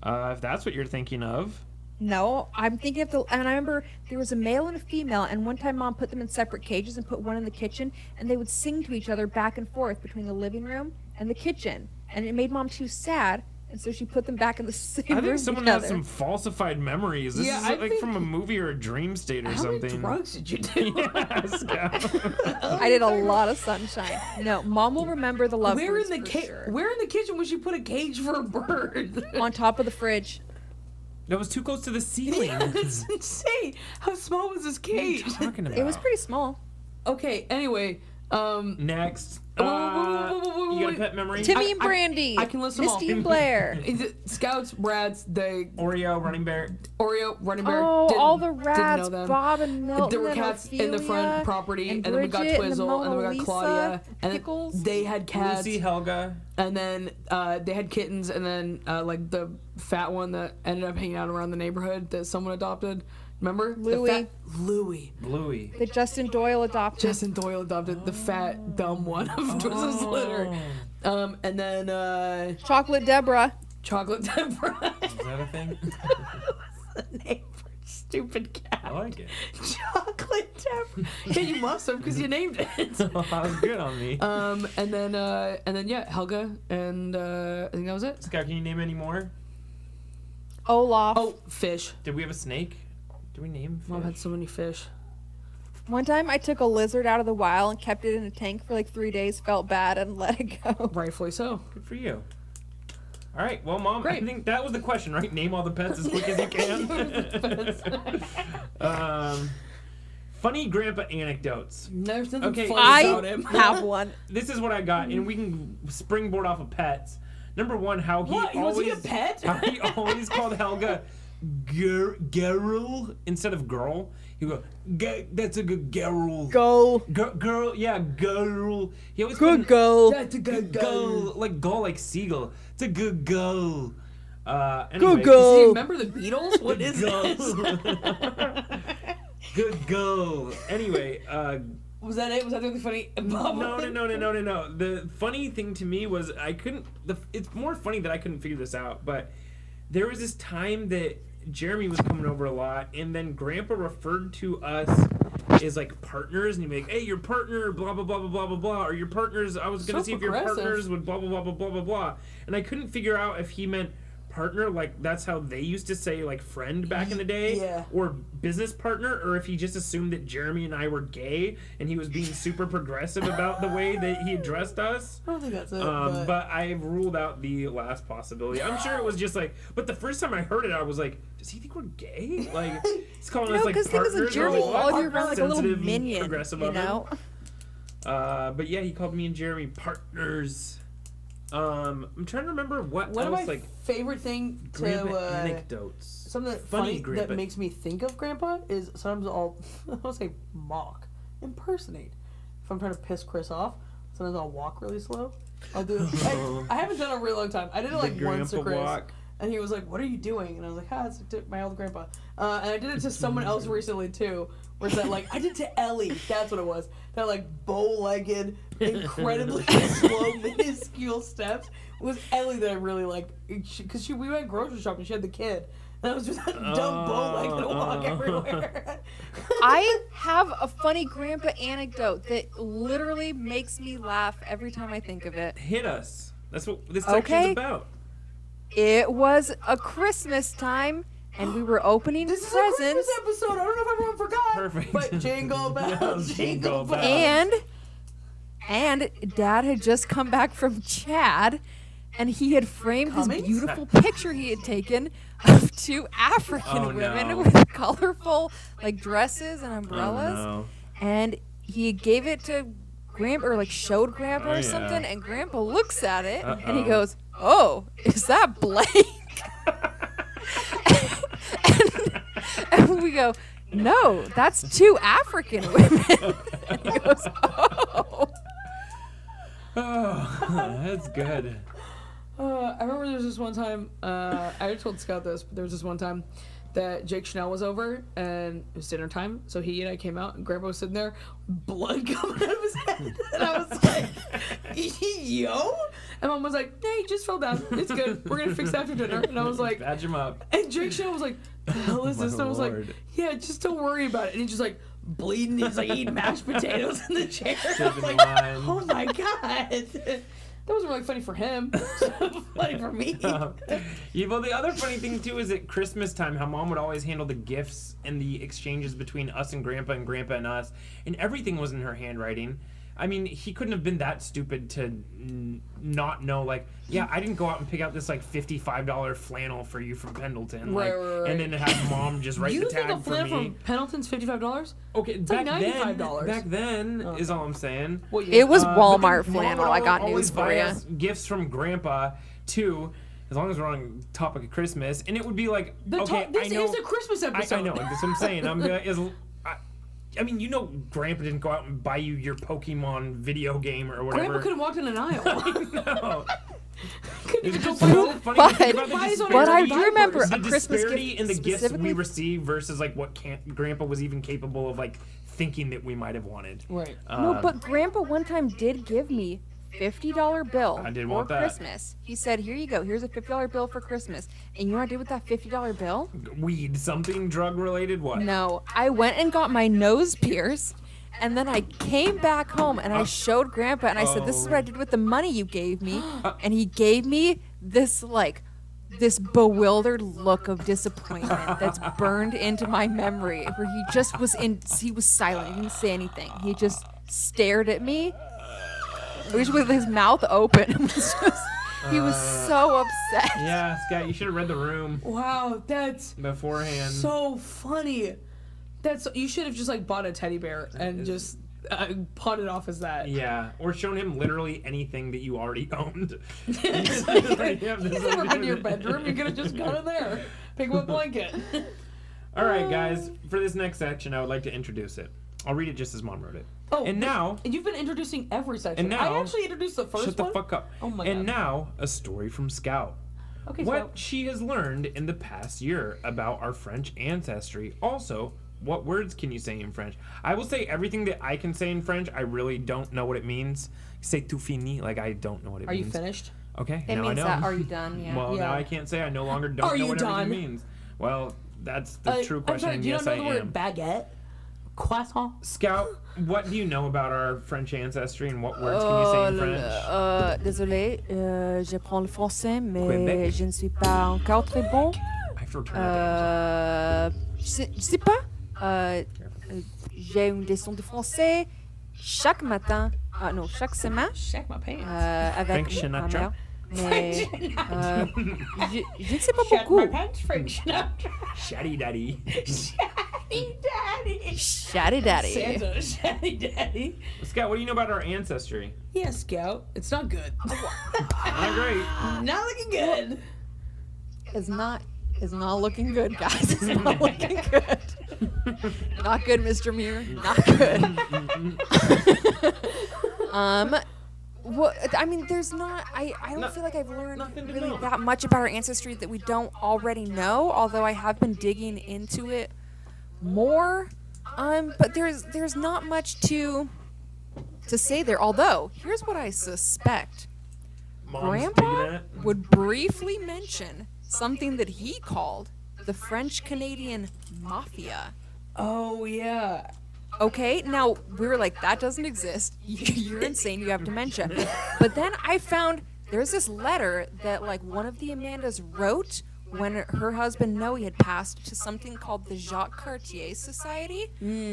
If that's what you're thinking of. No, I'm thinking of and I remember there was a male and a female, and one time Mom put them in separate cages and put one in the kitchen, and they would sing to each other back and forth between the living room and the kitchen, and it made Mom too sad, and so she put them back in the same I room think someone together. has some falsified memories. This Yeah, is I like think- from a movie or a dream state or How many something. drugs did you do? Yes, I did a lot of sunshine. No, Mom will remember the lovebirds Where in the for sure. Where in the kitchen would she put a cage for a bird? On top of the fridge. That was too close to the ceiling. That's insane. How small was this What are you cage? talking about? It was pretty small. Okay. Anyway. Next. Wait, You got a pet memory? Timmy and I- Brandy. I can list them all. Misty and Blair. Is it Scouts, Rads, they Oreo, Running Bear. Oreo, Running Bear. Oh, didn't- all the didn't know rats, them. Bob and Milton. There were and cats in the front Ophelia, property, and then we got Bridget and the Twizzle, and then we Mona got Claudia, Lisa, and Pickles. they had cats, Lucy, Helga. and then they had kittens, and then like the fat one that ended up hanging out around the neighborhood that someone adopted. Remember? Louie. Louie. Bluey. That Justin Doyle adopted. Justin Doyle adopted the fat, dumb one of Twizzle's litter. And then Chocolate Deborah. Chocolate Deborah. Is that a thing? The name for stupid cat. I like it. Chocolate Deborah. Yeah, you must have because you named it. That was good on me. And then yeah, Helga, and I think that was it. Scott, can you name any more? Olaf. Oh, fish. Did we have a snake? Did we name fish? Mom had so many fish. One time I took a lizard out of the wild and kept it in a tank for like 3 days, felt bad, and let it go. Rightfully so. Good for you. All right, well, Mom, Great. I think that was the question, right? Name all the pets as quick as you can. Funny grandpa anecdotes. There's nothing Okay, funny about I him. have one. This is what I got, and we can springboard off of pets. Number one, how he What? always Was he a pet? how he always called Helga girl instead of girl. He would go, that's a good girl. Go. Girl, yeah, girl. He always Good called go. That's a good gull, like gull, like seagull. It's a good gull. Anyway, Good Do go. you remember the Beatles? What is this? Good gull. Anyway, Was that it? Was that really funny? no. The funny thing to me was I couldn't. It's more funny that I couldn't figure this out. But there was this time that Jeremy was coming over a lot, and then Grandpa referred to us as like partners, and he'd be like, "Hey, your partner, blah blah blah blah blah blah blah," or your partners. I was gonna So see if your progressive. partners would blah blah blah blah blah blah blah, and I couldn't figure out if he meant partner, like that's how they used to say like friend back in the day, Yeah. or business partner, or if he just assumed that Jeremy and I were gay and he was being super progressive about the way that he addressed us. I don't think that's it. But I've ruled out the last possibility. I'm sure it was just like, but the first time I heard it, I was like, does he think we're gay? Like, he's calling us No, like because think partners. of Jeremy or what? followed you around like a little Sensitive and minion, progressive you of him. know? But yeah, he called me and Jeremy partners. I'm trying to remember what One of else, my like, favorite thing grandpa to anecdotes. something funny that makes me think of Grandpa is sometimes I'll say mock, impersonate. If I'm trying to piss Chris off, sometimes I'll walk really slow. I'll do it. I haven't done it in a really long time. I did it like once to Chris. Walk. And he was like, "What are you doing?" And I was like, it's my old grandpa. And I did it to someone else recently too. Where it's that like I did to Ellie. That's what it was. That like bow-legged, incredibly slow, minuscule steps. It was Ellie that I really liked because we went grocery shopping. She had the kid. And I was just that dumb bow-legged walk everywhere. I have a funny grandpa anecdote that literally makes me laugh every time I think of it. Hit us. That's what this section's about. It was a Christmas time, and we were opening presents. This is a Christmas episode. I don't know if everyone forgot. Perfect. But jingle bells, jingle bells. And Dad had just come back from Chad, and he had framed this beautiful picture he had taken of two African women with colorful like dresses and umbrellas. And he gave it to Grandpa, or like showed Grandpa or something, and Grandpa looks at it and he goes, "Oh, is that blank?" and we go, "No, that's two African women." And he goes, "Oh." Oh, that's good. I remember there was this one time, I already told Scott this, but there was this one time that Jake Chanel was over, and it was dinner time, so he and I came out, and Grandpa was sitting there, blood coming out of his head, and I was like, yo? And Mom was like, hey, he just fell down, it's good, we're gonna fix it after dinner, and I was like, badge him up. And Jake Chanel was like, the hell is this? And I was like, yeah, just don't worry about it, and he's just like, bleeding, he's like eating mashed potatoes in the chair. I was like, oh my god. That wasn't really funny for him. Funny for me. Yeah, well, the other funny thing, too, is at Christmas time, how Mom would always handle the gifts and the exchanges between us and Grandpa and us. And everything was in her handwriting. I mean, he couldn't have been that stupid to not know, like, yeah, I didn't go out and pick out this, like, $55 flannel for you from Pendleton. Like, right. And then have Mom just write the tag for me. You think a flannel from Pendleton's $55? Okay, it's back like $95. Back then is all I'm saying. Well, yeah. It was Walmart flannel. I got news for you. Gifts from Grandpa, too, as long as we're on topic of Christmas. And it would be like, this is a Christmas episode. I know, that's what I'm saying. I mean, you know, Grandpa didn't go out and buy you your Pokemon video game or whatever. Grandpa could have walked in an aisle. I know. It's just so funny but I do remember a Christmas gift in the gifts we receive versus like what Grandpa was even capable of like thinking that we might have wanted. Right. No, but Grandpa one time did give me $50 bill for Christmas. He said, "Here you go. Here's a $50 bill for Christmas." And you know what I did with that $50 bill? Weed, something drug related. What? No, I went and got my nose pierced, and then I came back home and I showed Grandpa and I said, "This is what I did with the money you gave me." And he gave me this bewildered look of disappointment that's burned into my memory, where he just he was silent. He didn't say anything. He just stared at me. With his mouth open. He was so upset. Yeah, Scott, you should have read the room. Wow, that's beforehand. So funny. You should have just like bought a teddy bear and just pawned it off as that. Yeah, or shown him literally anything that you already owned. He's never been to your bedroom. You could have just gone in there, pick up a blanket. All right, guys. For this next section, I would like to introduce it. I'll read it just as Mom wrote it. Oh, and now you've been introducing every section. And now, I actually introduced the first one. Shut the fuck up. Oh my god. And God. now a story from Scout. Okay, what Scout. she has learned in the past year about our French ancestry. Also, what words can you say in French? I will say everything that I can say in French. I really don't know what it means. C'est tout fini. Like I don't know what it means. Are you finished? Okay. It now means I know. that. Are you done? Yeah. Well, now I can't say I no longer don't know what everything means. Well, that's the true question. I'm sorry, do you not know the word baguette? Croissant. Scout, what do you know about our French ancestry and what words can you say in French? Désolé, j'apprends le français, mais Québec. je ne suis pas encore très bon. I have to return Je sais pas. J'ai une leçon de français chaque matin. Non, chaque semaine. Check my pants. Avec Frank ma Sinatra. mère. Mais je ne sais pas Check beaucoup. my pants, Frank Sinatra. Shatty daddy. Daddy. Shatty Daddy. Santa, Shatty Daddy. Scout, what do you know about our ancestry? Yeah, Scout. It's not good. Not great. Not looking good. It's not looking good, guys. It's not looking good. Not good, Mr. Muir. Not good. Well, I mean, there's not. I don't feel like I've learned really that much about our ancestry that we don't already know. Although I have been digging into it more. But there's not much to say there. Although here's what I suspect. Mom's Grandpa digging that. would briefly mention something that he called the French-Canadian Mafia. Oh, yeah. Okay, now we were like, that doesn't exist. You're insane. You have dementia. But then I found there's this letter that like one of the Amandas wrote when her husband Noe had passed to something called the Jacques Cartier Society,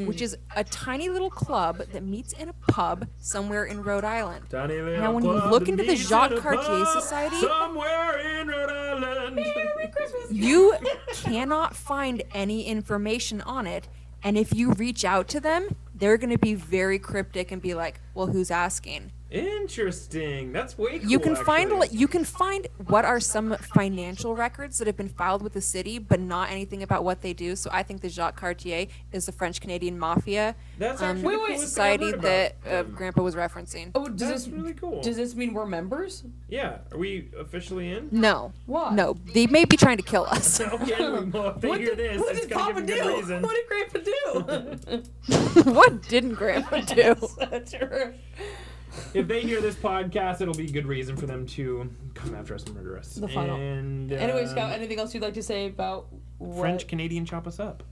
which is a tiny little club that meets in a pub somewhere in Rhode Island. Now, when you look into the Jacques Cartier Society, somewhere in Rhode Island, you cannot find any information on it. And if you reach out to them, they're going to be very cryptic and be like, "Well, who's asking?" Interesting. That's way cool. You can actually. find what are some financial records that have been filed with the city, but not anything about what they do. So I think the Jacques Cartier is the French Canadian Mafia That's actually the coolest thing I've society heard that about. Grandpa was referencing. Oh, does That's this really cool. Does this mean we're members? Yeah. Are we officially in? No, Why? no, they may be trying to kill us. Okay. Well, if they What hear did, this, what it's did gonna Papa give them do? good reason. What did Grandpa do? What didn't Grandpa do? If they hear this podcast, it'll be good reason for them to come after us and murder us. The final. And Anyway, Scout, anything else you'd like to say about what? French Canadian chop us up.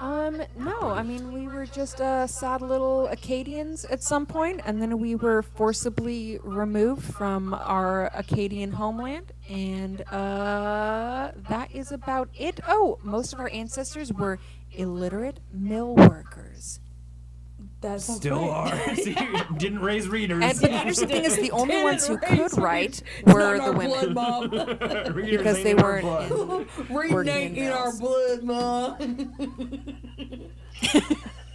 No, I mean, we were just sad little Acadians at some point, and then we were forcibly removed from our Acadian homeland, and that is about it. Oh, most of our ancestors were illiterate mill workers. That sounds Still right. are. See, didn't raise readers. And but the interesting thing is the only Didn't ones who raise could readers. were It's the not our women. blood, Mom. Readers because ain't they in our weren't blood. Reading Working ain't in in our mills. blood,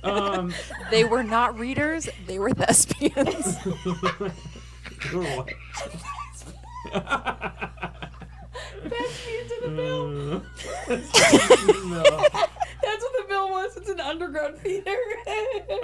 Mom. They were not readers, they were thespians. Girl. Thespians in the bill. No. That's what the bill was. It's an underground theater.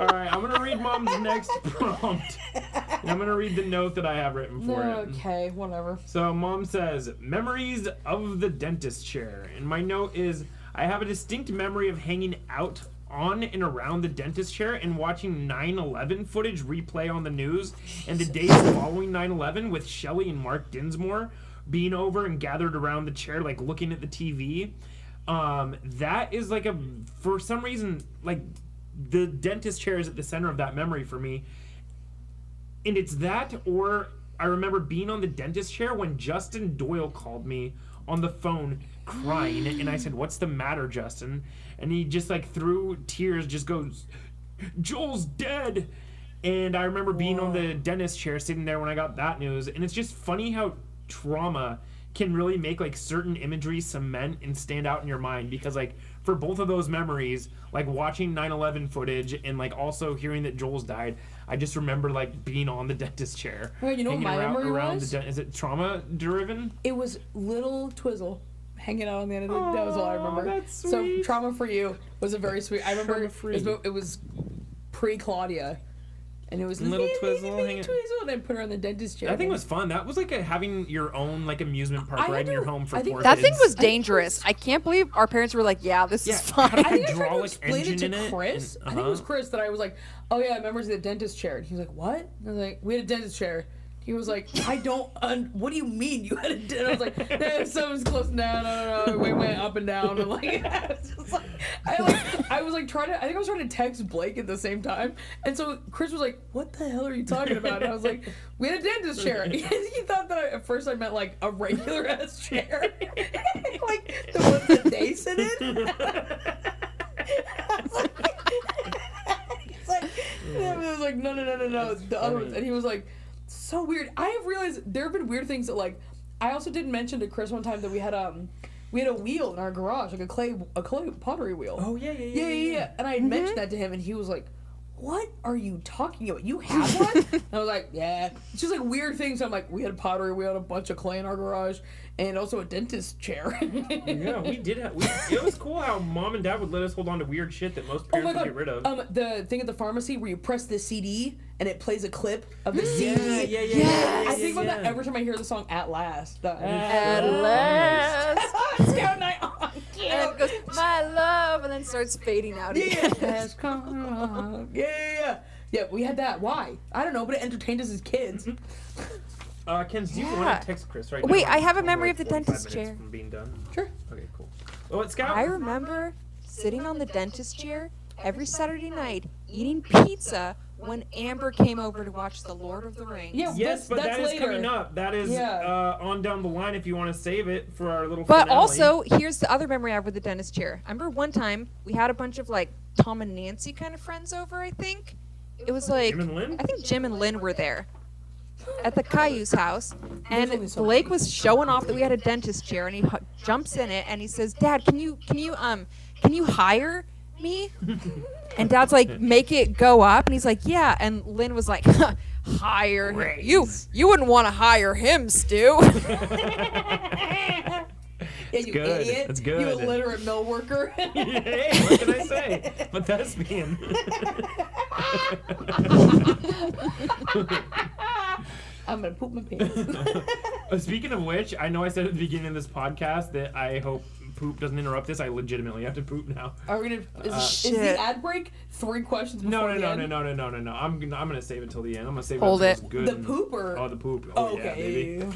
All right, I'm gonna read Mom's next prompt. And I'm gonna read the note that I have written for it. Okay, whatever. So Mom says, memories of the dentist chair. And my note is, I have a distinct memory of hanging out on and around the dentist chair and watching 9/11 footage replay on the news and the days following 9/11 with Shelley and Mark Dinsmore being over and gathered around the chair, like looking at the TV. That is like for some reason, like the dentist chair is at the center of that memory for me. And it's that, or I remember being on the dentist chair when Justin Doyle called me on the phone crying, and I said, "What's the matter, Justin?" And he just like through tears just goes, "Joel's dead." And I remember being on the dentist chair sitting there when I got that news. And it's just funny how trauma can really make like certain imagery cement and stand out in your mind, because like for both of those memories, like watching 9/11 footage and like also hearing that Joel's died, I just remember like being on the dentist chair. Well, you know what my memory was? Is it trauma driven? It was little Twizzle hanging out on the end of the. That was all I remember. That's So sweet. trauma for you was a very sweet. I remember Trauma-free. it was pre Claudia, and it was Little Twizzle baby hanging- Twizzle, and I put her on the dentist chair. I think it was fun. That was like having your own like amusement park I right in your do- home for I think four That kids. thing was dangerous. I can't believe our parents were like, yeah, this is fun. had a I think I tried to hydraulic explain it engine to in it. Chris. and- I think it was Chris that I was like, "Oh yeah, members of the dentist chair." And he was like, "What?" And I was like, "We had a dentist chair." He was like, "I don't. What do you mean you had a?" And I was like, "No, someone's close. No. We went up and down." And like, I was like trying to. I think I was trying to text Blake at the same time. And so Chris was like, "What the hell are you talking about?" And I was like, "We had a dentist chair." He thought that at first I meant like a regular ass chair, like the ones that they sit in. I was like, no, the other ones. And he was like, so weird. I have realized there have been weird things that, like, I also did mention to Chris one time that we had We had a wheel in our garage, like a clay pottery wheel. Oh, yeah. And I mentioned that to him, and he was like, "What are you talking about? You have one?" And I was like, "Yeah." It's just like weird things. I'm like, we had a pottery wheel, a bunch of clay in our garage, and also a dentist chair. Yeah, we did have. It was cool how Mom and Dad would let us hold on to weird shit that most parents would get rid of. The thing at the pharmacy where you press the CD and it plays a clip of the CD. Yeah. I think about that every time I hear the song "At Last." At last. Scout night on. And it goes, my love, and then starts fading out again. Has come along. Yeah, we had that. Why? I don't know, but it entertained us as kids. Kens, do you want to text Chris right now? Wait, I have a We're memory like of the 45 dentist minutes chair. From being done. Sure. Okay, cool. Oh, it's Scout. I remember sitting on the dentist chair every Saturday night eating pizza when Amber came over to watch The Lord of the Rings. Yeah, Yes, but that's that is later. coming up. That is on down the line if you want to save it for our little But finale. also, here's the other memory I have with the dentist chair. I remember one time we had a bunch of like Tom and Nancy kind of friends over, I think. It was like, Jim and Lynn? I think Jim and Lynn were there at the Caillou's house. only And some- Blake was showing off that we had a dentist chair, and he jumps in it and he says, "Dad, can you hire me?" And Dad's like, "Make it go up." And he's like, "Yeah." And Lynn was like, "Hire him? You wouldn't want to hire him, Stu." Yeah, you good. idiot. That's good. You illiterate mill worker. Hey, what can I say? But that's being. I'm gonna poop my pants. Speaking of which, I know I said at the beginning of this podcast that I hope poop doesn't interrupt this. I legitimately have to poop now. Are we gonna? Is Shit. the ad break 3 questions before the end? No. I'm gonna save it till the end. I'm gonna save Hold it. it. Until it's good. The poop or? Oh, the poop. Oh, Oh, yeah, okay. baby.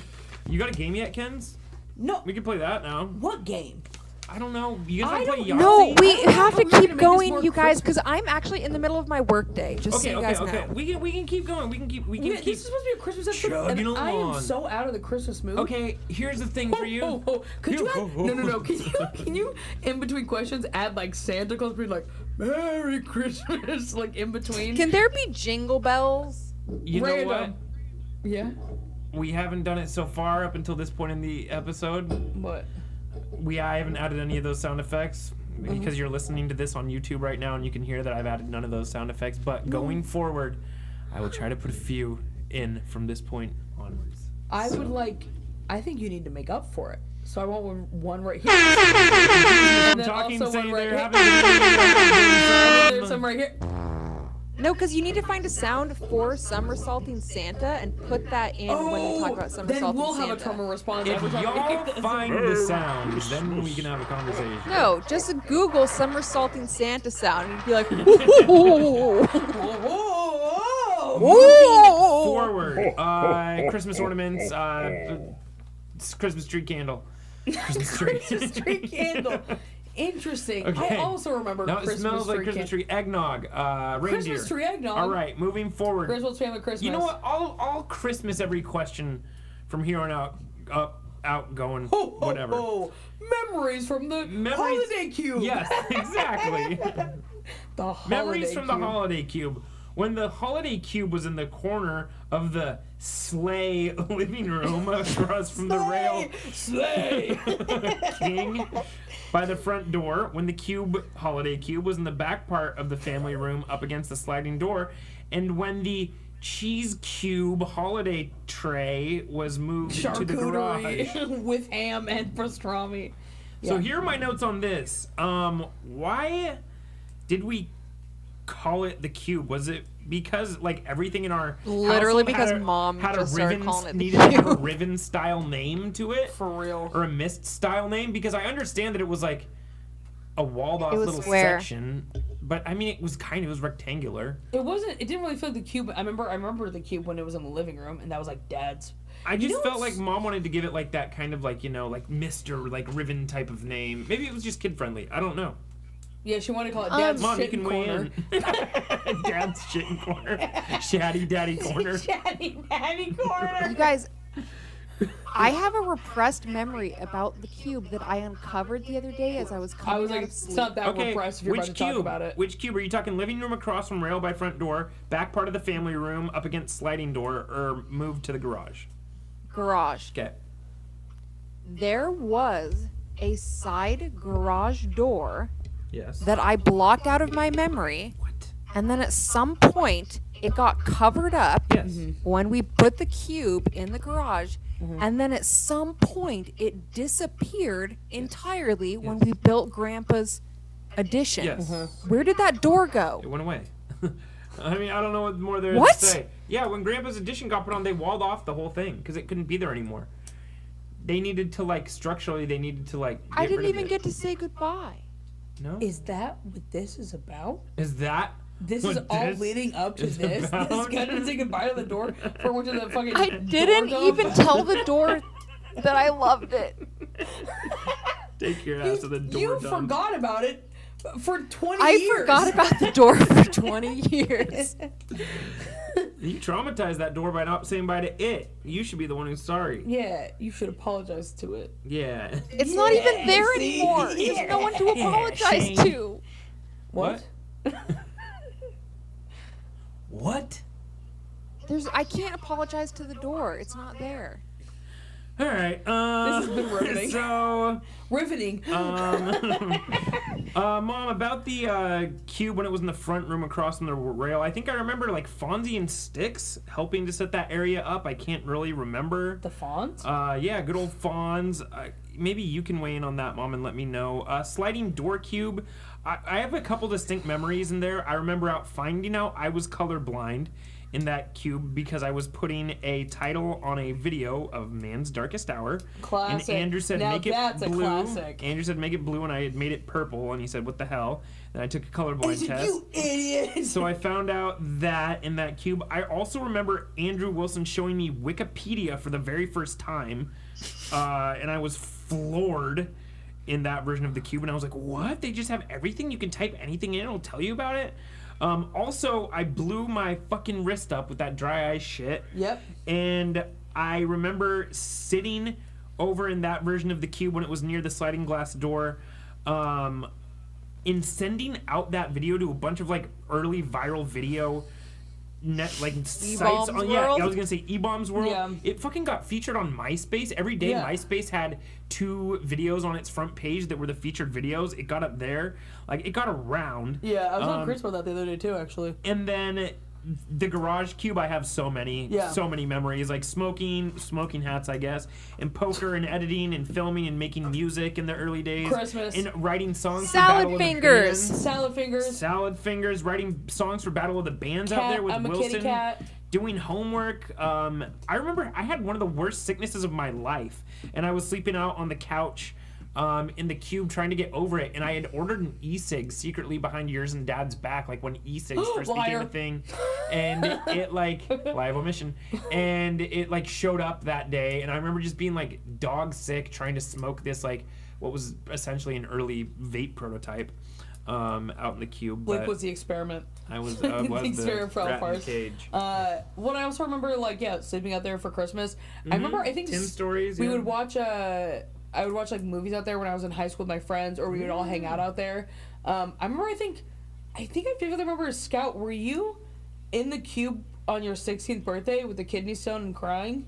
You got a game yet, Kens? No. We can play that now. What game? I don't know. You guys I want to play don't Yahtzee? No, we I have to thought we were keep gonna make this going, more you guys, Christmas. because I'm actually in the middle of my work day. Just so you guys know. We can keep going. We can keep. Yeah, this is supposed to be a Christmas episode, chugging and I am along. so out of the Christmas mood. Okay, here's the thing for you. Could you add, no. Can you in between questions add like Santa Claus being like Merry Christmas like in between? Can there be jingle bells? You know what? Random. Yeah. We haven't done it so far up until this point in the episode. What? I haven't added any of those sound effects because you're listening to this on YouTube right now and you can hear that I've added none of those sound effects. But going forward, I will try to put a few in from this point onwards. I think you need to make up for it. So I want one right here. And then Talking, also saying one right there here. haven't And been there's some right here. No, because you need to find a sound for somersaulting Santa and put that in when we talk about then somersaulting we'll Santa. have a terminal response If every time we hear y'all this. find the sounds, then we can have a conversation. No, just Google somersaulting Santa sound and you'd be like, "Whoa, Whoa! whoa." Forward, Christmas ornaments, Christmas tree candle. Christmas tree. Christmas tree candle. Interesting. Okay. I also remember No, it Christmas smells like tree Christmas candle. tree eggnog, reindeer. Christmas tree eggnog. All right, moving forward. Griswold's family Christmas. You know what? All Christmas, every question from here on out, going, Ho, ho, whatever. ho. Memories from the holiday cube. Yes, exactly. The holiday Memories from the cube. holiday cube. When the holiday cube was in the corner of the sleigh living room across from the rail Slay. king by the front door, when the holiday cube was in the back part of the family room up against the sliding door, and when the cheese cube holiday tray was moved to the garage. Charcuterie with ham and pastrami. So Yeah. here are my notes on this. Why did we call it the cube? Was it because like everything in our Literally household because had Mom had just a started Riven, calling it the needed to have a cube? Riven style name to it, For real. or a mist style name? Because I understand that it was like a walled off It was little square. section, but I mean it was rectangular. It wasn't. It didn't really feel like the cube. I remember the cube when it was in the living room, and that was like Dad's. I just know felt what's- like Mom wanted to give it like that kind of like like Mr. like Riven type of name. Maybe it was just kid friendly. I don't know. Yeah, she wanted to call it Dad's Mom, you shit can corner. weigh in. Dad's shitting corner. Shatty daddy corner. Daddy corner. You guys, I have a repressed memory about the cube that I uncovered the other day as I was I coming was out like, of it's sleep. not that Okay, repressed if you're which about to cube? talk about it. Which cube? Are you talking living room across from rail by front door, back part of the family room up against sliding door, or moved to the garage? Garage. Okay. There was a side garage door Yes. that I blocked out of my memory. What? And then at some point, it got covered up Yes. when we put the cube in the garage. And then at some point, it disappeared entirely when we built Grandpa's addition. Yes. Where did that door go? It went away. I mean, I don't know what more there is What? to say. Yeah, when Grandpa's addition got put on, they walled off the whole thing because it couldn't be there anymore. They needed to, like, structurally, they needed to, like, I didn't even it. get to say goodbye. No? Is that what this is about? Is that This what is all this leading up to is this. about? This guy didn't say goodbye to the door for which of the fucking. I didn't door even dog. tell the door that I loved it. Take your ass to the door. You dumb. forgot about it for 20 I years. forgot about the door for 20 years. You traumatized that door by not saying bye to it. You should be the one who's sorry. Yeah, you should apologize to it. Yeah. It's not even there see? anymore. There's no one to apologize Shane. to. What? What? I can't apologize to the door. It's not there. All right. This has been riveting. So, Riveting. Mom, about the cube when it was in the front room across from the rail, I think I remember like Fonzie and Sticks helping to set that area up. I can't really remember. The font? Yeah, good old Fonz. Maybe you can weigh in on that, Mom, and let me know. Sliding door cube. I have a couple distinct memories in there. I remember finding out I was colorblind in that cube because I was putting a title on a video of Man's Darkest Hour. Classic. And Andrew said, Now make it that's a blue. classic. Andrew said, make it blue, and I had made it purple, and he said, what the hell? Then I took a colorblind test. You idiot! So I found out that in that cube. I also remember Andrew Wilson showing me Wikipedia for the very first time, and I was floored in that version of the cube, and I was like, what? They just have everything? You can type anything in, it'll tell you about it? Also, I blew my fucking wrist up with that dry ice shit. Yep. And I remember sitting over in that version of the cube when it was near the sliding glass door, in sending out that video to a bunch of like early viral video sites on, yeah, I was gonna say E-Bombs World. Yeah. It fucking got featured on MySpace. Every day Yeah. MySpace had 2 videos on its front page that were the featured videos. It got up there. Like, it got around. Yeah, I was on Chris about that the other day too, actually. And then the garage cube, I have so many memories, like smoking hats, I guess, and poker and editing and filming and making music in the early days. Christmas. And writing songs for Salad Battle of the fingers. Bands. Salad fingers. Writing songs for Battle of the Bands out Cat, there with I'm a Wilson. kitty cat. Doing homework. I remember I had one of the worst sicknesses of my life, and I was sleeping out on the couch in the cube trying to get over it, and I had ordered an e-cig secretly behind yours and Dad's back, like when e-cigs first became a thing, and it like live omission, and it like showed up that day, and I remember just being like dog sick trying to smoke this like what was essentially an early vape prototype out in the cube. Blake was the experiment. I was the the experiment for rat in the Alphars. cage. What I also remember, sleeping out there for Christmas. I remember, I think Tim stories. we yeah. would watch. I would watch like movies out there when I was in high school with my friends, or we would all hang out out there. I remember. I think I vividly remember a Scout. Were you in the cube on your 16th birthday with the kidney stone and crying?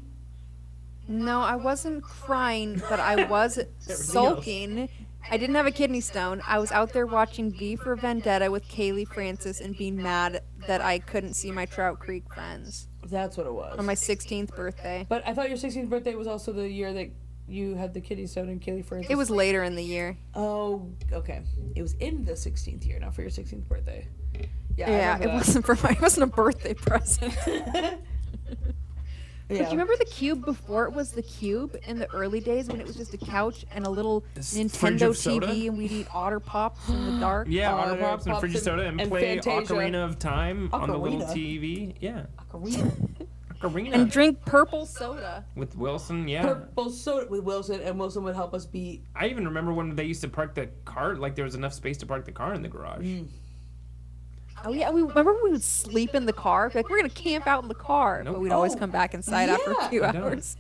No, I wasn't crying, but I was sulking. I didn't have a kidney stone. I was out there watching V for Vendetta with Kaylee Francis and being mad that I couldn't see my Trout Creek friends That's what it was. on my 16th birthday. But I thought your 16th birthday was also the year that you had the kidney stone and Kaylee Francis. It was later in the year. Oh, okay. It was in the 16th year, not for your 16th birthday. Yeah, I Yeah, remember it that. it wasn't a birthday present. Yeah. But do you remember the cube before it was the cube in the early days when it was just a couch and a little This Nintendo fridge of soda? TV and we'd eat Otter Pops in the dark? Yeah, Otter Otter Pops and Pops Frigid Soda and play Fantasia. Ocarina of Time on the little Ocarina? TV. Yeah, Ocarina. Ocarina. And drink purple soda. With Wilson, yeah. Purple soda with Wilson, and Wilson would help us beat. I even remember when they used to park the car, like there was enough space to park the car in the garage. Oh yeah, we remember we would sleep in the car. Like we're gonna camp out in the car, Nope. but we'd always Oh, come back inside after a yeah. few We don't. hours.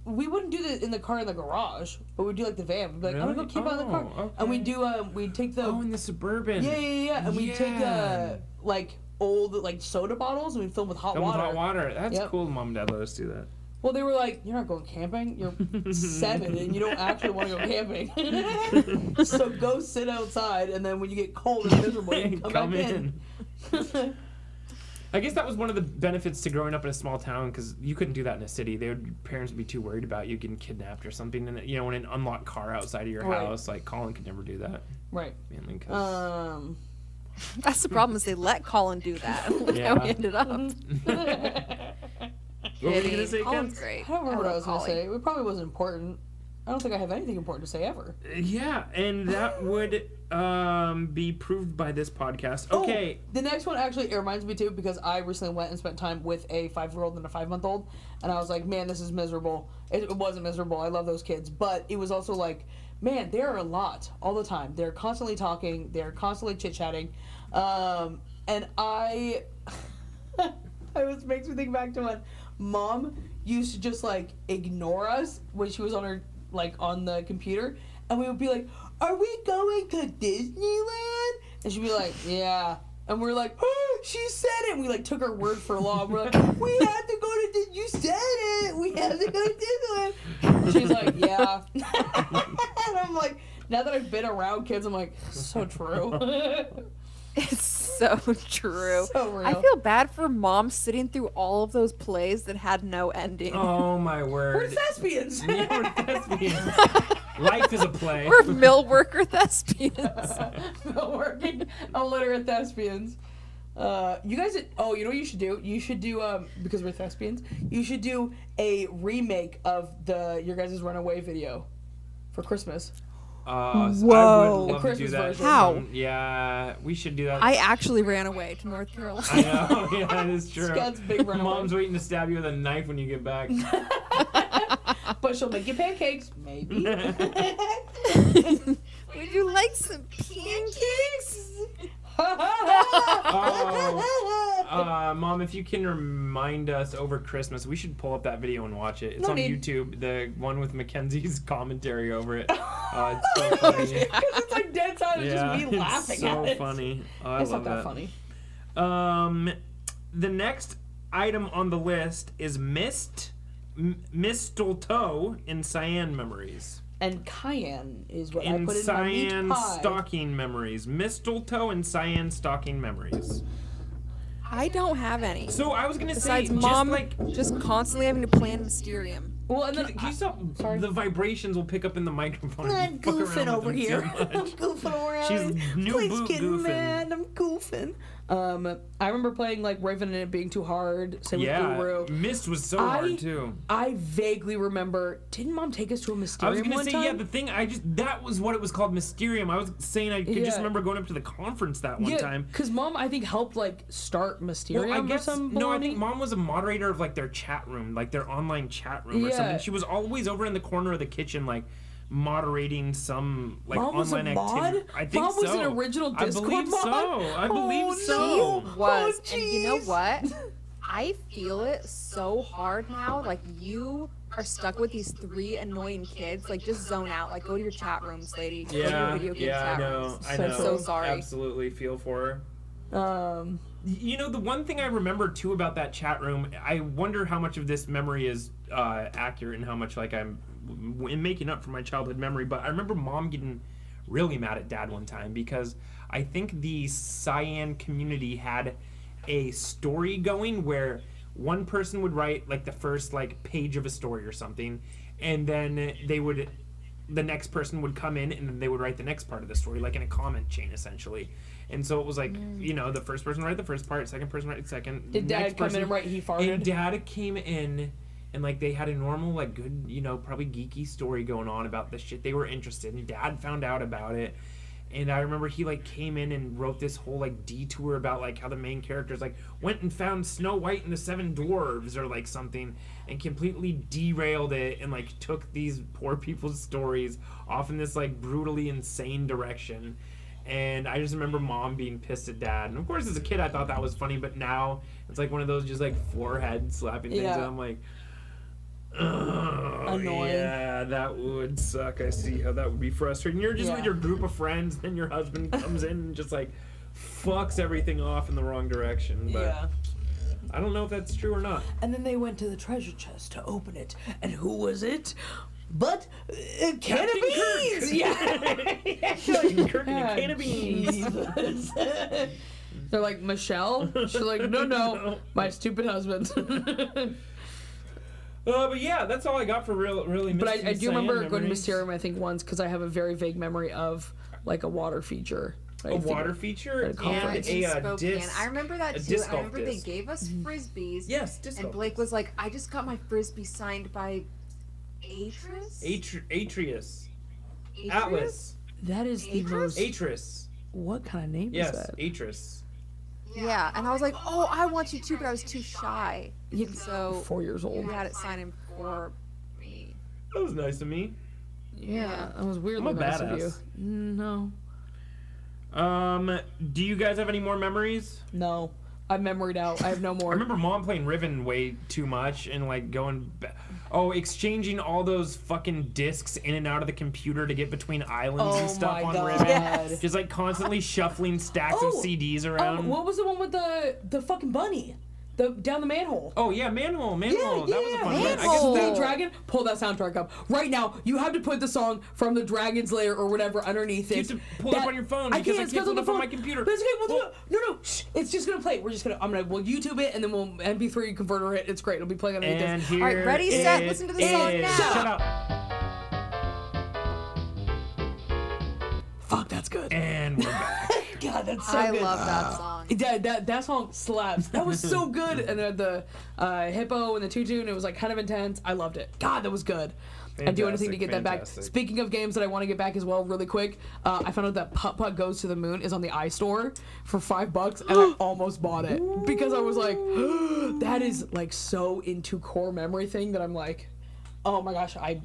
We wouldn't do the in the car in the garage, but we'd do like the van. We'd be like, I'm gonna go Really? camp out in the car, Oh, and we'd okay. do we'd take the Oh, in the Suburban. yeah, and we'd take Yeah. like old like soda bottles and we'd fill them with hot Filled with water. hot water. That's Yep. cool. Mom and Dad let us do that. Well, they were like, "You're not going camping. You're 7 and you don't actually want to go camping. So go sit outside, and then when you get cold and miserable, you can come back in." I guess that was one of the benefits to growing up in a small town, because you couldn't do that in a city. Parents would be too worried about you getting kidnapped or something. And in an unlocked car outside of your house, like Colin could never do that. Right. Mainly 'cause... That's the problem, is they let Colin do that. Look how he ended up. What were you gonna say, Colin's Ken? great. I don't remember what I was going to Colin. say. It probably wasn't important. I don't think I have anything important to say ever. Yeah, and that would be proved by this podcast. Okay. Oh, the next one actually, it reminds me too, because I recently went and spent time with a 5-year-old and a 5-month-old, and I was like, man, this is miserable. It wasn't miserable. I love those kids, but it was also like, man, there are a lot all the time. They're constantly talking. They're constantly chit-chatting, and I it makes me think back to when Mom used to just like ignore us when she was on her on the computer, and we would be like, "Are we going to Disneyland?" And she'd be like, "Yeah." And we're like, "Oh, she said it." And we took her word for law. We're like, "We have to go to Disney. You said it. We have to go to Disneyland." And she's like, "Yeah." And I'm like, now that I've been around kids, I'm like, so true. It's so true. So real. I feel bad for moms sitting through all of those plays that had no ending. Oh my word. We're thespians. Yeah, we're thespians. Life is a play. We're mill worker thespians. Working illiterate thespians. You guys, you know what you should do? You should do, because we're thespians, you should do a remake of your guys' Runaway video for Christmas. Whoa. I would love to do that. version. How? Yeah, we should do that. I actually ran away to North Carolina. I know, yeah, that is true. Scott's big runaway. Mom's waiting to stab you with a knife when you get back. But she'll make you pancakes, maybe. Would you like some pancakes? Mom, if you can remind us over Christmas, we should pull up that video and watch it. It's on YouTube, the one with Mackenzie's commentary over it. It's so funny. Because it's dead silent, just me laughing it's so at it. funny. Oh, I It's love not that funny. The next item on the list is mistletoe in cyan memories. And cayenne is what I In put in my meat cyan pie. stocking memories. Mistletoe and cyan stocking memories. I don't have any. So I was gonna say, Besides mom just just constantly having to plan Mysterium. Well, and then can you stop? The vibrations will pick up in the microphone. I'm if you fuck goofing around with over them too here. much. I'm goofing around. She's new Please boot getting goofing. mad. I'm goofing. I remember playing Raven and it being too hard. Same with Guru. Mist was so hard too. I vaguely remember. Didn't Mom take us to a Mysterium I was gonna one say, time? yeah, the thing, that was what it was called, Mysterium. I was saying I could just remember going up to the conference that one time. Because Mom, I think, helped start Mysterium Well, I guess, or some no, I baloney. think Mom was a moderator of their chat room, their online chat room or something. She was always over in the corner of the kitchen, moderating some Mom was online a mod? activity. I think Mom so. was an original Discord I believe mod? so. I believe Oh, so. no. Was. Oh, And you know jeez. what? I feel it so hard now. You are stuck with these 3 annoying kids. Just zone out. Go to your chat rooms, lady. Go to your video game chat rooms. I know. So sorry. Absolutely feel for her. Um, The one thing I remember too about that chat room, I wonder how much of this memory is accurate and how much I'm making up for my childhood memory. But I remember Mom getting really mad at Dad one time because I think the Cyan community had a story going where one person would write the first page of a story or something, and then the next person would come in and then they would write the next part of the story, in a comment chain essentially. And so it was the first person write the first part, second person write the second. Did Dad come in and write he farted? And Dad came in and they had a normal good, probably geeky story going on about the shit they were interested in. Dad found out about it. And I remember he came in and wrote this whole detour about how the main characters went and found Snow White and the 7 Dwarves or something, and completely derailed it and took these poor people's stories off in this brutally insane direction. And I just remember Mom being pissed at Dad. And of course as a kid I thought that was funny, but now it's one of those just forehead slapping things, and I'm like, oh, annoying. Yeah, that would suck. I see how that would be frustrating. You're just with your group of friends, then your husband comes in and just fucks everything off in the wrong direction. But I don't know if that's true or not. And then they went to the treasure chest to open it. And who was it? But can of beans! Kirk. Yeah. Captain Kirk and a can of beans. Jesus. They're like, Michelle? She's like, no, my stupid husband. But yeah, that's all I got for really. But I do remember going to memories. Mysterium, I think, once, because I have a very vague memory of, like, a water feature. A water feature and conference. In a Spokane. disc. I remember that a too. disc I golf remember disc. they gave us frisbees. Yes, disc And golf Blake disc. was like, I just got my frisbee signed by Atreus? Atreus. Atlas. That is the most... Atreus. What kind of name is Yes, that? Atreus. Yeah, and I was like, oh, I want to too, but I was too shy. You- So 4 years old. we had it signed in for me. That was nice of me. Yeah, that was weirdly I'm a nice of you. badass. No. Do you guys have any more memories? No. I've memoried out. I have no I more. remember Mom playing Riven way too much and like exchanging all those fucking discs in and out of the computer to get between islands and stuff my on God. Riven. Yes. Just like constantly shuffling stacks of CDs around. What was the one with the fucking bunny? Down the manhole. Oh yeah, manhole. That was a fun one. I guess Manhole. Blue Dragon, pull that soundtrack up right now. You have to put the song from the Dragon's Lair or whatever underneath you it. have to pull it up on your phone I because can't. I can't pull it up on my computer. But it's okay. No. Shh. It's just gonna play. We'll YouTube it and then we'll MP3 converter it. It's great. It'll be playing underneath And this. here All right, ready, set, it listen to the song is. now. Shut up. Fuck, that's good. And we're back. God, that's so I good. love that song. That song slaps. That was so good. And then the hippo and the tutu, and it was like kind of intense. I loved it. God, that was good. I'd do anything to get that back. Fantastic. Speaking of games that I want to get back as well, really quick, I found out that Putt Putt Goes to the Moon is on the iStore for $5, and I almost bought it because I was like, that is like so into core memory thing that I'm like, oh my gosh, I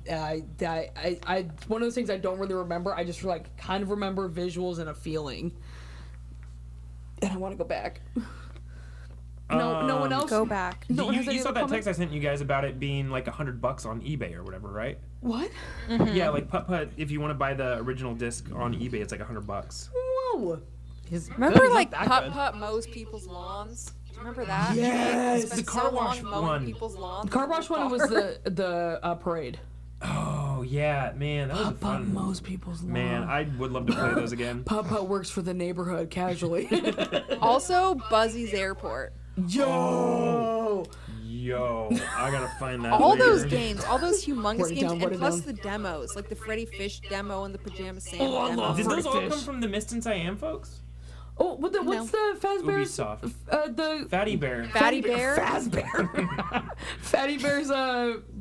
one of those things I don't really remember. I just like kind of remember visuals and a feeling, and I want to go back. No one else. Go back. No one has any You saw other that comments? text I sent you guys about it being like $100 on eBay or whatever, right? What? Yeah, like Putt Putt. If you want to buy the original disc on eBay, it's like $100. Whoa. Remember like Putt Putt mows people's lawns? Do you remember that? Yes. Spent The car so wash long mowing one. people's lawns. The car wash one was Car. the parade. Oh yeah, man, that was a Putt Putt fun. mows people's lawn. Man, I would love to play those again. Putt Putt works for the neighborhood casually. Also, Buzzy's Airport. Yo. Yo, I gotta find that. All later. those games, all those humongous Write it games, down, write and it plus down. the demos, like the Freddy Fish demo and the Pajama Sam Oh, I demo. love Did those all Freddy come Fish. from the Mist and Siam folks? Oh, what's the Fazbear's? Ubisoft. The Fatty Bear. Fatty Bear, Fazbear. Fatty Bear's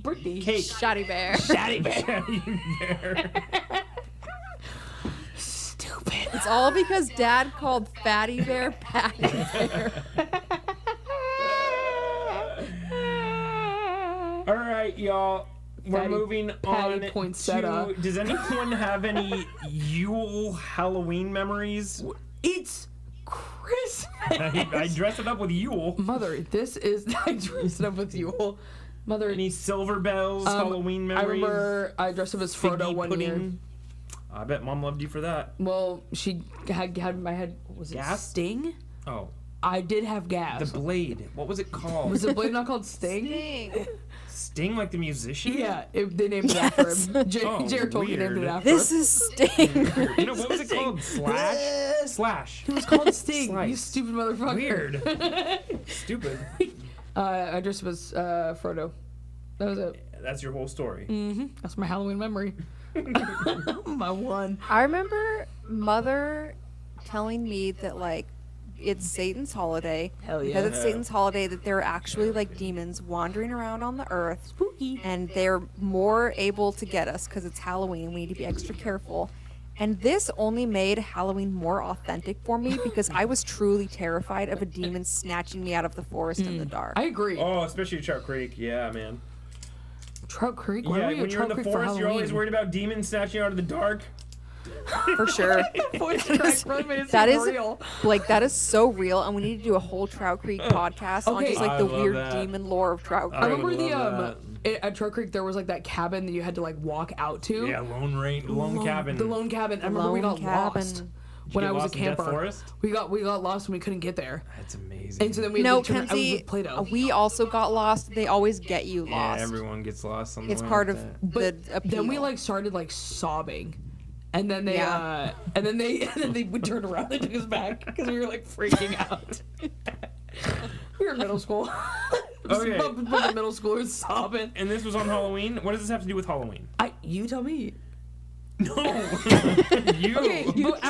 Brittany. Cake. Shoddy Bear. Fatty Bear. Fatty Bear. Stupid. It's all because Dad called Fatty Bear Patty Bear. All right, y'all. We're Fatty moving Patty on Poinsettia. to. Does anyone have any Yule Halloween memories? It's Christmas. I dress it up with Yule. Mother, this is I dressed up with you. Mother, Any Silver Bells Halloween memories? I remember I dressed up as Frodo Figgy one pudding? year. I bet Mom loved you for that. Well, she had my head. Was it Gas? Sting? Oh, I did have gas. the Blade. What was it called? Was the blade not called Sting? Dang. Sting, like the musician? Yeah, they named it after him. Oh, Jared told me they named it weird. after This him. is Sting. You know, what was it called? Slash? Slash. It was called Sting. Slice. You stupid motherfucker. Weird. Stupid. I dressed up as Frodo. That was it. That's your whole story. That's my Halloween memory. My one. I remember Mother telling me that like it's Satan's holiday. Hell yeah. Because it's Satan's holiday, that there are actually like demons wandering around on the earth. Spooky. And they're more able to get us because it's Halloween. We need to be extra careful. And this only made Halloween more authentic for me because I was truly terrified of a demon snatching me out of the forest in the dark. I agree. Oh, especially Trout Creek. Yeah, man. Trout Creek? Why Yeah, were you when at you're in Trout the Creek for forest, you're always Halloween? worried about demons snatching you out of the dark. For sure. Voice crack really made it That seem is real. like that is so real, and we need to do a whole Trout Creek podcast on Okay. just like I the love weird that. demon lore of Trout I I Creek. would remember love at Trout Creek there was like that cabin that you had to like walk out to. Yeah, lone cabin. The lone cabin. I remember we Lone got cabin. lost. when I was a lost in Death camper. Forest? We got lost and we couldn't get there. That's amazing. And so then we No, had to turn, I was Kenzie, with Play-Doh. we also got lost. They always get you yeah, lost. everyone gets lost on the It's way part like of that. the appeal. Then we like started like sobbing, and then they Yeah. and then they would turn around and took us back because we were like freaking out. We were in middle school. Okay. Just the middle schoolers sobbing. And this was on Halloween? What does this have to do with Halloween? You tell me. No. You. Okay,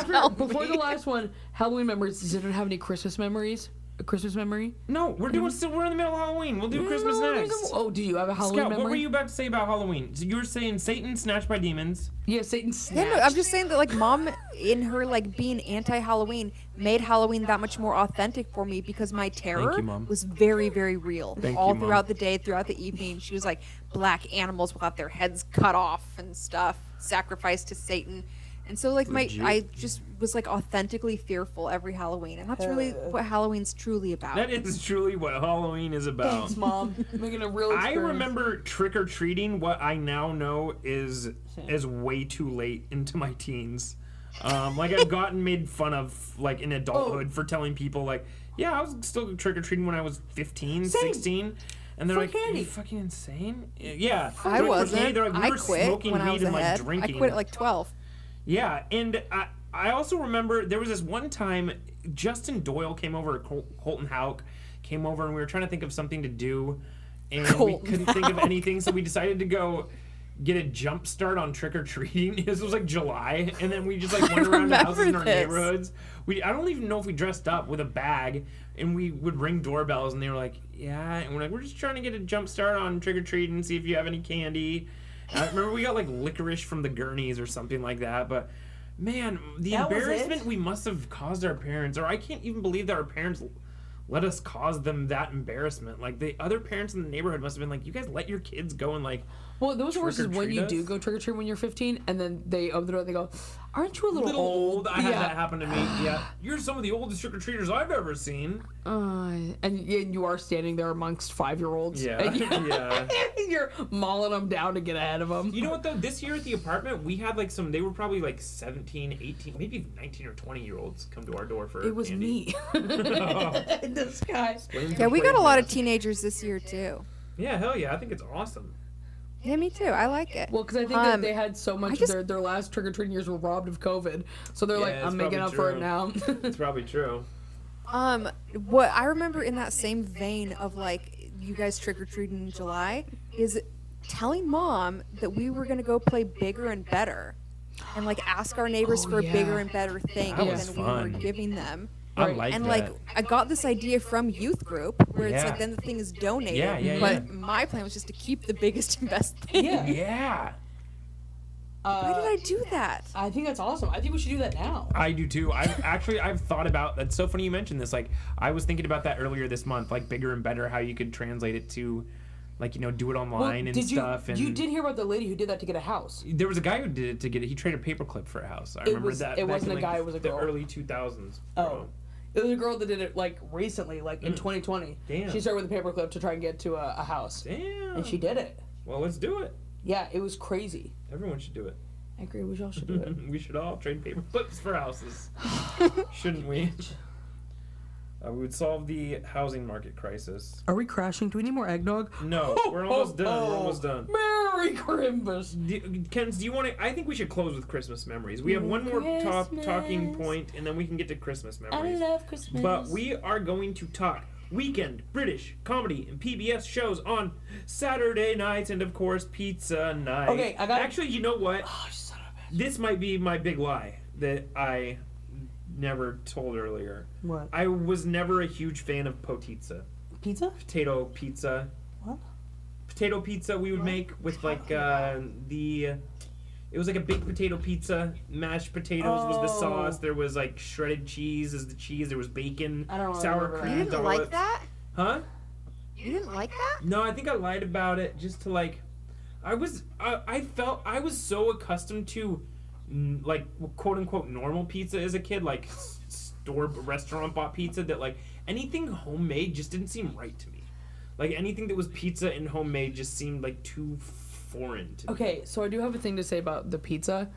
tell before me. the last one, Halloween memories. Does anyone have any Christmas memories? A Christmas memory? No, we're in the middle of Halloween. We'll do Christmas next. Oh, do you have a Halloween Scout, memory? what were you about to say about Halloween? So you were saying Satan snatched by demons. Yeah, Satan Yeah, snatched. no, I'm just saying that like mom in her like being anti-Halloween made Halloween that much more authentic for me because my terror you, Mom. was very, very real. Thank All you, Mom. throughout the day, throughout the evening. She was like black animals without their heads cut off and stuff, sacrificed to Satan. And so like Legit. I just was like authentically fearful every Halloween. And that's really what Halloween's truly about. That is truly what Halloween is about. Thanks, Mom. Making a real I experience. remember trick-or-treating, what I now know is way too late into my teens. Like I've gotten made fun of like in adulthood for telling people like, yeah, I was still trick-or-treating when I was 15, Same. 16. And they're For like, candy. are you fucking insane? Yeah. I For wasn't. candy, they're like, we I were quit smoking when I weed was and like ahead. drinking. I quit at like 12. Yeah, and I also remember there was this one time Justin Doyle came over, Colton Houck came over, and we were trying to think of something to do, and we Colton couldn't think of anything, so we decided to go get a jump start on trick-or-treating. This was like July, and then we just like went around to houses in our remember this. neighborhoods. I don't even know if we dressed up with a bag, and we would ring doorbells, and they were like, yeah, and we're like, we're just trying to get a jump start on trick-or-treating, see if you have any candy. I remember we got like licorice from the Gurneys or something like that, but man, the That was embarrassment it? we must have caused our parents, or I can't even believe that our parents let us cause them that embarrassment. Like the other parents in the neighborhood must have been like, you guys let your kids go and like, Well, those worse is when trick-or-treat you us? do go trick or treat when you're 15, and then they open the door. They go, "Aren't you a little old?" I had that happen to me. Yeah, you're some of the oldest trick-or-treaters I've ever seen. And you are standing there amongst 5-year-olds. Yeah, and yeah. you're mauling them down to get ahead of them. You know what though? This year at the apartment, we had like they were probably like 17, 18, maybe 19 or 20-year-olds come to our door for It was candy. me in disguise. Yeah, we got a lot of teenagers this year too. Yeah, hell yeah, I think it's awesome. Yeah, me too. I like it. Well, because I think that they had so much. just- Their last trick or treating years were robbed of COVID, so they're Yeah, like, it's "I'm making probably up for it true. now." It's probably true. What I remember in that same vein of like you guys trick or treating in July is telling mom that we were gonna go play bigger and better, and like ask our neighbors Oh, for yeah. bigger and better things That was than fun. we were giving them. I Right. like And that. like I got this idea from youth group where it's Yeah. like then the thing is donated. Yeah, yeah, but yeah. my plan was just to keep the biggest and best thing. Yeah. Yeah, Why did I do that? I think that's awesome. I think we should do that now. I do too. I've thought about. That's so funny you mentioned this. Like I was thinking about that earlier this month. Like bigger and better, how you could translate it to, like do it online and did stuff. And you did hear about the lady who did that to get a house? There was a guy who did it to get it. He traded a paperclip for a house. I remember that. It back wasn't in, a guy, it was a the girl. early 2000s. Oh. It was a girl that did it like recently, like in 2020. Damn. She started with a paperclip to try and get to a house. Damn. And she did it. Well, let's do it. Yeah, it was crazy. Everyone should do it. I agree. We all should do it. We should all trade paper clips for houses. Shouldn't we? We would solve the housing market crisis. Are we crashing? Do we need more eggnog? No, we're almost done. We're almost done. Merry Christmas. Kens, do you want to? I think we should close with Christmas memories. We have one more talking point, and then we can get to Christmas memories. love Christmas. But we are going to talk weekend British comedy and PBS shows on Saturday nights, and of course pizza night. Okay, I got. Actually, you know what? Oh, son of a bitch. This might be my big lie that I never told earlier. What? I was never a huge fan of potizza. Pizza? Potato pizza. What? Potato pizza we would make with like it was like a big potato pizza. Mashed potatoes was the Oh. sauce. There was like shredded cheese as the cheese. There was bacon, I don't really sour remember cream. You didn't like dollop. that? Huh? You didn't like that? No, I think I lied about it just to like. I felt I was so accustomed to like quote unquote normal pizza as a kid, like store restaurant bought pizza, that like anything homemade just didn't seem right to me. Like anything that was pizza and homemade just seemed like too foreign to me. Okay, so I do have a thing to say about the pizza.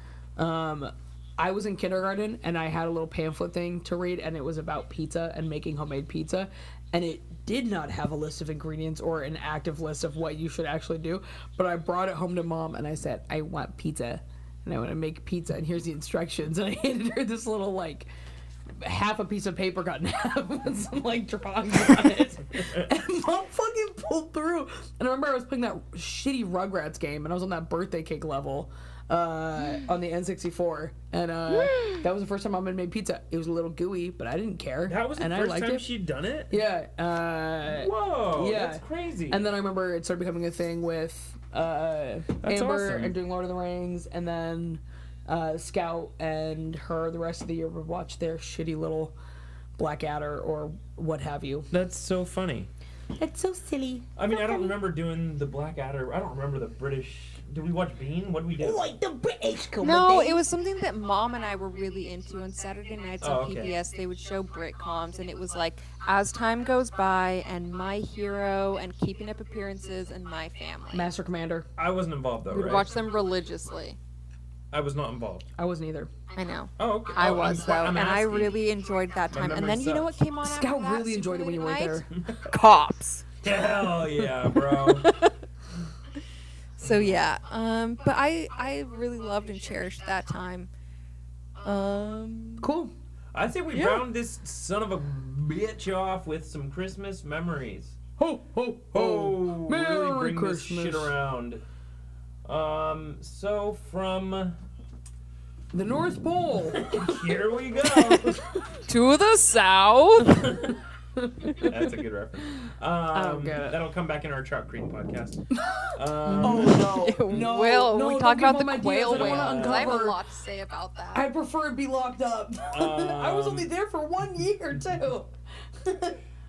I was in kindergarten and I had a little pamphlet thing to read, and it was about pizza and making homemade pizza, and it did not have a list of ingredients or an active list of what you should actually do. But I brought it home to Mom and I said, I want pizza and I want to make pizza, and here's the instructions. And I handed her this little like half a piece of paper cut in half with some like drawings on it. And Mom fucking pulled through. And I remember I was playing that shitty Rugrats game, and I was on that birthday cake level on the N64, and that was the first time Mom had made pizza. It was a little gooey, but I didn't care. That was the first time she'd done it? Yeah. Whoa, yeah. that's crazy. And then I remember it started becoming a thing with Amber awesome. and doing Lord of the Rings, and then Scout and her the rest of the year would watch their shitty little Blackadder or what have you. That's so funny. It's so silly. I mean, I don't remember doing the Blackadder. I don't remember the British. Did we watch Bean? What did we do? Like the British comedy. No, it was something that Mom and I were really into on Saturday nights on okay. PBS. They would show Britcoms, and it was like As Time Goes By and My Hero and Keeping Up Appearances and My Family. Master Commander. I wasn't involved though, We'd right? watch them religiously. I was not involved. I wasn't either. I know. Oh, okay. I Oh, was, though, I'm and I asking. really enjoyed that My time. And memory then you know what sucks. came on after Scout that, really super enjoyed it when you late weren't night? there. Cops. Hell yeah, bro. So yeah, but I really loved and cherished that time. Cool. I'd say we round this son of a bitch off with some Christmas memories. Ho, ho, Oh, really Merry bring Christmas. this shit around. So from The North Pole. here we go. To the south. That's a good reference. don't get it. That'll come back in our Trout Creek podcast. Oh no! No, Will, no, we don't talk give about them the ideas. quail I don't wanna whale. I have a uncover. lot to say about that. I prefer to be locked up. I was only there for 1 year too.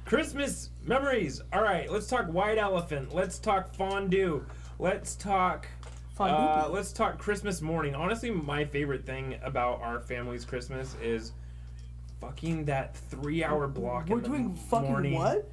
Christmas memories. All right, let's talk white elephant. Let's talk fondue. Let's talk. Let's talk Christmas morning. Honestly, my favorite thing about our family's Christmas is fucking that 3-hour block We're in the doing fucking morning. what?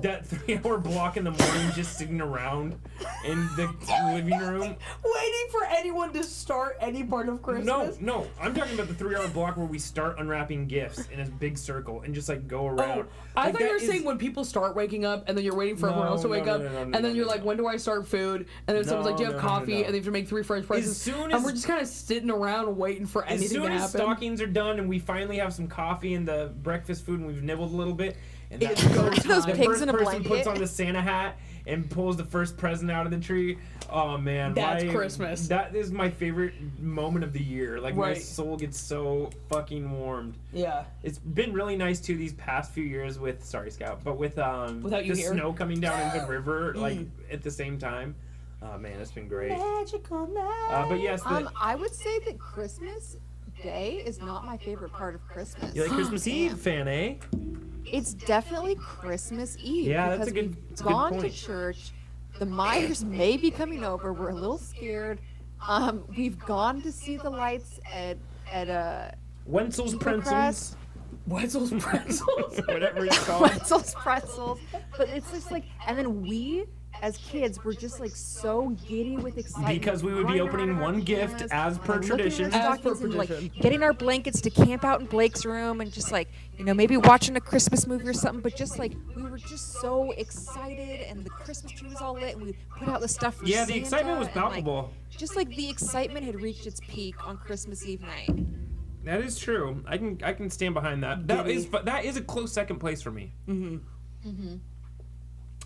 That 3-hour block in the morning, just sitting around in the living room. Waiting for anyone to start any part of Christmas. No, I'm talking about the 3-hour block where we start unwrapping gifts in a big circle and just like go around. Oh, I Like, thought you that were is- saying when people start waking up and then you're waiting for everyone else to No, wake no, up, no, no, and no, then no, you're no. like, when do I start food? And then someone's like, do you have No, no, no, coffee? no. And they have to make 3 French fries. As soon and as- we're just kind of sitting around waiting for As anything soon to as happen. stockings are done and we finally have some coffee and the breakfast food and we've nibbled a little bit, and It's that go first, time. Those the pigs first in a person puts blanket. on the Santa hat and pulls the first present out of the tree. Oh man, That's Christmas. That is my favorite moment of the year. Like my Right. soul gets so fucking warmed. Yeah. It's been really nice too these past few years with Scout, but with Without you the here. snow coming down into the river like at the same time. Oh man, it's been great. Magical night. But yes, I would say that Christmas Day is not my favorite part of Christmas. you like Christmas Eve fan, eh? It's definitely Christmas Eve. Yeah, because that's a good- we've that's a good gone to point. church. The Myers may be coming over. We're a little scared. We've gone to see the lights at Wenzel's Supercrest. Pretzels, Wetzel's pretzels. whatever it's called. pretzels. But it's just like, and then we, as kids, were just like so giddy with excitement. Because we would be running around opening in our one gift pajamas as per and looking at tradition. our As per stockings and, like, tradition. getting our blankets to camp out in Blake's room and just like, maybe watching a Christmas movie or something. But just like, we were just so excited, and the Christmas tree was all lit, and we put out the stuff for Yeah, the Santa, excitement was and, like, palpable. just like the excitement had reached its peak on Christmas Eve night. That is true. I can stand behind that. That is a close second place for me.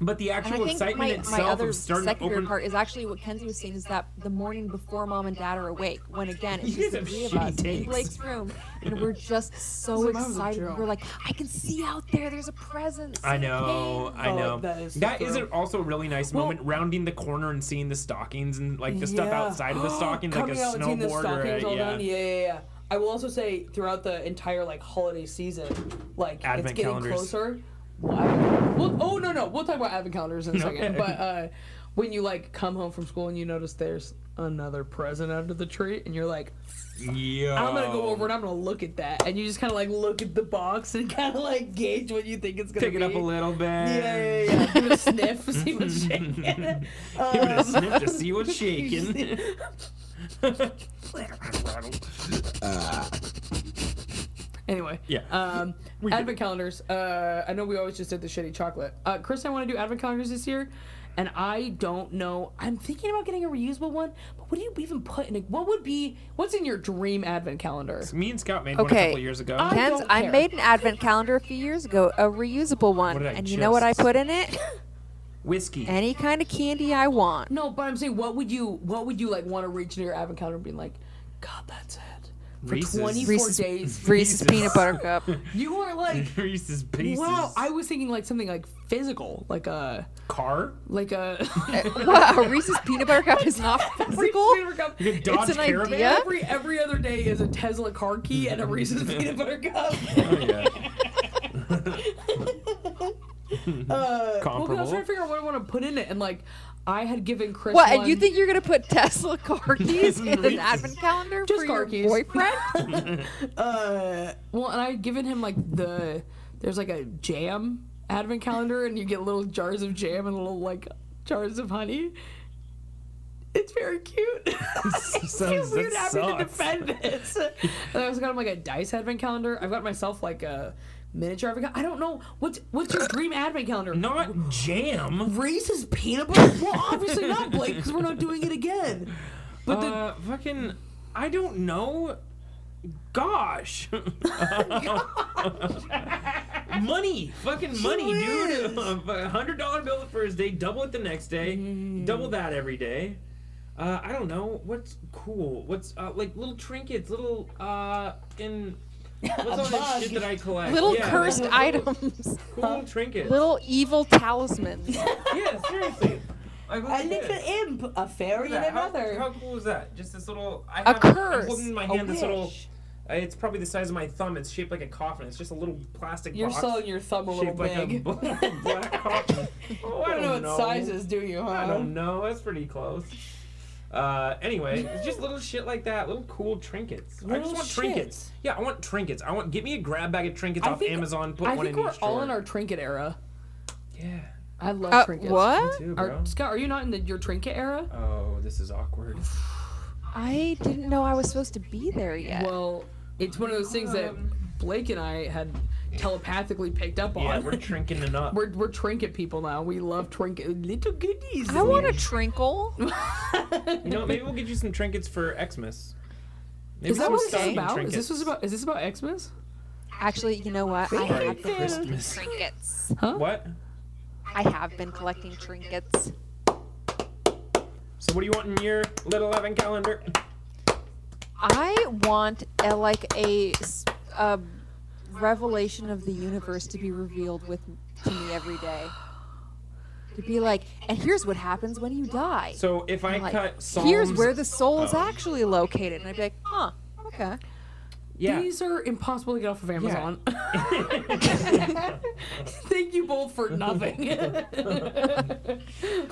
But the And I actual think excitement my itself other of starting to secondary open. part is actually what Kenzie was saying, is that the morning before Mom and Dad are awake, when again it's You just the guys have three of shitty us in takes. Blake's room, and we're just so Mine was a excited. joke. We're like, I can see out there. There's a present. I Santa know, came." I Oh, know. that is so That is true. also a really nice Well- moment, rounding the corner and seeing the stockings and like the stuff Yeah. outside of the stockings, like a Coming out and seeing the snowboard or stockings all yeah. done. Yeah. I will also say throughout the entire like holiday season, like Advent it's getting calendars. closer. We'll talk about advent calendars in a second. Okay. But when you like come home from school and you notice there's another present under the tree, and you're like, Yeah. I'm gonna go over and I'm gonna look at that, and you just kind of like look at the box and kind of like gauge what you think it's gonna Pick be. it up a little bit. Yeah. Give it a sniff, see what's shaking. Give it a sniff to see what's shaking. Anyway, Yeah. Advent calendars. I know we always just did the shitty chocolate. Chris, I want to do Advent calendars this year, and I don't know. I'm thinking about getting a reusable one, but what do you even put in it? What's in your dream Advent calendar? Me and Scott made one a couple years ago. Ken's, I made an Advent calendar a few years ago, a reusable one, What did I and you know what I put in it? Whiskey. Any kind of candy I want. No, but I'm saying, what would you like want to reach into your Advent calendar and be like, God, that's it. For Reese's. 24 days. Reese's peanut butter cup. You are like, Reese's Pieces. wow. I was thinking like something like physical, like a Car? like a What? A Reese's peanut butter cup is not physical? peanut butter cup. Like a Dodge It's an Caravan? idea. Every other day is a Tesla car key and a Reese's peanut butter cup. Oh, yeah. Well, Comparable. I was trying to figure out what I want to put in it, and like I had given Chris What? one, And you think you're gonna put Tesla car keys in an Advent calendar Just for car your keys. boyfriend? well, and I had given him like there's like a jam Advent calendar, and you get little jars of jam and little like jars of honey. It's very cute. I feel weird having to defend this. And I also got him like a dice Advent calendar. I've got myself like a miniature Advent calendar. I don't know what's your dream Advent calendar. Not jam. Reese's peanut butter. Well, obviously not, Blake, because we're not doing it again. But fucking, I don't know. Gosh. Money. Fucking money, dude. $100 bill the first day, double it the next day, double that every day. I don't know. What's cool? What's like little trinkets, little what's all that shit that I collect? Little Yeah, cursed like, items. cool trinkets. Little evil talismans. Yeah, seriously. Like, look a at little this. imp, a fairy, Look and at that. another. How cool is that? Just this little. A curse. I'm holding in my A hand this little. wish. It's probably the size of my thumb. It's shaped like a coffin. It's just a little plastic You're box. selling your thumb a little shaped like a big. black coffin. Oh, I don't know what sizes, do you, huh? I don't know. That's pretty close. Anyway, it's just little shit like that. Little cool trinkets. I Little just want shits. trinkets. Yeah, I want trinkets. Get me a grab bag of trinkets off Amazon. Put I one think in we're each all drawer. in our trinket era. Yeah. I love trinkets. What? Me too, bro. Scott, are you not in your trinket era? Oh, this is awkward. I didn't know I was supposed to be there yet. Well, it's one of those things that Blake and I had telepathically picked up on. Yeah, we're trinketing it up. We're trinket people now. We love trinket little goodies. I want a trinkle. You know, maybe we'll get you some trinkets for Xmas. Maybe Is that some what this is stocking about? trinkets. Is this about Xmas? Actually, you know what? I have been collecting Christmas. trinkets. What? I have been collecting trinkets. So what do you want in your little Advent calendar? I want a revelation of the universe to be revealed to me every day. To be like, and here's what happens when you die. So if I Like, cut Psalms... here's where the soul is actually located. And I'd be like, huh, okay. Yeah. These are impossible to get off of Amazon. Thank you both for nothing.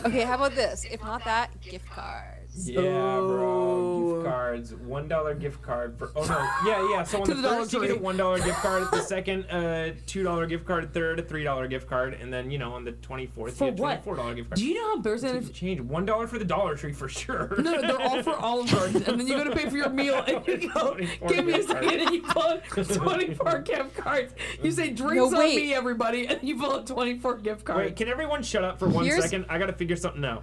Okay, how about this? If not that, gift cards. Yeah, bro. Gift cards. $1 gift card for... Oh, no. Yeah. So on To the the first, you get a Dollar $1 gift card. At the second, $2 gift card. Third, a $3 gift card. And then, on the 24th, For you get a what? $24 gift card. Do you know how embarrassing it is? Change. $1 for the Dollar Tree for sure. No, they're all for Olive Garden, and then you go to pay for your meal, and you go, 24 give me a gift cards. second, and you pull out 24 gift cards. You say, drinks on wait. me, everybody, and you pull out 24 gift cards. Wait, can everyone shut up for 1 Here's- second? I gotta figure something out.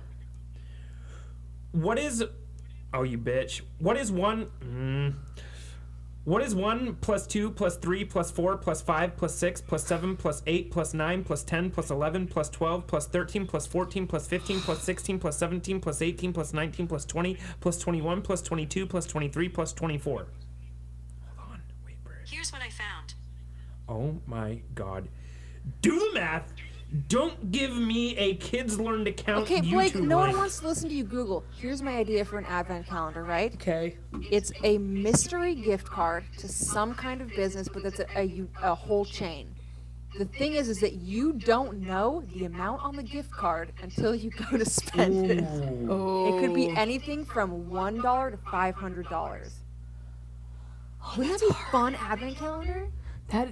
What is... Oh, you bitch. What is 1... What is 1 plus 2 plus 3 plus 4 plus 5 plus 6 plus 7 plus 8 plus 9 plus 10 plus 11 plus 12 plus 13 plus 14 plus 15 plus 16 plus 17 plus 18 plus 19 plus 20 plus 21 plus 22 plus 23 plus 24? Hold on. Wait, Bridge. Here's what I found. Oh my god. Do the math. Don't give me a kids learn to count Okay, YouTube Blake, no one link. wants to listen to you Google. Here's my idea for an advent calendar, right? Okay. It's a mystery gift card to some kind of business, but that's a whole chain. The thing is that you don't know the amount on the gift card until you go to spend it. Oh. It could be anything from $1 to $500. Wouldn't that be fun advent calendar? That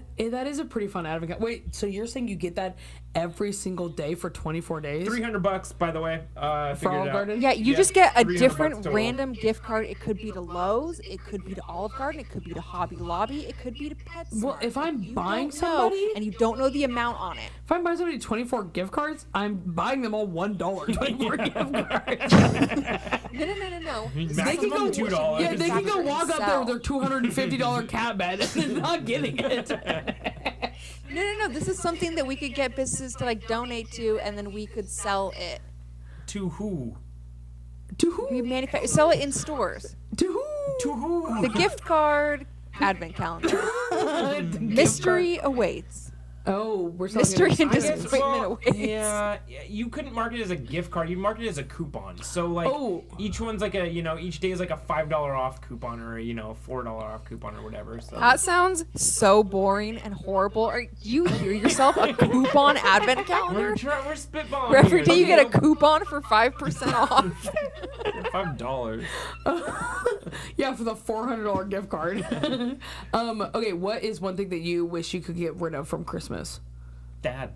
is a pretty fun advent. Wait, so you're saying you get that every single day for 24 days? $300, by the way. For Figured Olive it out. Garden? Yeah, you Yeah, just get a $300 different total. random gift card. It could be to Lowe's, it could be to Olive Garden, it could be to Hobby Lobby, it could be to PetSmart. Well, if I'm You buying don't know, somebody- and you don't know the amount on it. If I'm buying somebody 24 gift cards, I'm buying them all $1 24 gift cards. No. They can go Maximum $2. Yeah, they can go Exactly. walk up there with their $250 cat bed and they're not getting it. No. This is something that we could get businesses to like donate to, and then we could sell it. To who? To who? We sell it in stores. To who? To who? The gift card, advent calendar. Mystery awaits. Oh, we're selling Mystery it. and I guess, disappointment awaits. yeah, you couldn't mark it as a gift card. You mark it as a coupon. So like, each one's like a, each day is like a $5 off coupon or a, $4 off coupon or whatever. So That sounds so boring and horrible. Are you hear yourself? A coupon advent calendar? we're spitballing. For every here. day you get a coupon for 5% off. $5. Yeah, for the $400 gift card. Okay, what is one thing that you wish you could get rid of from Christmas? Dad.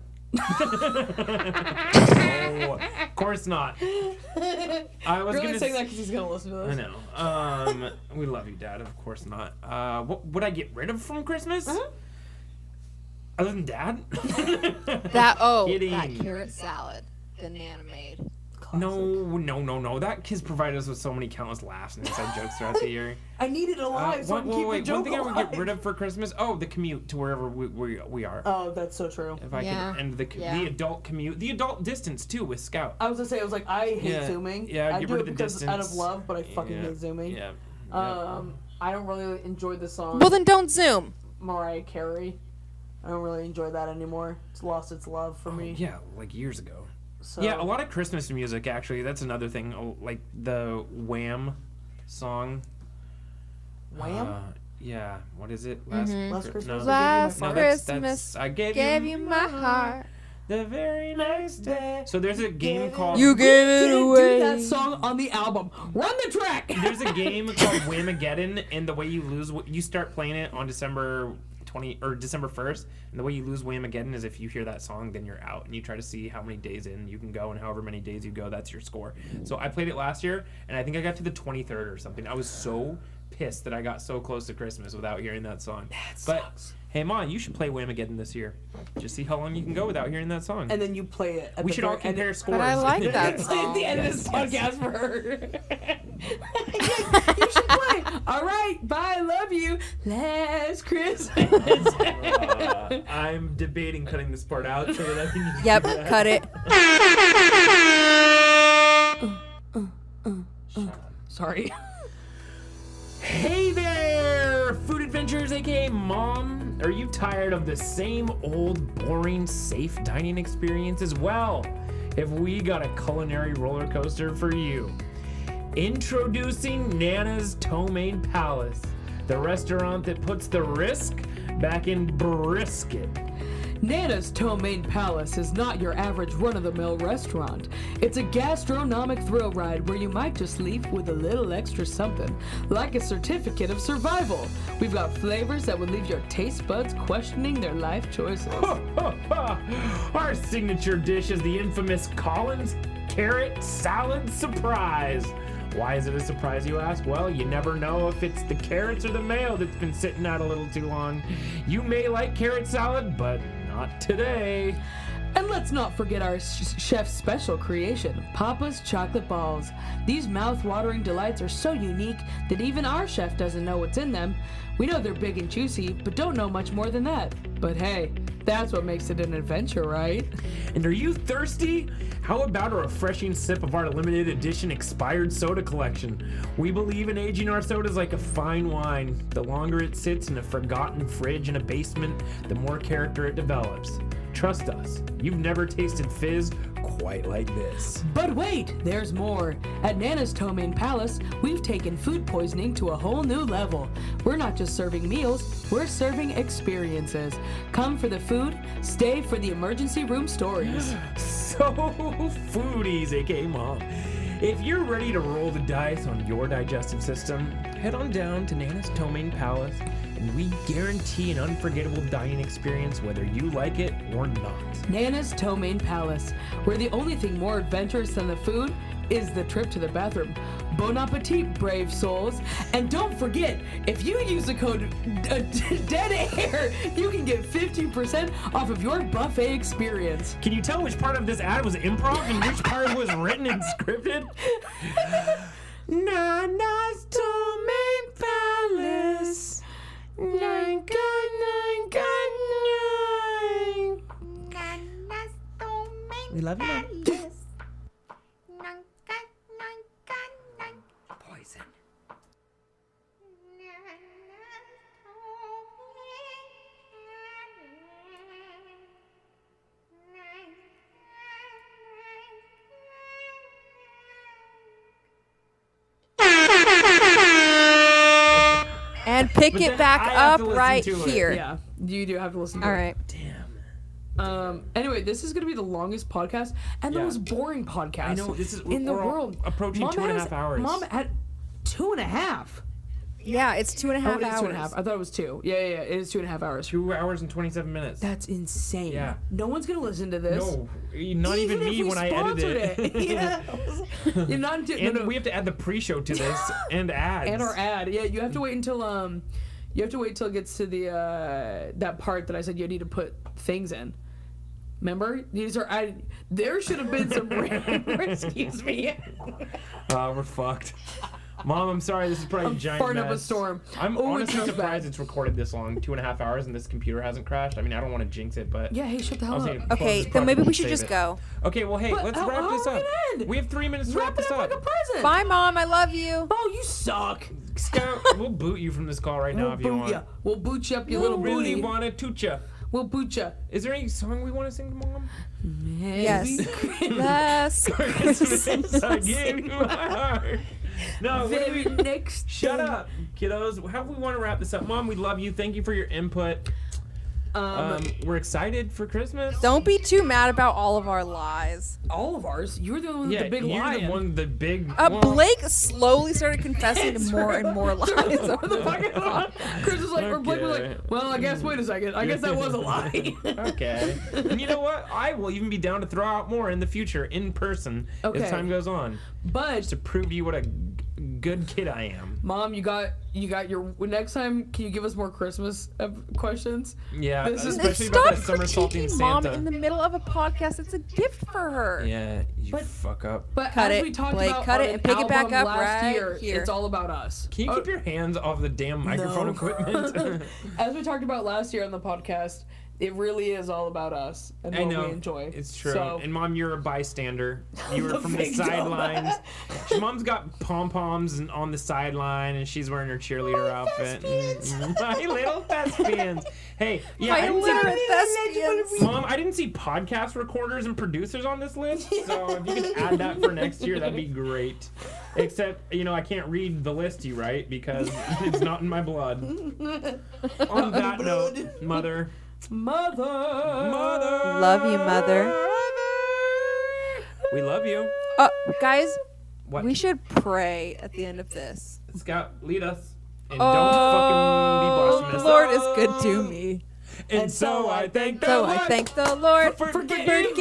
Oh, of course not. I was You're gonna only saying that because he's gonna listen to this. I know. We love you, Dad. Of course not. What would I get rid of from Christmas? Other than Dad? That Kidding. carrot salad that Nana made. No. That kid's provided us with so many countless laughs and inside jokes throughout the year. I need it alive so I can keep the joke one thing I would alive. get rid of for Christmas? Oh, the commute to wherever we are. Oh, that's so true. If I could end the adult commute, the adult distance too with Scout. I was gonna say, I was like, I hate zooming. Yeah, I get do rid it of the because out of distance. love, but I fucking hate zooming. Yeah. I don't really enjoy the song Well, then don't Zoom. Mariah Carey. I don't really enjoy that anymore. It's lost its love for me. Yeah, like years ago. So, Yeah, a lot of Christmas music, actually. That's another thing. Like the Wham song. Wham? Yeah, what is it? Last No. Christmas. Last No, Christmas, I gave you my heart. the very next day. So there's a game called... You gave it Didn't away. do that song on the album. Run the track. There's a game called Whamageddon, and the way you lose... You start playing it on December 1st, and the way you lose Whamageddon is if you hear that song, then you're out, and you try to see how many days in you can go, and however many days you go, that's your score. So I played it last year, and I think I got to the 23rd or something. I was so pissed that I got so close to Christmas without hearing that song. But hey, Ma, you should play Whamageddon this year. Just see how long you can go without hearing that song. And then you play it. At We the should all very end. compare scores. But I like that At song. the end of this podcast for her. You should play. All right, bye, love you. Last Christmas. I'm debating cutting this part out so that I can use Yep, that. cut it. Sorry. Hey there, Food Adventures, aka Mom. Are you tired of the same old, boring, safe dining experience as well? Have we got a culinary roller coaster for you? Introducing Nana's Ptomaine Palace, the restaurant that puts the risk back in brisket. Nana's Ptomaine Palace is not your average run-of-the-mill restaurant. It's a gastronomic thrill ride where you might just leave with a little extra something, like a certificate of survival. We've got flavors that would leave your taste buds questioning their life choices. Our signature dish is the infamous Collins Carrot Salad Surprise. Why is it a surprise, you ask? Well, you never know if it's the carrots or the mayo that's been sitting out a little too long. You may like carrot salad, but not today. And let's not forget our chef's special creation, Papa's Chocolate Balls. These mouth-watering delights are so unique that even our chef doesn't know what's in them. We know they're big and juicy, but don't know much more than that. But hey, that's what makes it an adventure, right? And are you thirsty? How about a refreshing sip of our limited edition expired soda collection? We believe in aging our sodas like a fine wine. The longer it sits in a forgotten fridge in a basement, the more character it develops. Trust us, you've never tasted fizz quite like this. But wait, there's more. At Nana's Ptomaine Palace, we've taken food poisoning to a whole new level. We're not just serving meals, we're serving experiences. Come for the food, stay for the emergency room stories. So, foodies, aka Mom, If you're ready to roll the dice on your digestive system, head on down to Nana's Ptomaine Palace, and we guarantee an unforgettable dining experience whether you like it or not. Nana's Ptomaine Palace, where the only thing more adventurous than the food is the trip to the bathroom. Bon appetit, brave souls. And don't forget, if you use the code DEADAIR, you can get 15% off of your buffet experience. Can you tell which part of this ad was improv and which part was written and scripted? Nana's Ptomaine Palace. Nine, good, nine, good, nine. We love you, Mom. Poison. And pick But it then back I have up to listen right to it. here. Yeah, you do have to listen to All it. right. Damn. Anyway, this is going to be the longest podcast and the Yeah. most boring podcast I know, this is in the we're all world. approaching Mom 2.5 hours. Mom had 2.5. Yeah, it's 2.5 Oh, it is hours. 2.5. I thought it was 2. Yeah, it is 2.5 hours. 2 hours and 27 minutes. That's insane. Yeah. No one's going to listen to this. No, not even if me we when I edit sponsored it. Yeah. You're not And we have to add the pre-show to this and ads. and our ad. Yeah, you have to wait until it gets to the that part that I said you need to put things in. Remember? You need to start adding. There should have been some excuse me. We're fucked. Mom, I'm sorry. This is probably a giant farting mess. up a storm. I'm Oh, it honestly smells surprised bad. it's recorded this long, 2.5 hours, and this computer hasn't crashed. I mean, I don't want to jinx it, but Yeah, hey, shut the hell I'll say up. close Okay, this then project maybe we and should save just it. go. Okay, well, hey, But let's how- wrap how this are we up. gonna end? We have 3 minutes to Wrap wrap it this up like up. a present. Bye, Mom. I love you. Oh, you suck. Scout, we'll boot you from this call right now We'll if you boot want. ya. We'll boot you up, you We'll little really booty. want to toot ya. We'll boot ya. Is there any song we want to sing to Mom? Yes. Last Christmas. I gave you my heart. No, what do Very we- next. Shut up, kiddos. How do we want to wrap this up? Mom, we love you. Thank you for your input. We're excited for Christmas. Don't be too mad about all of our lies. All of ours. You're the one with the big you're lion. the one, the big. Blake slowly started confessing to more and more lies. Chris was like, or Blake was Okay. like, well, I guess, wait a second. I guess that was a lie. Okay. And you know what? I will even be down to throw out more in the future, in person, Okay. as time goes on, But to prove to you what a good kid I am. Mom, you got your next time. Can you give us more Christmas questions? Yeah, This is- especially about Stop that somersaulting critiquing Mom Santa. in the middle of a podcast. It's a gift for her. Yeah, you But- fuck up. But Cut as it, we talked Blake, about cut on it an and pick it back album up last right year, here. it's all about us. Can you keep your hands off the damn microphone No. equipment? As we talked about last year on the podcast, it really is all about us and I what know. we enjoy. It's true. So, And Mom, you're a bystander. You were The from the big sidelines. Mom's got pom-poms on the sideline, and she's wearing her cheerleader outfit. My little thespians. Hey, yeah, My I didn't little see, thespians. Mom, I didn't see podcast recorders and producers on this list, so if you could add that for next year, that'd be great. Except, I can't read the list you write because it's not in my blood. On that note, Mother. Love you, Mother. We love you. Guys, What? we should pray at the end of this. Scout, lead us. And don't fucking be Oh, blasphemous. the Lord is good to me. And so I thank the So Lord I thank the Lord for for giving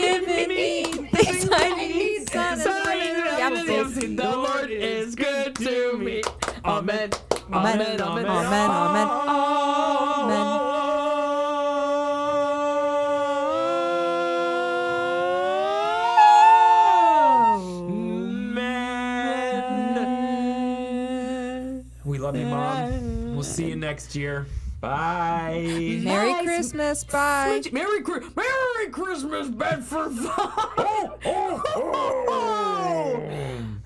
me things I need. Son and The Lord is good to me. Amen. Amen. Amen. Amen. Amen. Amen. We love you, Mom. We'll see you next year. Bye. Merry Christmas. Bye. Merry Christmas, Bedford.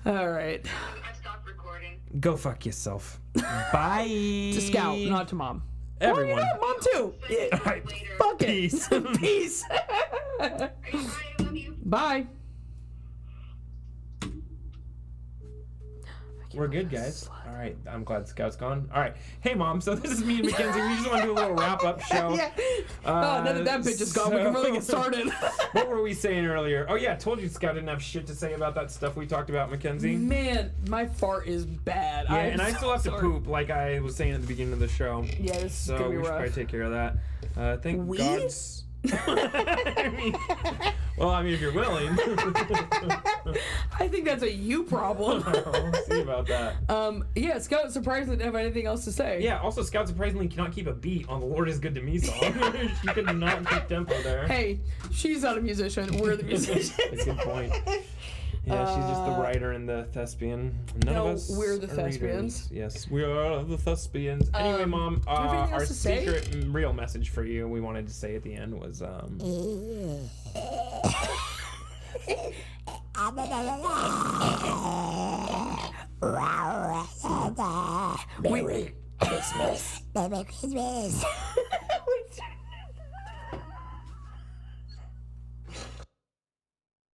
All right. I stopped recording. Go fuck yourself. Bye. To Scout, not to Mom. Everyone. Mom too. Yeah. All right. Fuck it. Peace. Peace. Are you fine? I love you. Bye. We're good, guys. All right. I'm glad Scout's gone. All right. Hey, Mom. So this is me and Mackenzie. We just want to do a little wrap-up show. Yeah. Now that that bitch is gone, we can really get started. What were we saying earlier? Oh, yeah. I told you Scout didn't have shit to say about that stuff we talked about, Mackenzie. Man, my fart is bad. Yeah, and I still have to poop, like I was saying at the beginning of the show. Yeah, this is so gonna be we should rough. probably take care of that. Thank We? God's... I mean, if you're willing. I think that's a you problem. We'll see about that. Yeah, Scout surprisingly didn't have anything else to say. Yeah, also Scout surprisingly cannot keep a beat on the Lord is Good to Me song. She could not keep tempo there. Hey, she's not a musician. We're the musicians. That's a good point. Yeah, she's just the writer and the thespian. None No, of us we're the are thespians. readers. Yes, we are the thespians. Anyway, Mom, do you have anything our else to say? secret real message for you we wanted to say at the end was Merry Christmas. Merry Christmas.